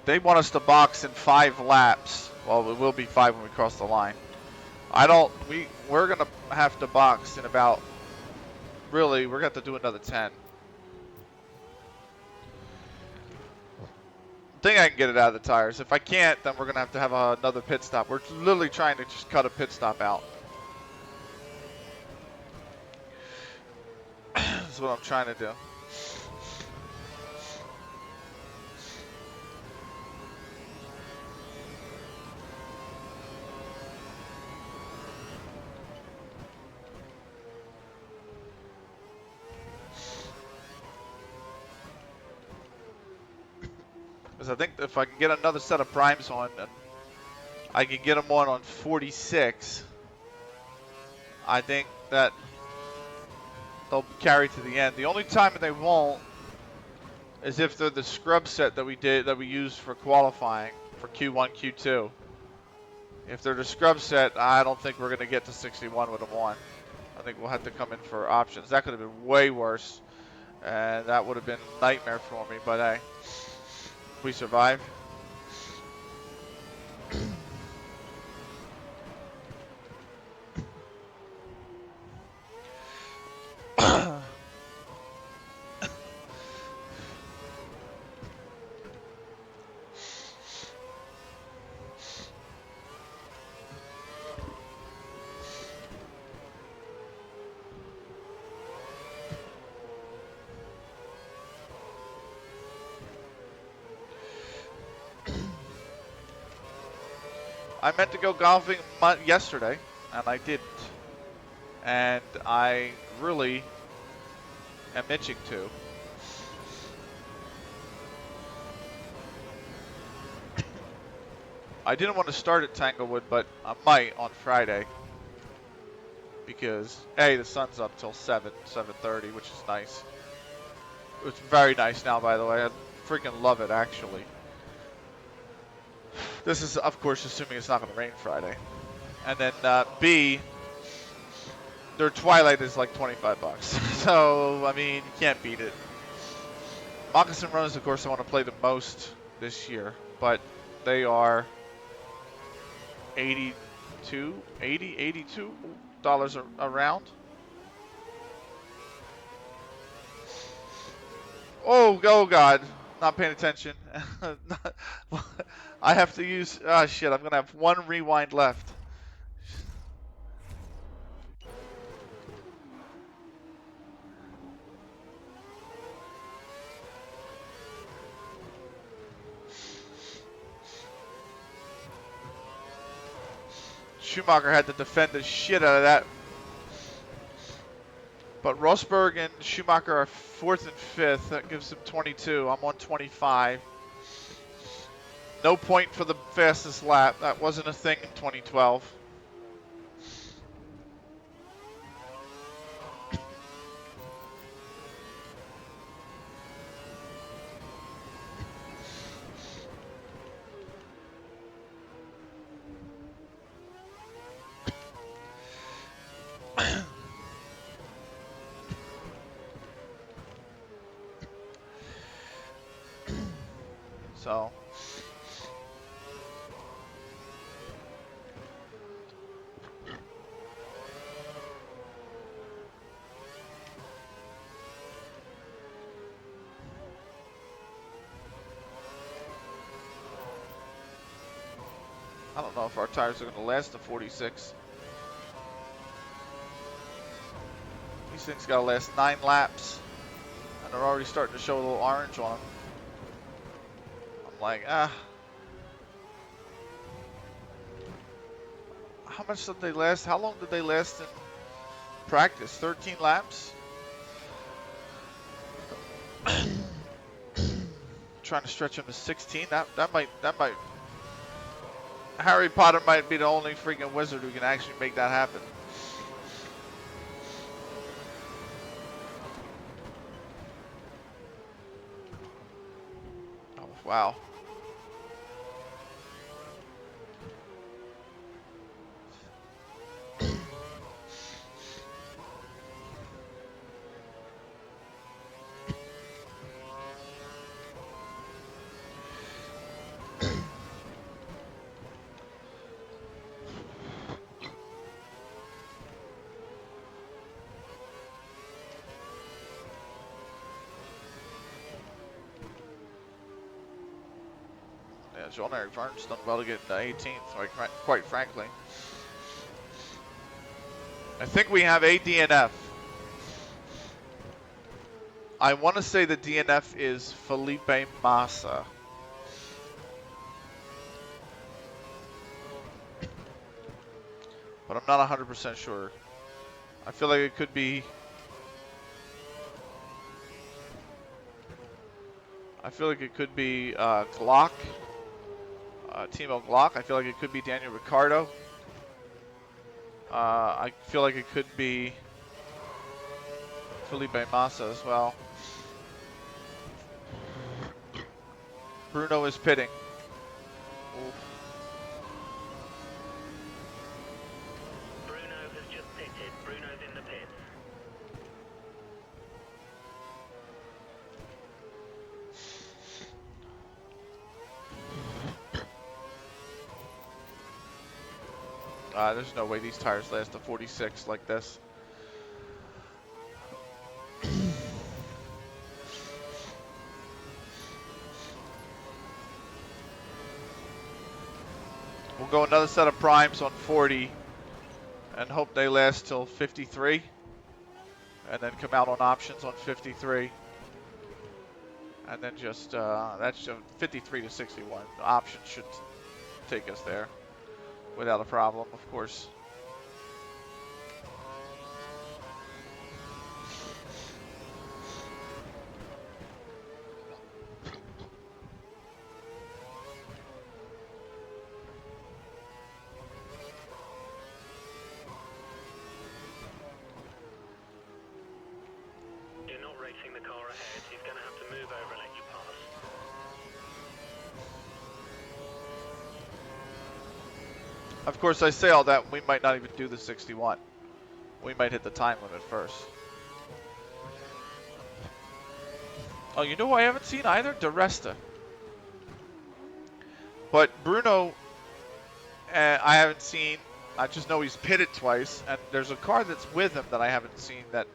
They want us to box in 5 laps. Well, it will be 5 when we cross the line. We're gonna have to box in about, really, we're gonna have to do another 10. I think I can get it out of the tires. If I can't, then we're gonna have to have another pit stop. We're literally trying to just cut a pit stop out. That's what I'm trying to do. Because I think if I can get another set of primes on, and I can get them on 46, I think that they'll carry to the end. The only time they won't is if they're the scrub set that we used for qualifying for Q1, Q2. If they're the scrub set, I don't think we're going to get to 61 with them on. I think we'll have to come in for options. That could have been way worse, and that would have been a nightmare for me, but hey, we survived. I meant to go golfing yesterday, and I didn't. And I really am itching to. I didn't want to start at Tanglewood, but I might on Friday. Because, A, the sun's up till 7:30, which is nice. It's very nice now, by the way. I freaking love it, actually. This is, of course, assuming it's not going to rain Friday. And then, B, their Twilight is like $25. So, I mean, you can't beat it. Moccasin Runners, of course, I want to play the most this year. But they are $82 a round. Oh God, not paying attention. I have to use, oh shit, I'm gonna have one rewind left. Schumacher had to defend the shit out of that. But Rosberg and Schumacher are 4th and 5th. That gives them 22. I'm on 25. No point for the fastest lap. That wasn't a thing in 2012. So, I don't know if our tires are going to last to 46. These things got to last 9 laps, and they're already starting to show a little orange on them. I'm like, how much did they last? How long did they last in practice? 13 laps? Trying to stretch them to 16. That might. Harry Potter might be the only freaking wizard who can actually make that happen. Oh, wow. Jean-Eric Verne's done well to get the 18th, quite frankly. I think we have a DNF. I want to say the DNF is Felipe Massa. But I'm not 100% sure. I feel like it could be... Glock. Timo Glock. I feel like it could be Daniel Ricciardo. I feel like it could be Felipe Massa as well. Bruno is pitting. Ooh. Bruno has just pitted. Bruno's in the pits. There's no way these tires last to 46 like this. We'll go another set of primes on 40 and hope they last till 53. And then come out on options on 53. And then just, that's 53 to 61. The options should take us there without a problem, of course. You're not racing the car ahead. He's going to have to move over and let you pass. Of course, I say all that, we might not even do the 61. We might hit the time limit first. Oh, you know who I haven't seen either? DeResta. But Bruno, I haven't seen. I just know he's pitted twice, and there's a car that's with him that I haven't seen that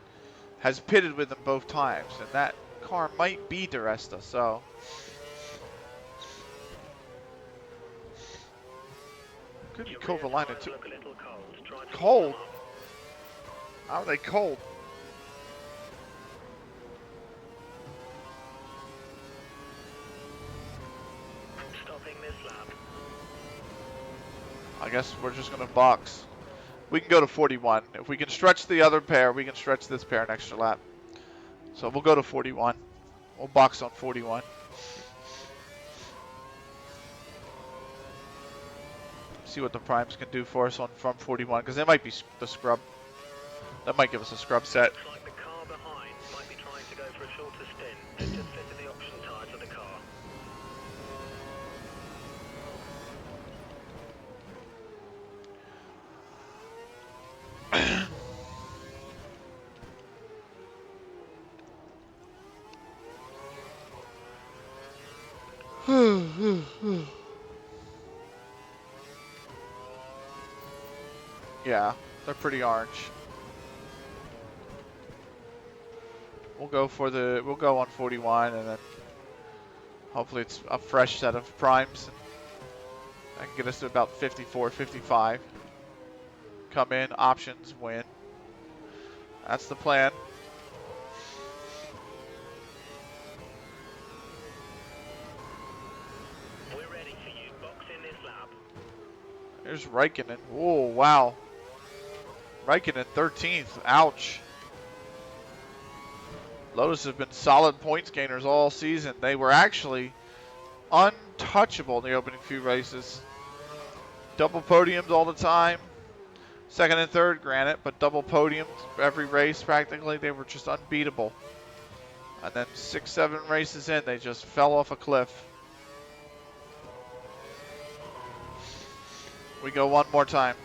has pitted with him both times, and that car might be DeResta, so. Could be Kovalainen too. Look a little cold. Try to Cold? How are they cold? stopping this lap. I guess we're just going to box. We can go to 41. If we can stretch the other pair, we can stretch this pair an extra lap. So we'll go to 41. We'll box on 41. See what the primes can do for us on from 41, because they might be the scrub. That might give us a scrub set. Looks like the car behind might be trying to go for a shorter stint. They've just fitted the option tyre to the car. Yeah, they're pretty orange. We'll go on 41, and then hopefully it's a fresh set of primes. That can get us to about 54, 55. Come in, options, win. That's the plan. We're ready for you. Box in this lap. There's Raikkonen. Oh, wow. Raikkonen 13th. Ouch. Lotus have been solid points gainers all season. They were actually untouchable in the opening few races. Double podiums all the time. Second and third, granted, but double podiums every race practically. They were just unbeatable. And then 6, 7 races in, they just fell off a cliff. We go one more time.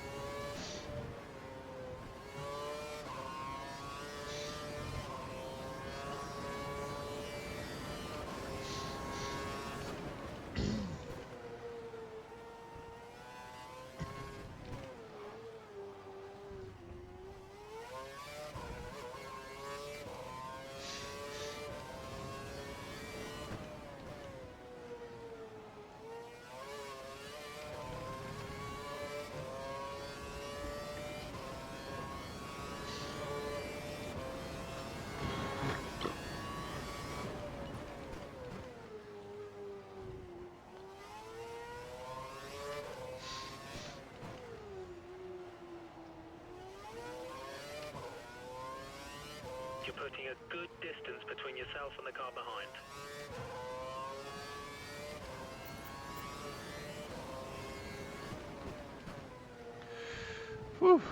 putting a good distance between yourself and the car behind. Whew.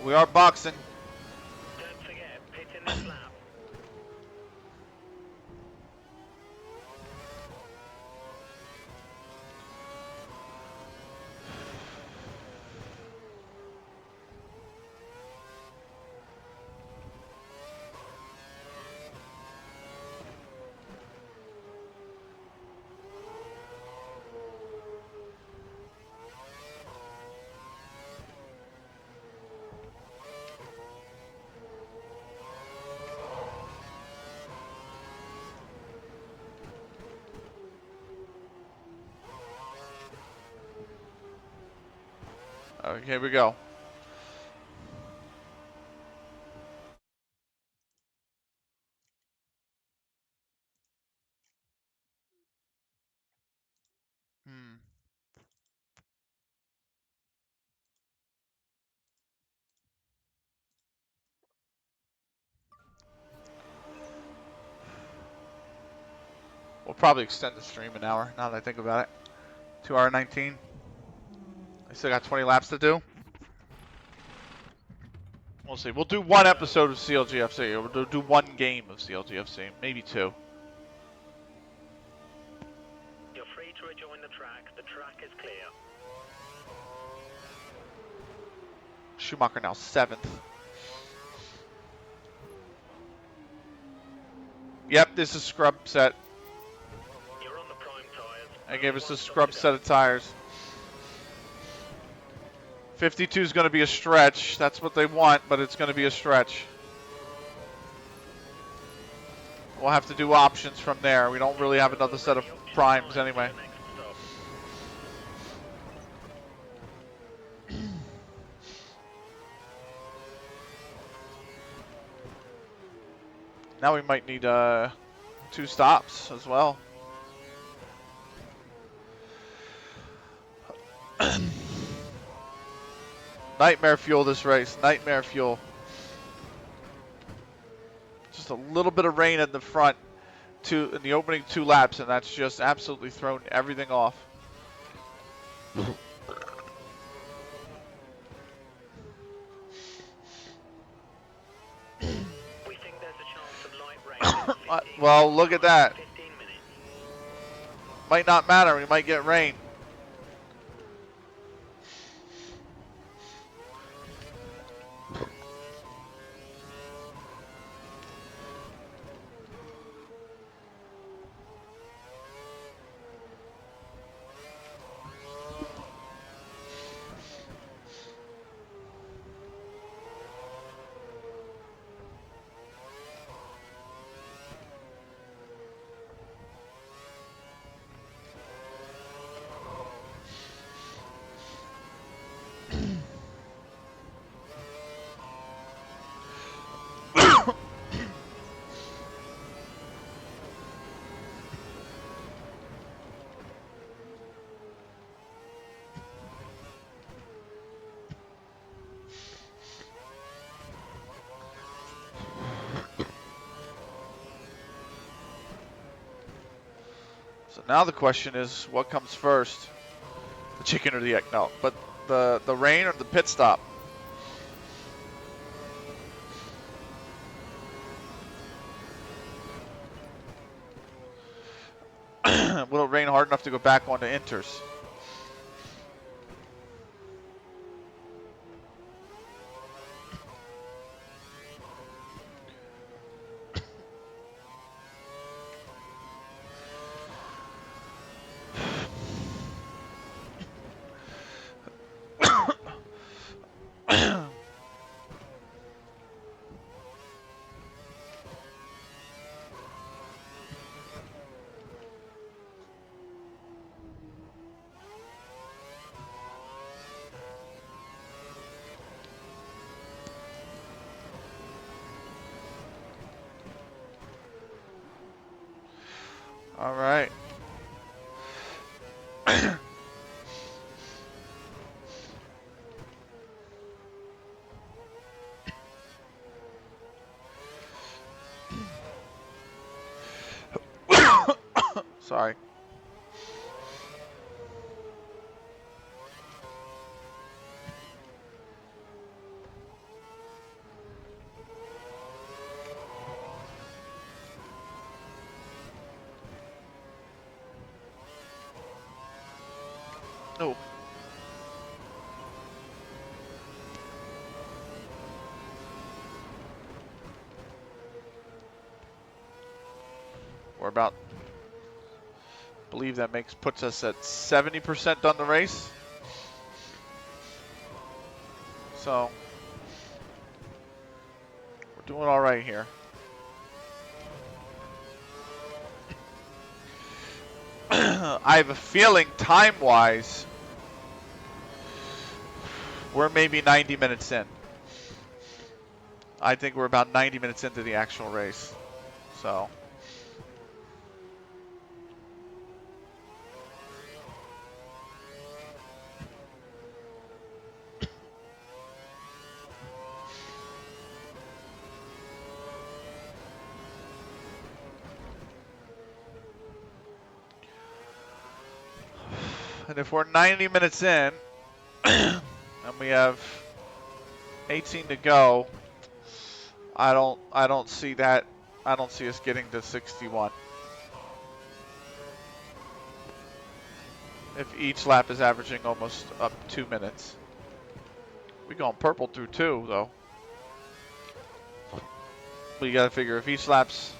We are boxing. Don't forget, pit in this lap. Okay, here we go. We'll probably extend the stream an hour, now that I think about it. 2 hour 19. I still got 20 laps to do. We'll see. We'll do one episode of CLGFC. We'll do one game of CLGFC. Maybe two. You're free to rejoin the track. The track is clear. Schumacher now 7th. Yep, this is scrub set. You're on the prime tyres. I gave us a scrub set of tires. 52 is going to be a stretch. That's what they want, but it's going to be a stretch. We'll have to do options from there. We don't really have another set of primes anyway. Now we might need 2 stops as well. Nightmare fuel this race. Nightmare fuel. Just a little bit of rain in the front in the opening 2 laps, and that's just absolutely thrown everything off. We think there's a chance of light rain. Well, look at that. Might not matter. We might get rain. So now the question is, what comes first? The chicken or the egg? No, but the rain or the pit stop? Will it rain hard enough to go back onto inters? All right. Sorry. Oh. We're about, I believe that puts us at 70% done the race. So we're doing all right here. I have a feeling time-wise, we're maybe 90 minutes in. I think we're about 90 minutes into the actual race. So. And if we're 90 minutes in, and we have 18 to go, I don't see that. I don't see us getting to 61. If each lap is averaging almost up 2 minutes. We going purple through 2 though. We gotta figure if each lap's,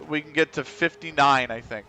we can get to 59, I think.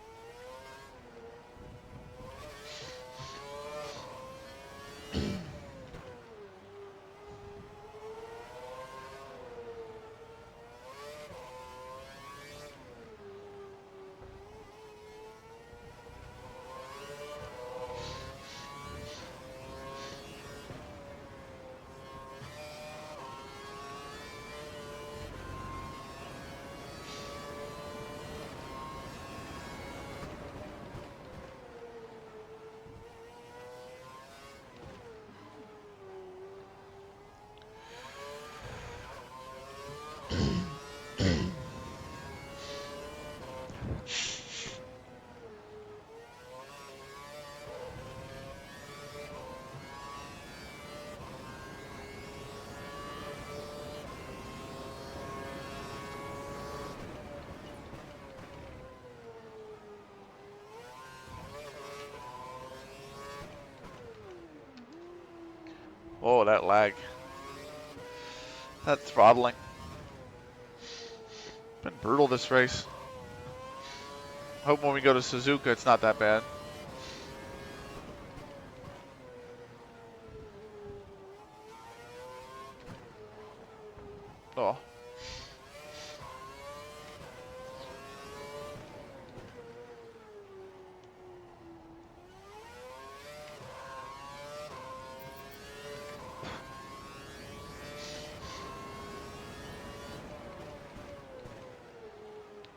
Oh, that lag. That throttling. Been brutal this race. Hope when we go to Suzuka it's not that bad. Oh.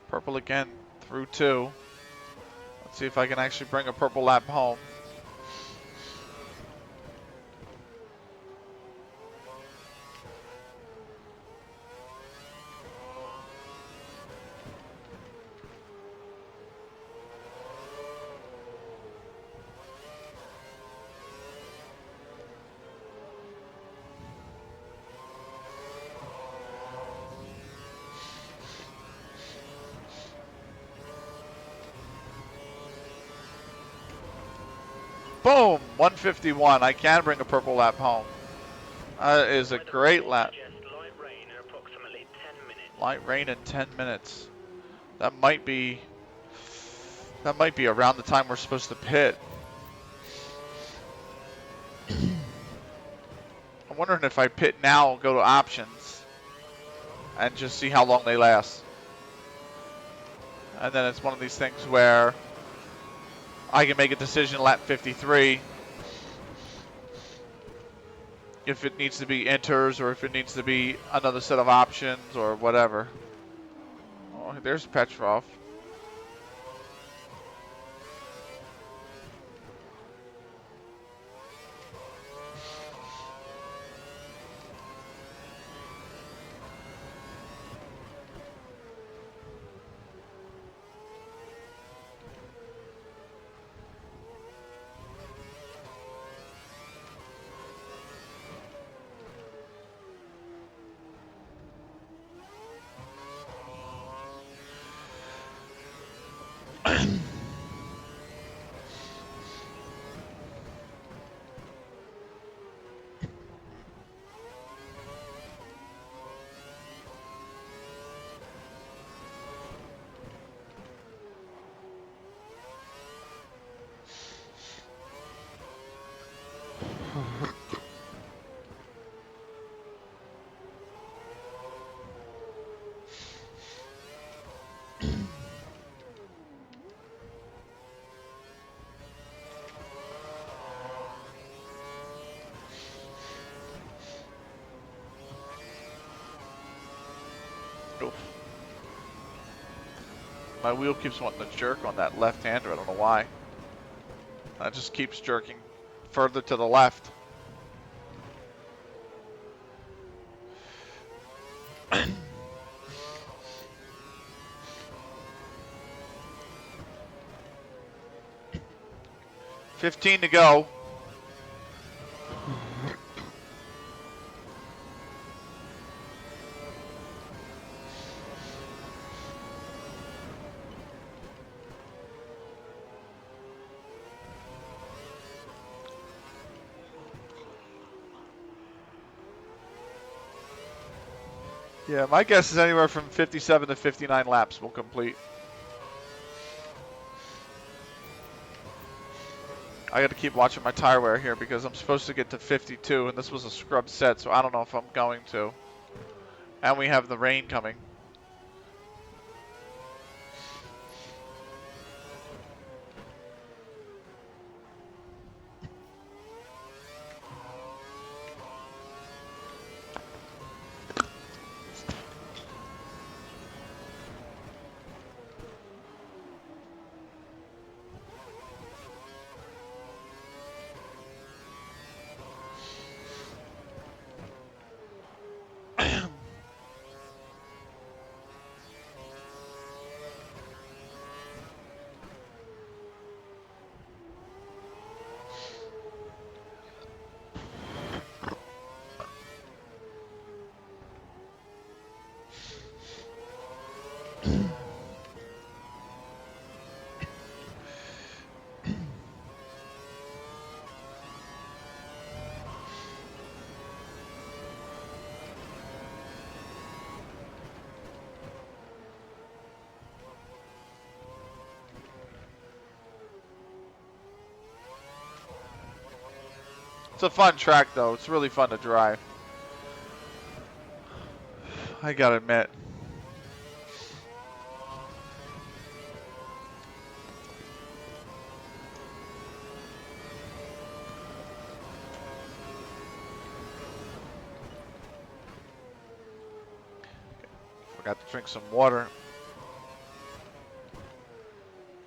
Purple again through 2. Let's see if I can actually bring a purple lap home. Boom! 151. I can bring a purple lap home. That is a great lap. Light rain in 10 minutes. That might be around the time we're supposed to pit. I'm wondering if I pit now, go to options, and just see how long they last. And then it's one of these things where I can make a decision lap 53 if it needs to be inters or if it needs to be another set of options or whatever. Oh, there's Petrov. Oof. My wheel keeps wanting to jerk on that left-hander. I don't know why. That just keeps jerking further to the left. $15 to go. Yeah, my guess is anywhere from 57 to 59 laps will complete. I got to keep watching my tire wear here because I'm supposed to get to 52, and this was a scrub set, so I don't know if I'm going to. And we have the rain coming. It's a fun track, though. It's really fun to drive. I gotta admit. Forgot to drink some water.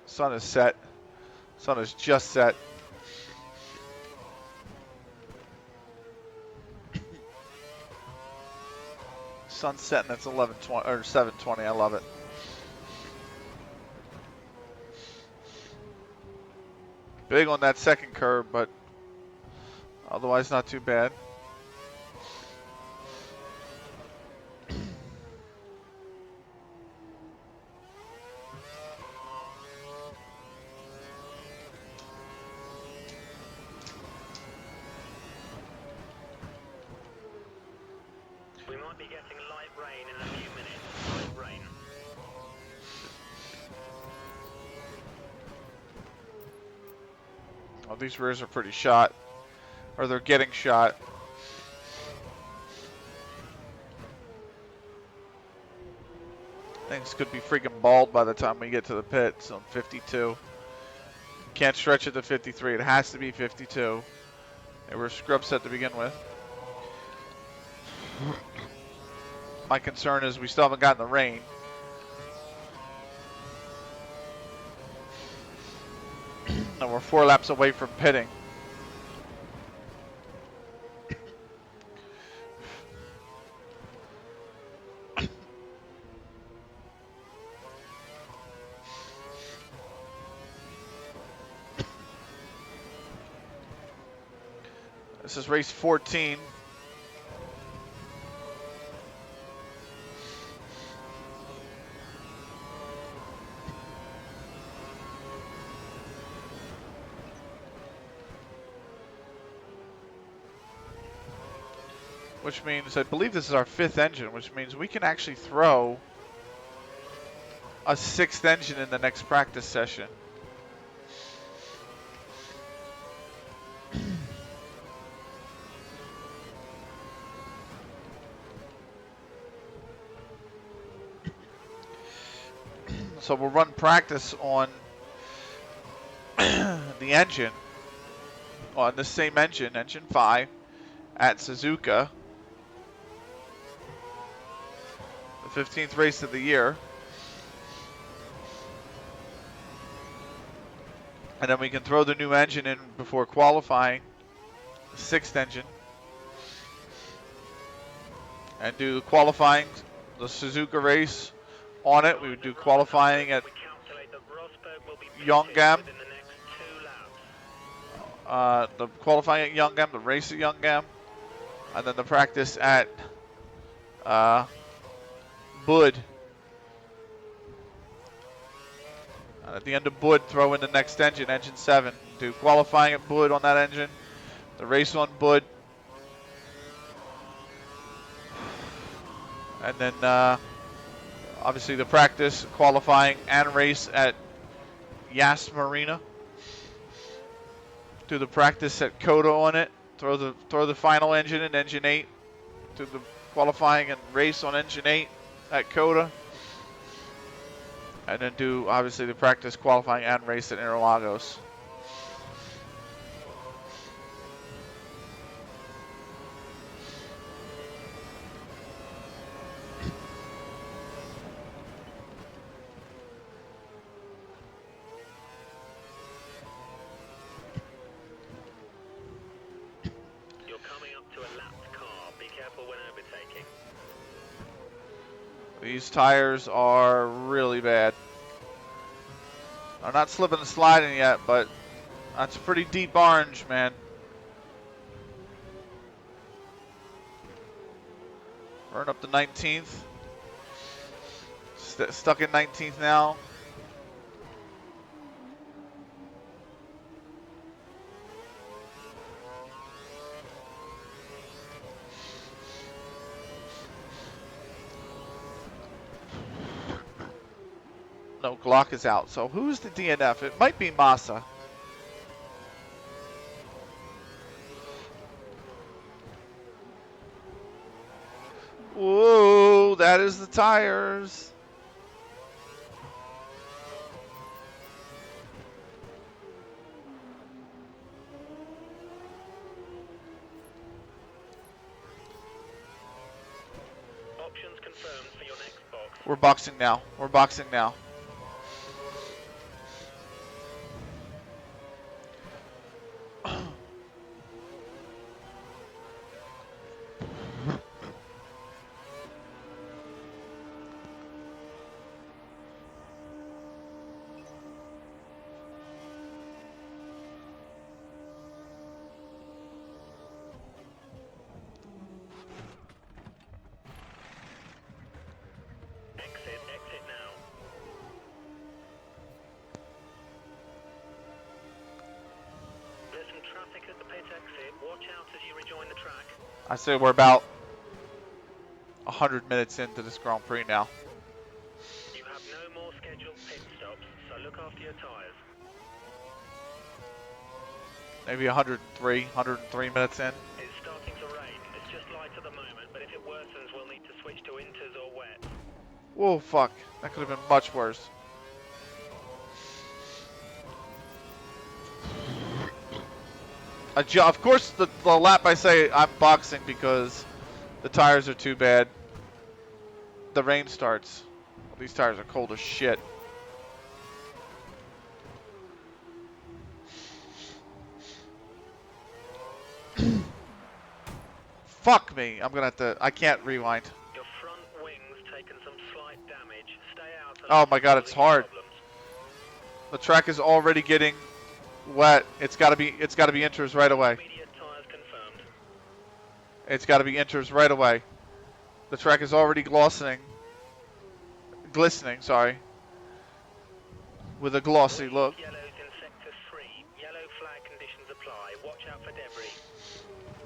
Sun is set. Sun is just set. Sun's setting. It's 11:20 or 7:20. I love it. Big on that second curve, but otherwise not too bad. We might be getting light rain in a few minutes. Light rain. Oh, these rears are pretty shot. Or they're getting shot. Things could be freaking bald by the time we get to the pit. So 52. Can't stretch it to 53. It has to be 52. They were scrub set to begin with. My concern is we still haven't gotten the rain. And we're 4 laps away from pitting. This is race 14. Which means, I believe this is our 5th engine, which means we can actually throw a 6th engine in the next practice session. So we'll run practice on the engine, on the same engine, engine 5, at Suzuka. The 15th race of the year. And then we can throw the new engine in before qualifying, the 6th engine. And do qualifying, the Suzuka race on it. We would do qualifying at Youngam. The qualifying at Youngam, the race at Youngam. And then the practice at Bud. And at the end of Bud, throw in the next engine, engine 7. Do qualifying at Bud on that engine. The race on Bud. And then obviously the practice, qualifying, and race at Yas Marina. Do the practice at Coda on it. Throw the final engine in engine 8. Do the qualifying and race on engine 8 at Coda. And then do obviously the practice, qualifying, and race at Interlagos. These tires are really bad. I'm not slipping and sliding yet, but that's pretty deep orange, man. Burn up to 19th. Stuck in 19th now. No, Glock is out. So who's the DNF? It might be Massa. Whoa, that is the tires. Options confirmed for your next box. We're boxing now. We're boxing now. Exit now. There's some traffic at the pit exit. Watch out as you rejoin the track. I say we're about 100 minutes into this Grand Prix now. You have no more scheduled pit stops, so look after your tyres. Maybe 103 minutes in. It's starting to rain. It's just light at the moment, but if it worsens, we'll need to switch to inters or wet. Whoa, fuck. That could have been much worse. Of course, the lap I say I'm boxing because the tires are too bad. The rain starts. Well, these tires are cold as shit. Fuck me. I'm gonna have to. I can't rewind. Your front wings taken some slight damage. Stay out Oh unless my god, it's causing you hard. problems. The track is already getting wet. It's gotta be inters right away. Immediate tires confirmed. It's gotta be inters right away. The track is already glistening, sorry. With a glossy Green look. yellows in sector 3. Yellow flag conditions apply. Watch out for debris.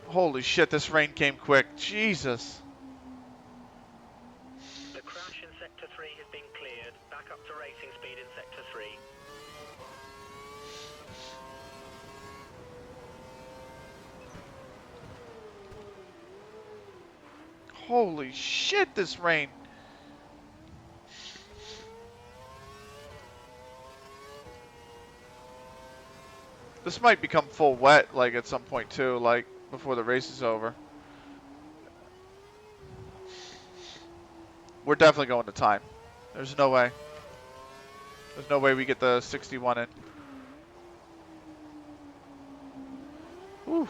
Holy shit, this rain came quick. Jesus. The crash in sector 3 has been cleared. Back up to racing speed in sector 3. Holy shit, this rain. This might become full wet, like, at some point, too, like, before the race is over. We're definitely going to time. There's no way. There's no way we get the 61 in. Oof.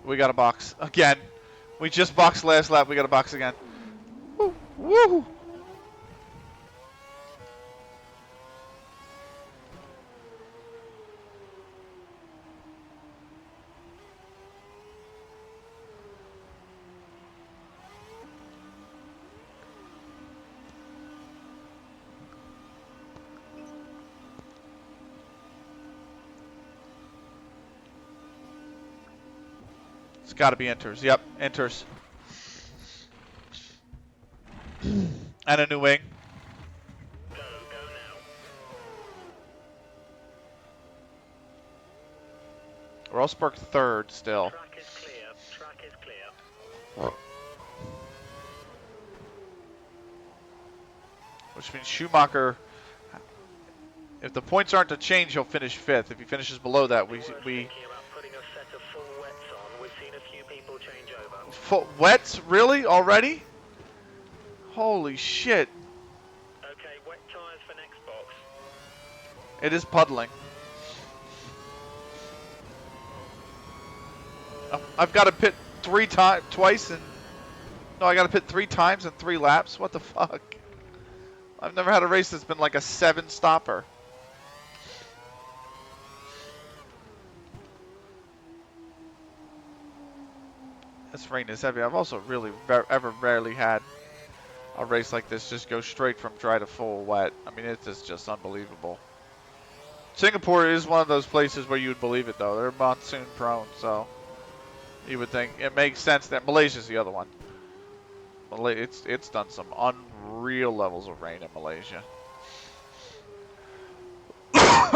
We got a box. Again. We just boxed last lap. We got a box again. Woo! Woo! It's got to be enters. Yep, enters. And a new wing. Go now. Rosberg third still. Track is clear. Track is clear. Which means Schumacher, if the points aren't to change, he'll finish fifth. If he finishes below that, we Thinking about putting a set of full wets on. We've seen a few people change over. full wets really already? Holy shit! Okay, wet tires for next box. It is puddling. I've got to pit twice, and no, I got to pit 3 times in 3 laps. What the fuck? I've never had a race that's been like a 7-stopper. This rain is heavy. I've also really ever rarely had a race like this just go straight from dry to full wet. I mean, it's just unbelievable. Singapore is one of those places where you would believe it, though. They're monsoon prone, so you would think it makes sense that Malaysia's the other one. It's done some unreal levels of rain in Malaysia. Bruno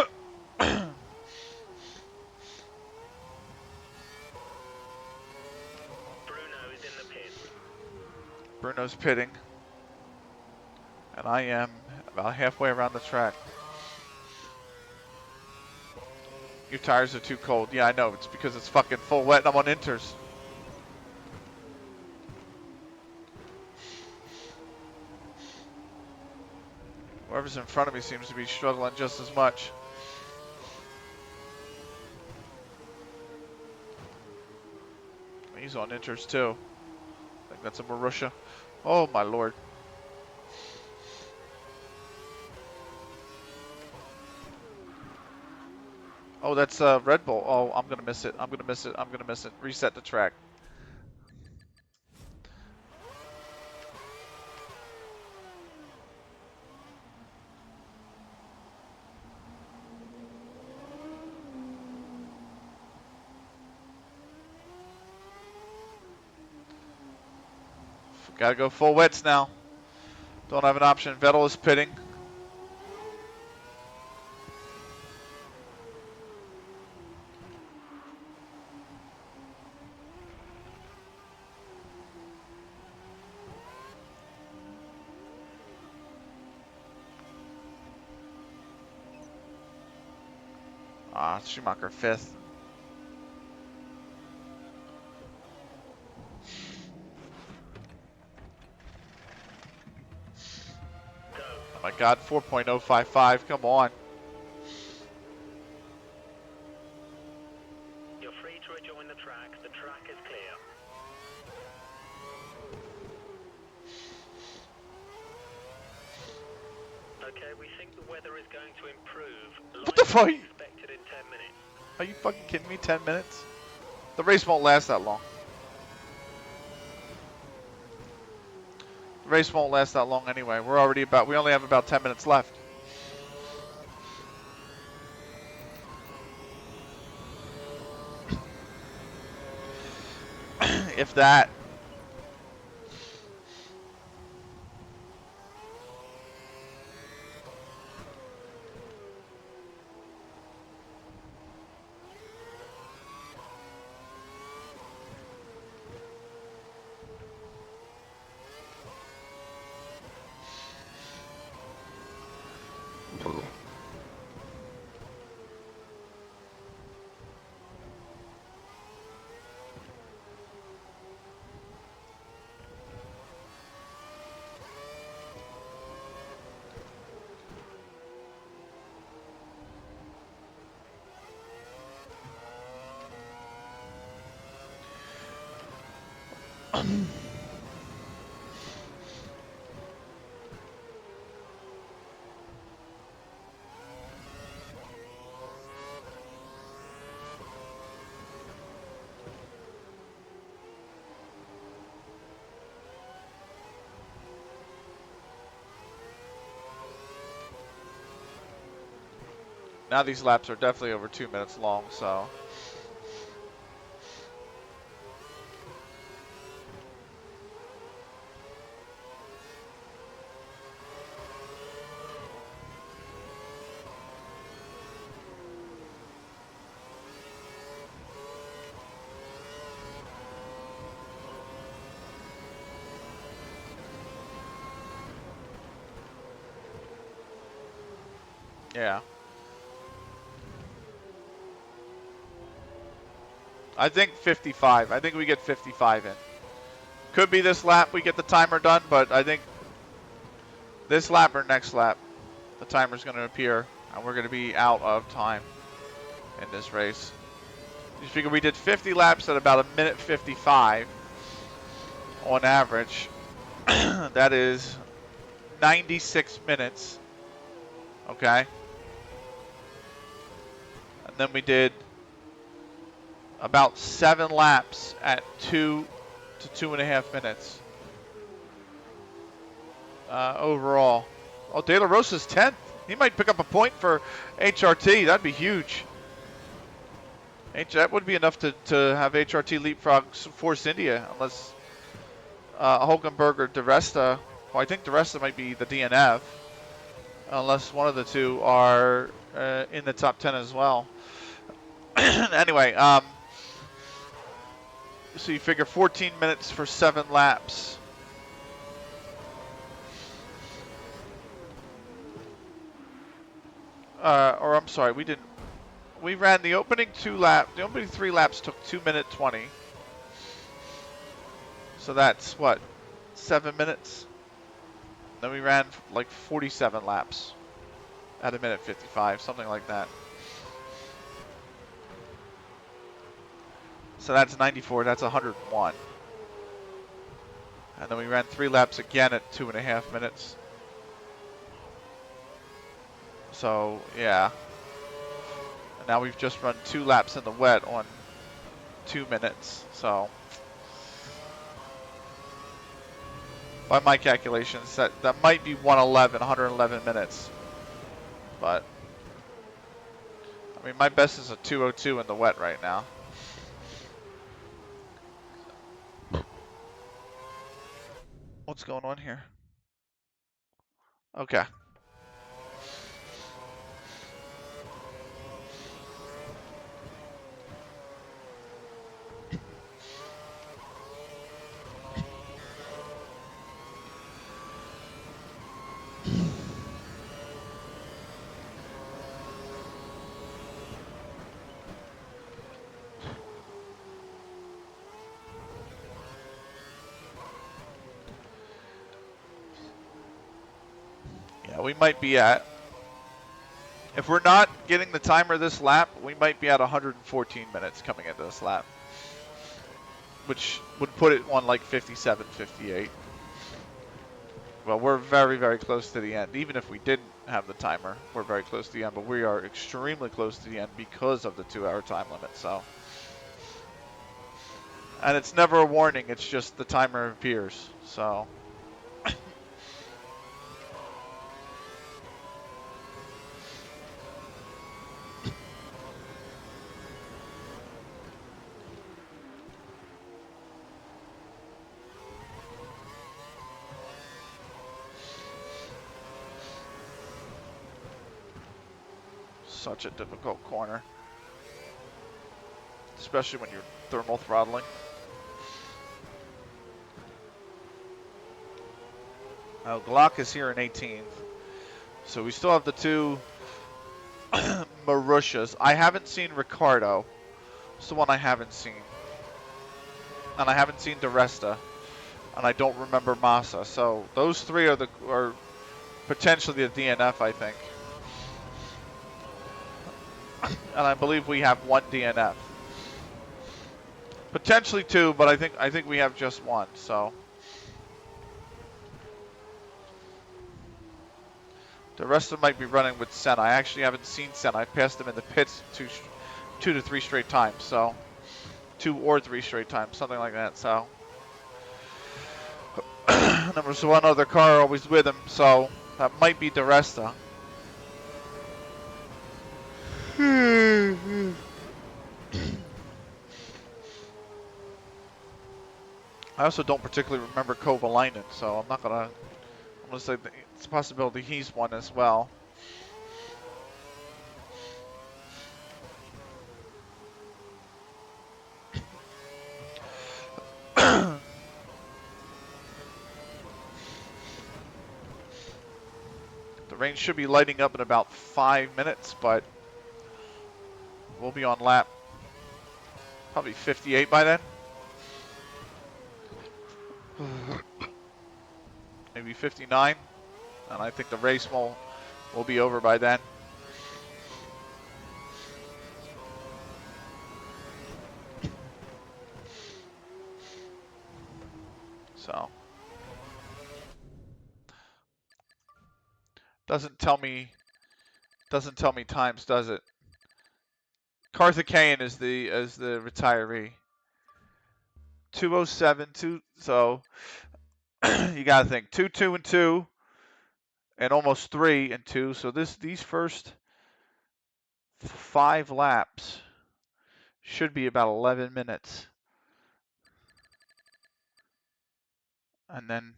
is in the pit. Bruno's pitting, and I am about halfway around the track. Your tires are too cold. Yeah, I know. It's because it's fucking full wet and I'm on inters. Whoever's in front of me seems to be struggling just as much. He's on inters too. I think that's a Marussia. Oh my lord. Oh, that's Red Bull. Oh, I'm gonna miss it. I'm gonna miss it. I'm gonna miss it. Reset the track. Gotta go full wets now. Don't have an option. Vettel is pitting. Ah, Schumacher fifth. Oh my God, 4.055. Come on. You're free to rejoin the track. The track is clear. Okay, we think the weather is going to improve. What the fuck? Expected in 10 minutes. Are you fucking kidding me? 10 minutes? The race won't last that long. The race won't last that long anyway. We only have about 10 minutes left. If that. Now these laps are definitely over 2 minutes long, so. Yeah. I think 55. I think we get 55 in. Could be this lap we get the timer done, but I think this lap or next lap, the timer's going to appear, and we're going to be out of time in this race. You figure we did 50 laps at about 1:55 on average. That is 96 minutes. Okay. And then we did about 7 laps at 2 to 2.5 minutes. Overall. Oh, De La Rosa's 10th. He might pick up a point for HRT. That'd be huge. That would be enough to have HRT leapfrog Force India, unless Hulkenberg or DeResta. Well, I think DeResta might be the DNF, unless one of the two are in the top 10 as well. Anyway, so you figure 14 minutes for 7 laps. Or I'm sorry, we didn't. We ran the opening 2 laps. The opening 3 laps took 2:20. So that's what, 7 minutes. Then we ran like 47 laps at 1:55, something like that. So that's 94. That's 101. And then we ran 3 laps again at 2.5 minutes. So yeah. And now we've just run 2 laps in the wet on 2 minutes. So by my calculations, that might be 111 minutes. But I mean, my best is a 2:02 in the wet right now. What's going on here? Okay. we might be at, if we're not getting the timer this lap, we might be at 114 minutes coming into this lap, which would put it on like 57, 58. Well, we're very, very close to the end. Even if we didn't have the timer, we're very close to the end, but we are extremely close to the end because of the 2-hour time limit, so. And it's never a warning, it's just the timer appears, so. Such a difficult corner, especially when you're thermal throttling. Oh, Glock is here in 18th. So we still have the two Marussias. I haven't seen Ricardo. It's the one I haven't seen. And I haven't seen DeResta. And I don't remember Massa. So those three are potentially the DNF, I think. And I believe we have one DNF. Potentially two, but I think we have just one, so. The rest of them might be running with Senna. I actually haven't seen Senna. I passed him in the pits two to three straight times, so 2 or 3 straight times, something like that. So there was one other car always with him, so that might be DeResta. I also don't particularly remember Kovalainen, so I'm gonna say that it's a possibility he's one as well. The rain should be lighting up in about 5 minutes, but we'll be on lap probably 58 by then. Maybe 59, and I think the race will be over by then. So doesn't tell me times, does it? Karthikeyan is the retiree. 2:07, so you gotta think 2, 2, and 2, and almost 3 and 2. So these first 5 laps should be about 11 minutes, and then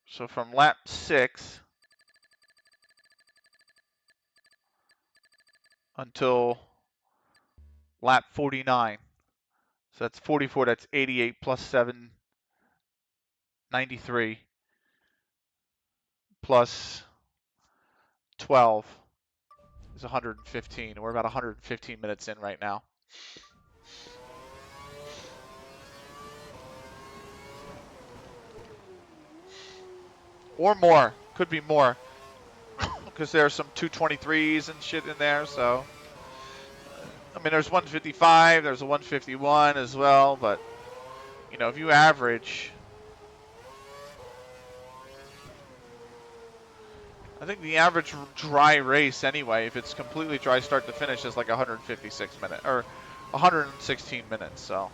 so from lap 6 until lap 49. So that's 44, that's 88 plus 7, 93 plus 12 is 115. We're about 115 minutes in right now. Or more. Could be more. Because there are some 223s and shit in there, so. I mean, there's 155, there's a 151 as well, but, you know, if you average, I think the average dry race anyway, if it's completely dry start to finish, is like 156 minutes, or 116 minutes, so.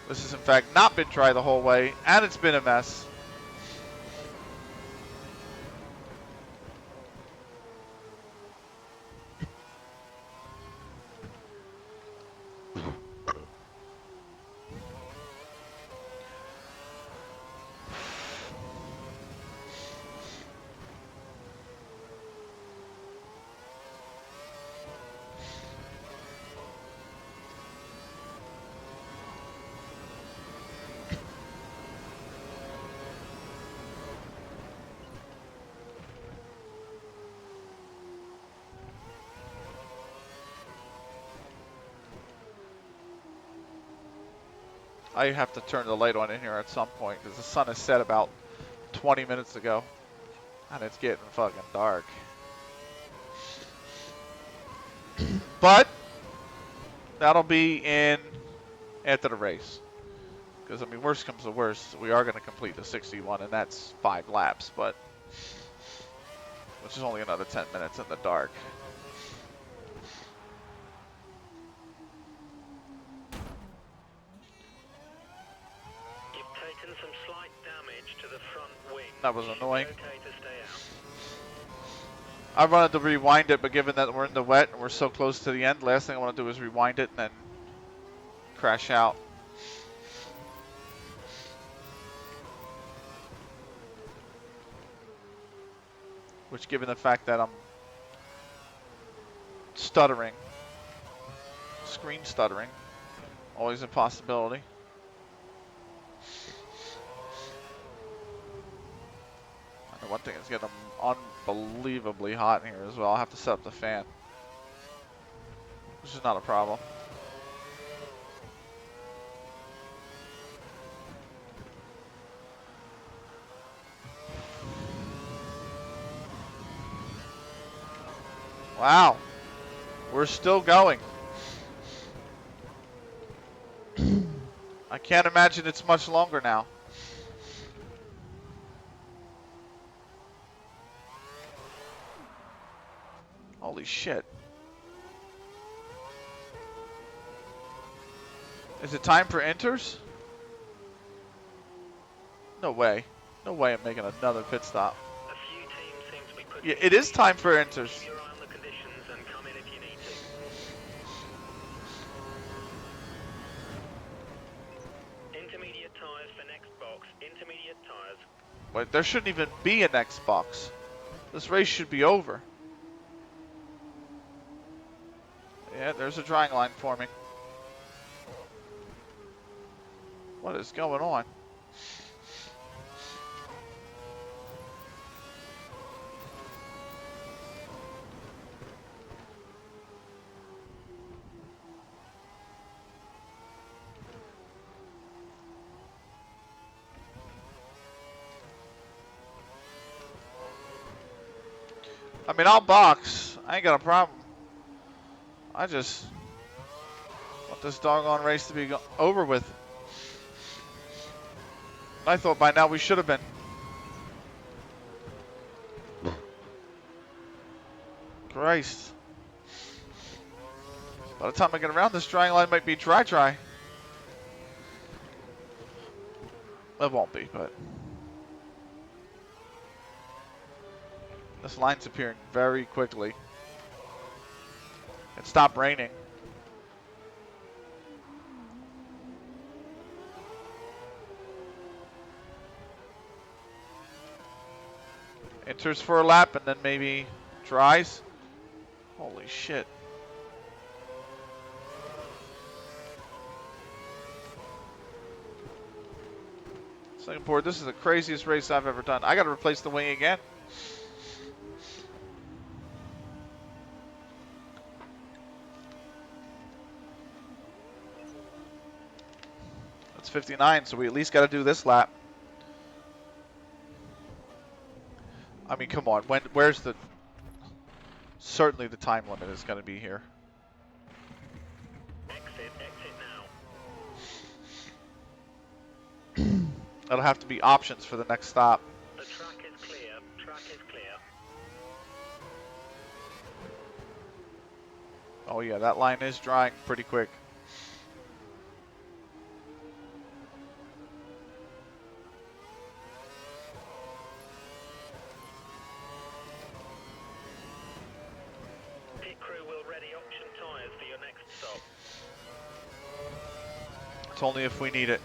This has in fact not been dry the whole way, and it's been a mess. I have to turn the light on in here at some point because the sun is set about 20 minutes ago. And it's getting fucking dark. But that'll be in after the race. Because, I mean, worst comes to worst, we are going to complete the 61, and that's 5 laps, but which is only another 10 minutes in the dark. You've taken some slight damage to the front wing. That was annoying. Okay to stay out. I wanted to rewind it, but given that we're in the wet and we're so close to the end, last thing I want to do is rewind it and then crash out. Which, given the fact that I'm stuttering, screen stuttering, always a possibility. And one thing is getting unbelievably hot in here as well. I'll have to set up the fan, which is not a problem. Wow, we're still going. I can't imagine it's much longer now. Holy shit. Is it time for inters? No way. No way I'm making another pit stop. A few teams seem to be putting Yeah, it is time for inters. Keep your eye on the conditions and come in if you need to. Intermediate tyres for next box. Intermediate tyres. Wait, there shouldn't even be an Xbox. This race should be over. Yeah, there's a drying line forming. What is going on? I mean, I'll box. I ain't got a problem. I just want this doggone race to be over with. I thought by now we should have been. Christ. By the time I get around, this drying line might be dry. It won't be, but this line's appearing very quickly. It stopped raining. Enters for a lap and then maybe dries. Holy shit. Second board, this is the craziest race I've ever done. I gotta replace the wing again. That's 59, so we at least gotta do this lap. I mean, come on, where's the... Certainly the time limit is gonna be here. Exit now. That'll have to be options for the next stop. The track is clear. Track is clear. Oh yeah, that line is drying pretty quick. Pit crew will ready option tyres for your next stop. It's only if we need it.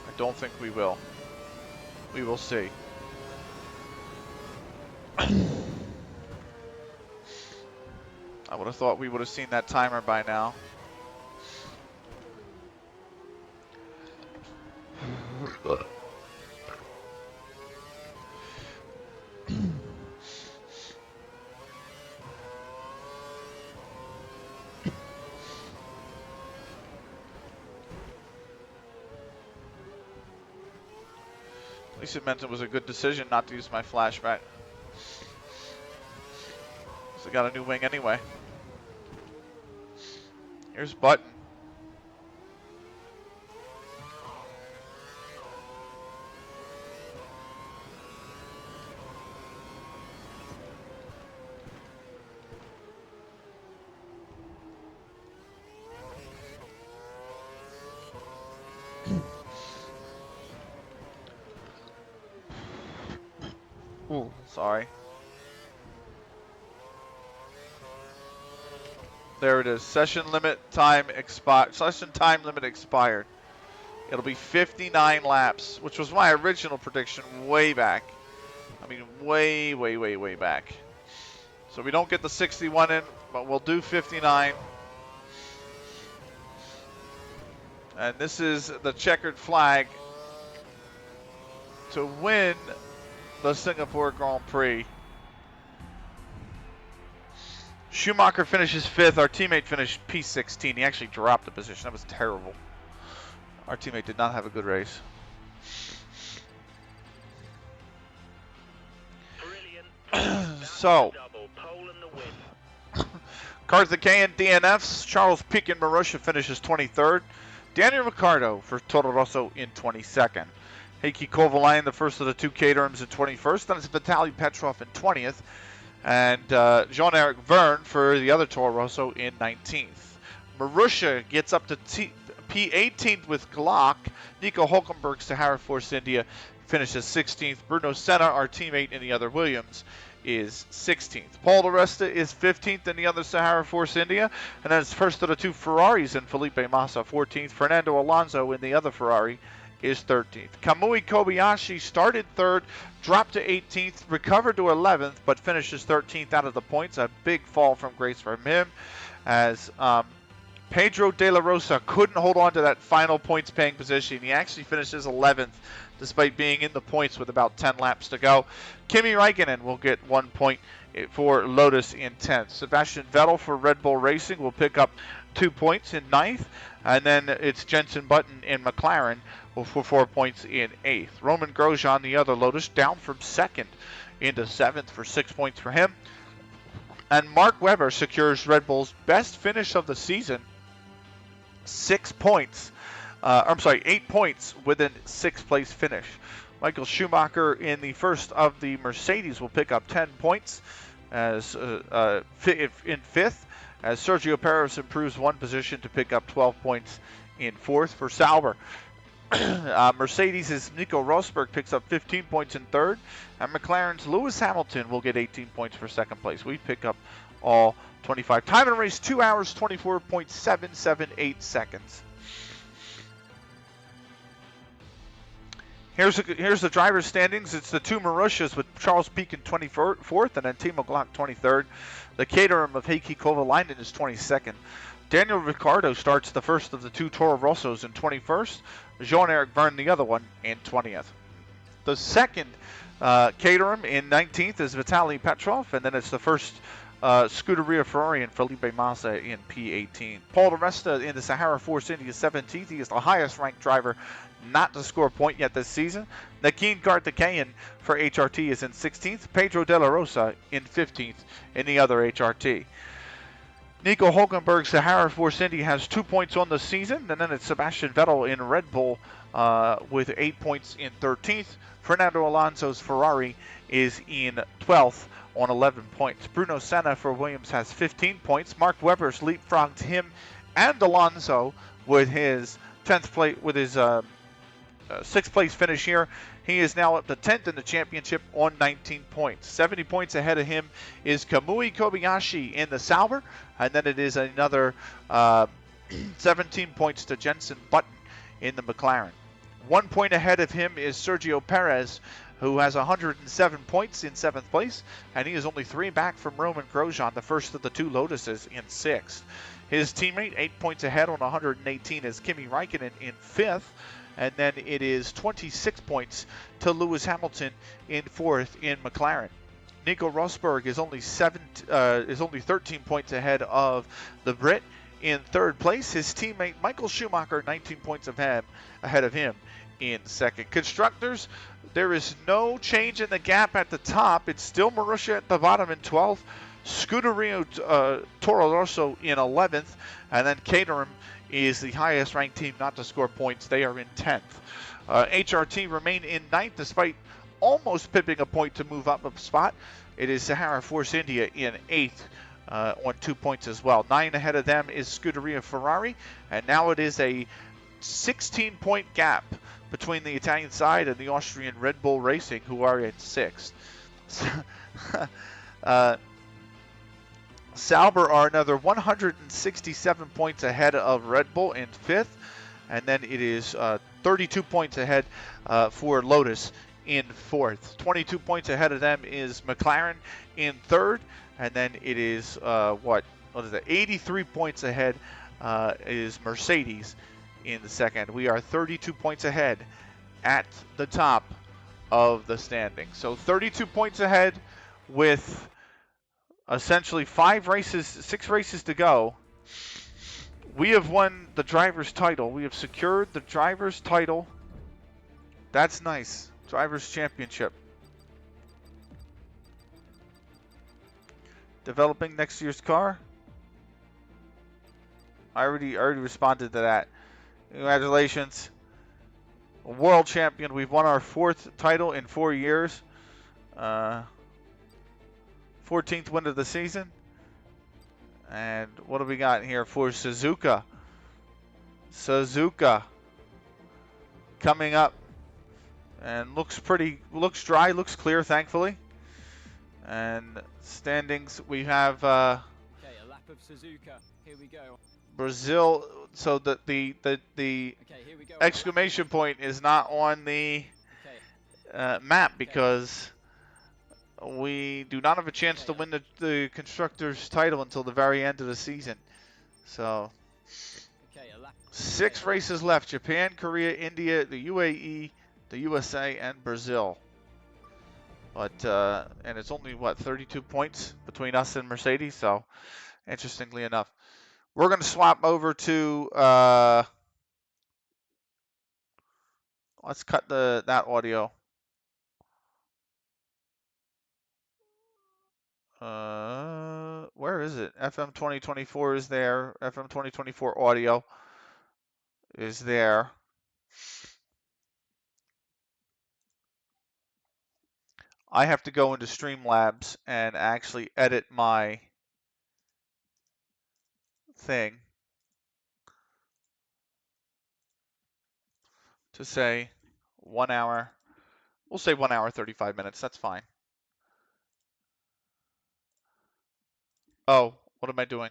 I don't think we will. We will see. I would have thought we would have seen that timer by now. At least it meant it was a good decision not to use my flashback. So I got a new wing anyway. Here's Button. Ooh, sorry. There it is. Session time limit expired. It'll be 59 laps, which was my original prediction way back. I mean, way back. So we don't get the 61 in, but we'll do 59. And this is the checkered flag to win the Singapore Grand Prix. Schumacher finishes 5th. Our teammate finished P16. He actually dropped a position. That was terrible. Our teammate did not have a good race. So, Karthikeyan DNFs. Charles Piquet Marussia finishes 23rd. Daniel Ricciardo for Toro Rosso in 22nd. Heikki Kovalainen, the first of the two Caterhams, in 21st. Then it's Vitaly Petrov in 20th. And Jean-Eric Verne for the other Toro Rosso in 19th. Marussia gets up to P18th with Glock. Nico Hulkenberg, Sahara Force India, finishes 16th. Bruno Senna, our teammate in the other Williams, is 16th. Paul Di Resta is 15th in the other Sahara Force India. And then it's first of the two Ferraris in Felipe Massa, 14th. Fernando Alonso in the other Ferrari is 13th. Kamui Kobayashi started 3rd, dropped to 18th, recovered to 11th, but finishes 13th out of the points. A big fall from grace from him, as Pedro De La Rosa couldn't hold on to that final points-paying position. He actually finishes 11th, despite being in the points with about 10 laps to go. Kimi Räikkönen will get 1 point for Lotus in 10th. Sebastian Vettel for Red Bull Racing will pick up 2 points in 9th. And then it's Jenson Button in McLaren for 4 points in 8th. Roman Grosjean, the other Lotus, down from 2nd into 7th for 6 points for him. And Mark Webber secures Red Bull's best finish of the season, 8 points with a 6th place finish. Michael Schumacher in the first of the Mercedes will pick up 10 points as in 5th, as Sergio Perez improves 1 position to pick up 12 points in 4th for Sauber. Mercedes' Nico Rosberg picks up 15 points in 3rd, and McLaren's Lewis Hamilton will get 18 points for 2nd place. We pick up all 25. Time in the race, 2 hours, 24.778 seconds. Here's the driver's standings. It's the two Marussias with Charles Piquet 24th and then Timo Glock 23rd. The Caterham of Heikki Kovalainen is 22nd. Daniel Ricciardo starts the first of the two Toro Rossos in 21st. Jean-Eric Verne, the other one, in 20th. The second Caterham in 19th is Vitaly Petrov, and then it's the first Scuderia Ferrari and Felipe Massa in P18. Paul Di Resta in the Sahara Force India 17th. He is the highest ranked driver not to score a point yet this season. Nakin Karthikeyan for HRT is in 16th. Pedro De La Rosa in 15th in the other HRT. Nico Hulkenberg, Sahara Force India, has 2 points on the season. And then it's Sebastian Vettel in Red Bull with 8 points in 13th. Fernando Alonso's Ferrari is in 12th on 11 points. Bruno Senna for Williams has 15 points. Mark Webber's leapfrogged him and Alonso with his 10th place, with his 6th place finish here. He is now up to 10th in the championship on 19 points. 70 points ahead of him is Kamui Kobayashi in the Sauber, and then it is another 17 points to Jenson Button in the McLaren. 1 point ahead of him is Sergio Perez, who has 107 points in 7th place, and he is only 3 back from Roman Grosjean, the first of the two Lotuses, in 6th. His teammate, 8 points ahead on 118, is Kimi Räikkönen in 5th, and then it is 26 points to Lewis Hamilton in 4th in McLaren. Nico Rosberg is only 13 points ahead of the Brit in third place. His teammate Michael Schumacher, 19 points ahead of him in second. Constructors, there is no change in the gap at the top. It's still Marussia at the bottom in 12th, Scuderia Toro Rosso in 11th, and then Caterham is the highest ranked team not to score points. They are in 10th. HRT remain in 9th despite almost pipping a point to move up a spot. It is Sahara Force India in 8th. On 2 points as well. 9 ahead of them is Scuderia Ferrari, and now it is a 16-point gap between the Italian side and the Austrian Red Bull Racing, who are in 6th. Sauber are another 167 points ahead of Red Bull in 5th, and then it is 32 points ahead for Lotus in 4th. 22 points ahead of them is McLaren in 3rd. And then it is, what is it, 83 points ahead is Mercedes in the 2nd. We are 32 points ahead at the top of the standing. So 32 points ahead with essentially 6 races to go. We have won the driver's title. We have secured the driver's title. That's nice. Driver's championship. Developing next year's car. I already responded to that. Congratulations. World champion. We've won our 4th title in 4 years. 14th win of the season. And what do we got here for Suzuka? Suzuka coming up and looks dry, looks clear, thankfully. And standings, we have Okay, a lap of Suzuka. Here we go. Brazil. So the Okay, here we go. exclamation point is not on the map because we do not have a chance to win the constructors title until the very end of the season. So 6 races left: Japan, Korea, India, the UAE, the USA, and Brazil. But and it's only what, 32 points between us and Mercedes. So interestingly enough, we're going to swap over to let's cut that audio. Where is it? FM 2024 is there. FM 2024 audio is there. I have to go into Streamlabs and actually edit my thing to say 1 hour. We'll say 1 hour 35 minutes. That's fine. Oh, what am I doing?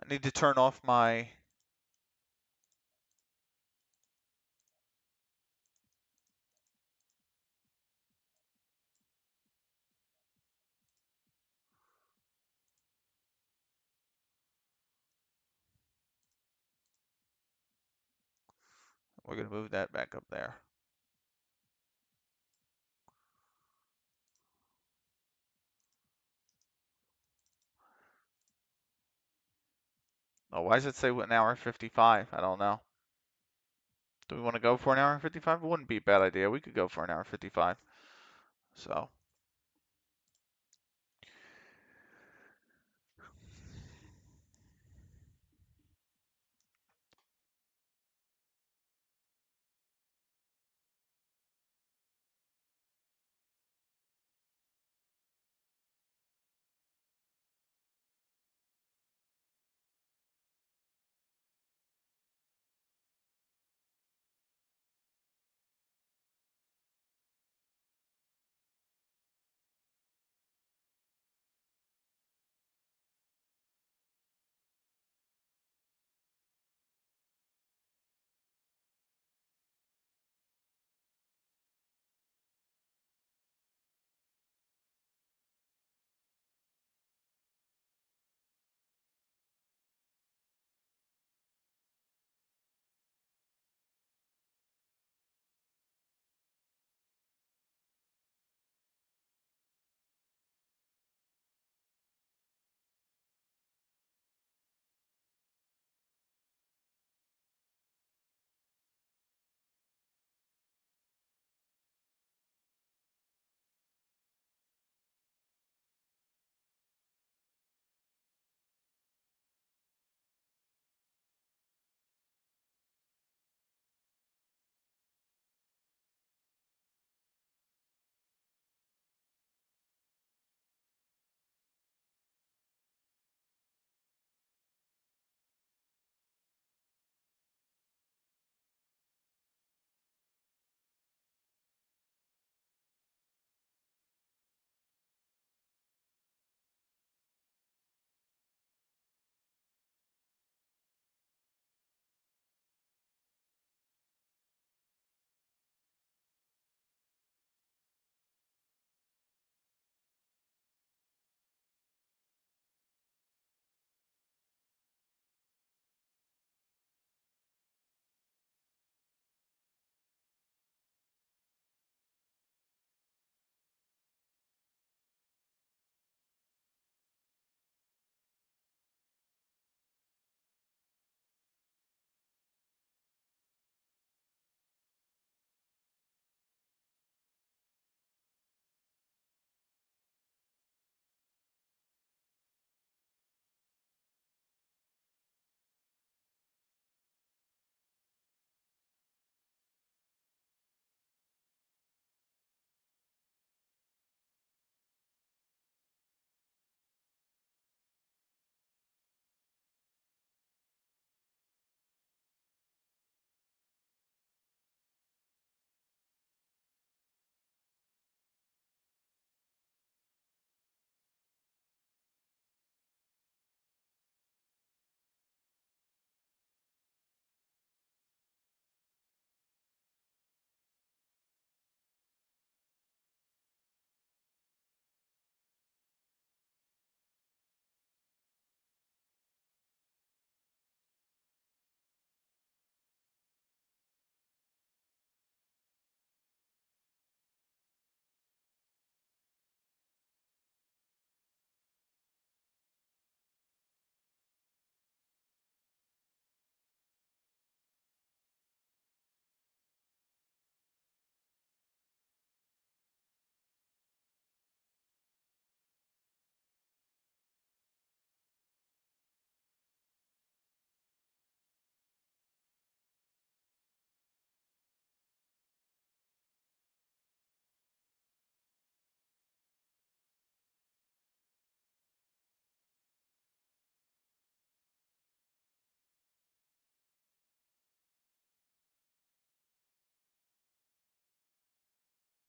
I need to turn off my We're going to move that back up there. Oh, why does it say 1 hour 55? I don't know. Do we want to go for 1 hour 55? It wouldn't be a bad idea. We could go for 1 hour 55. So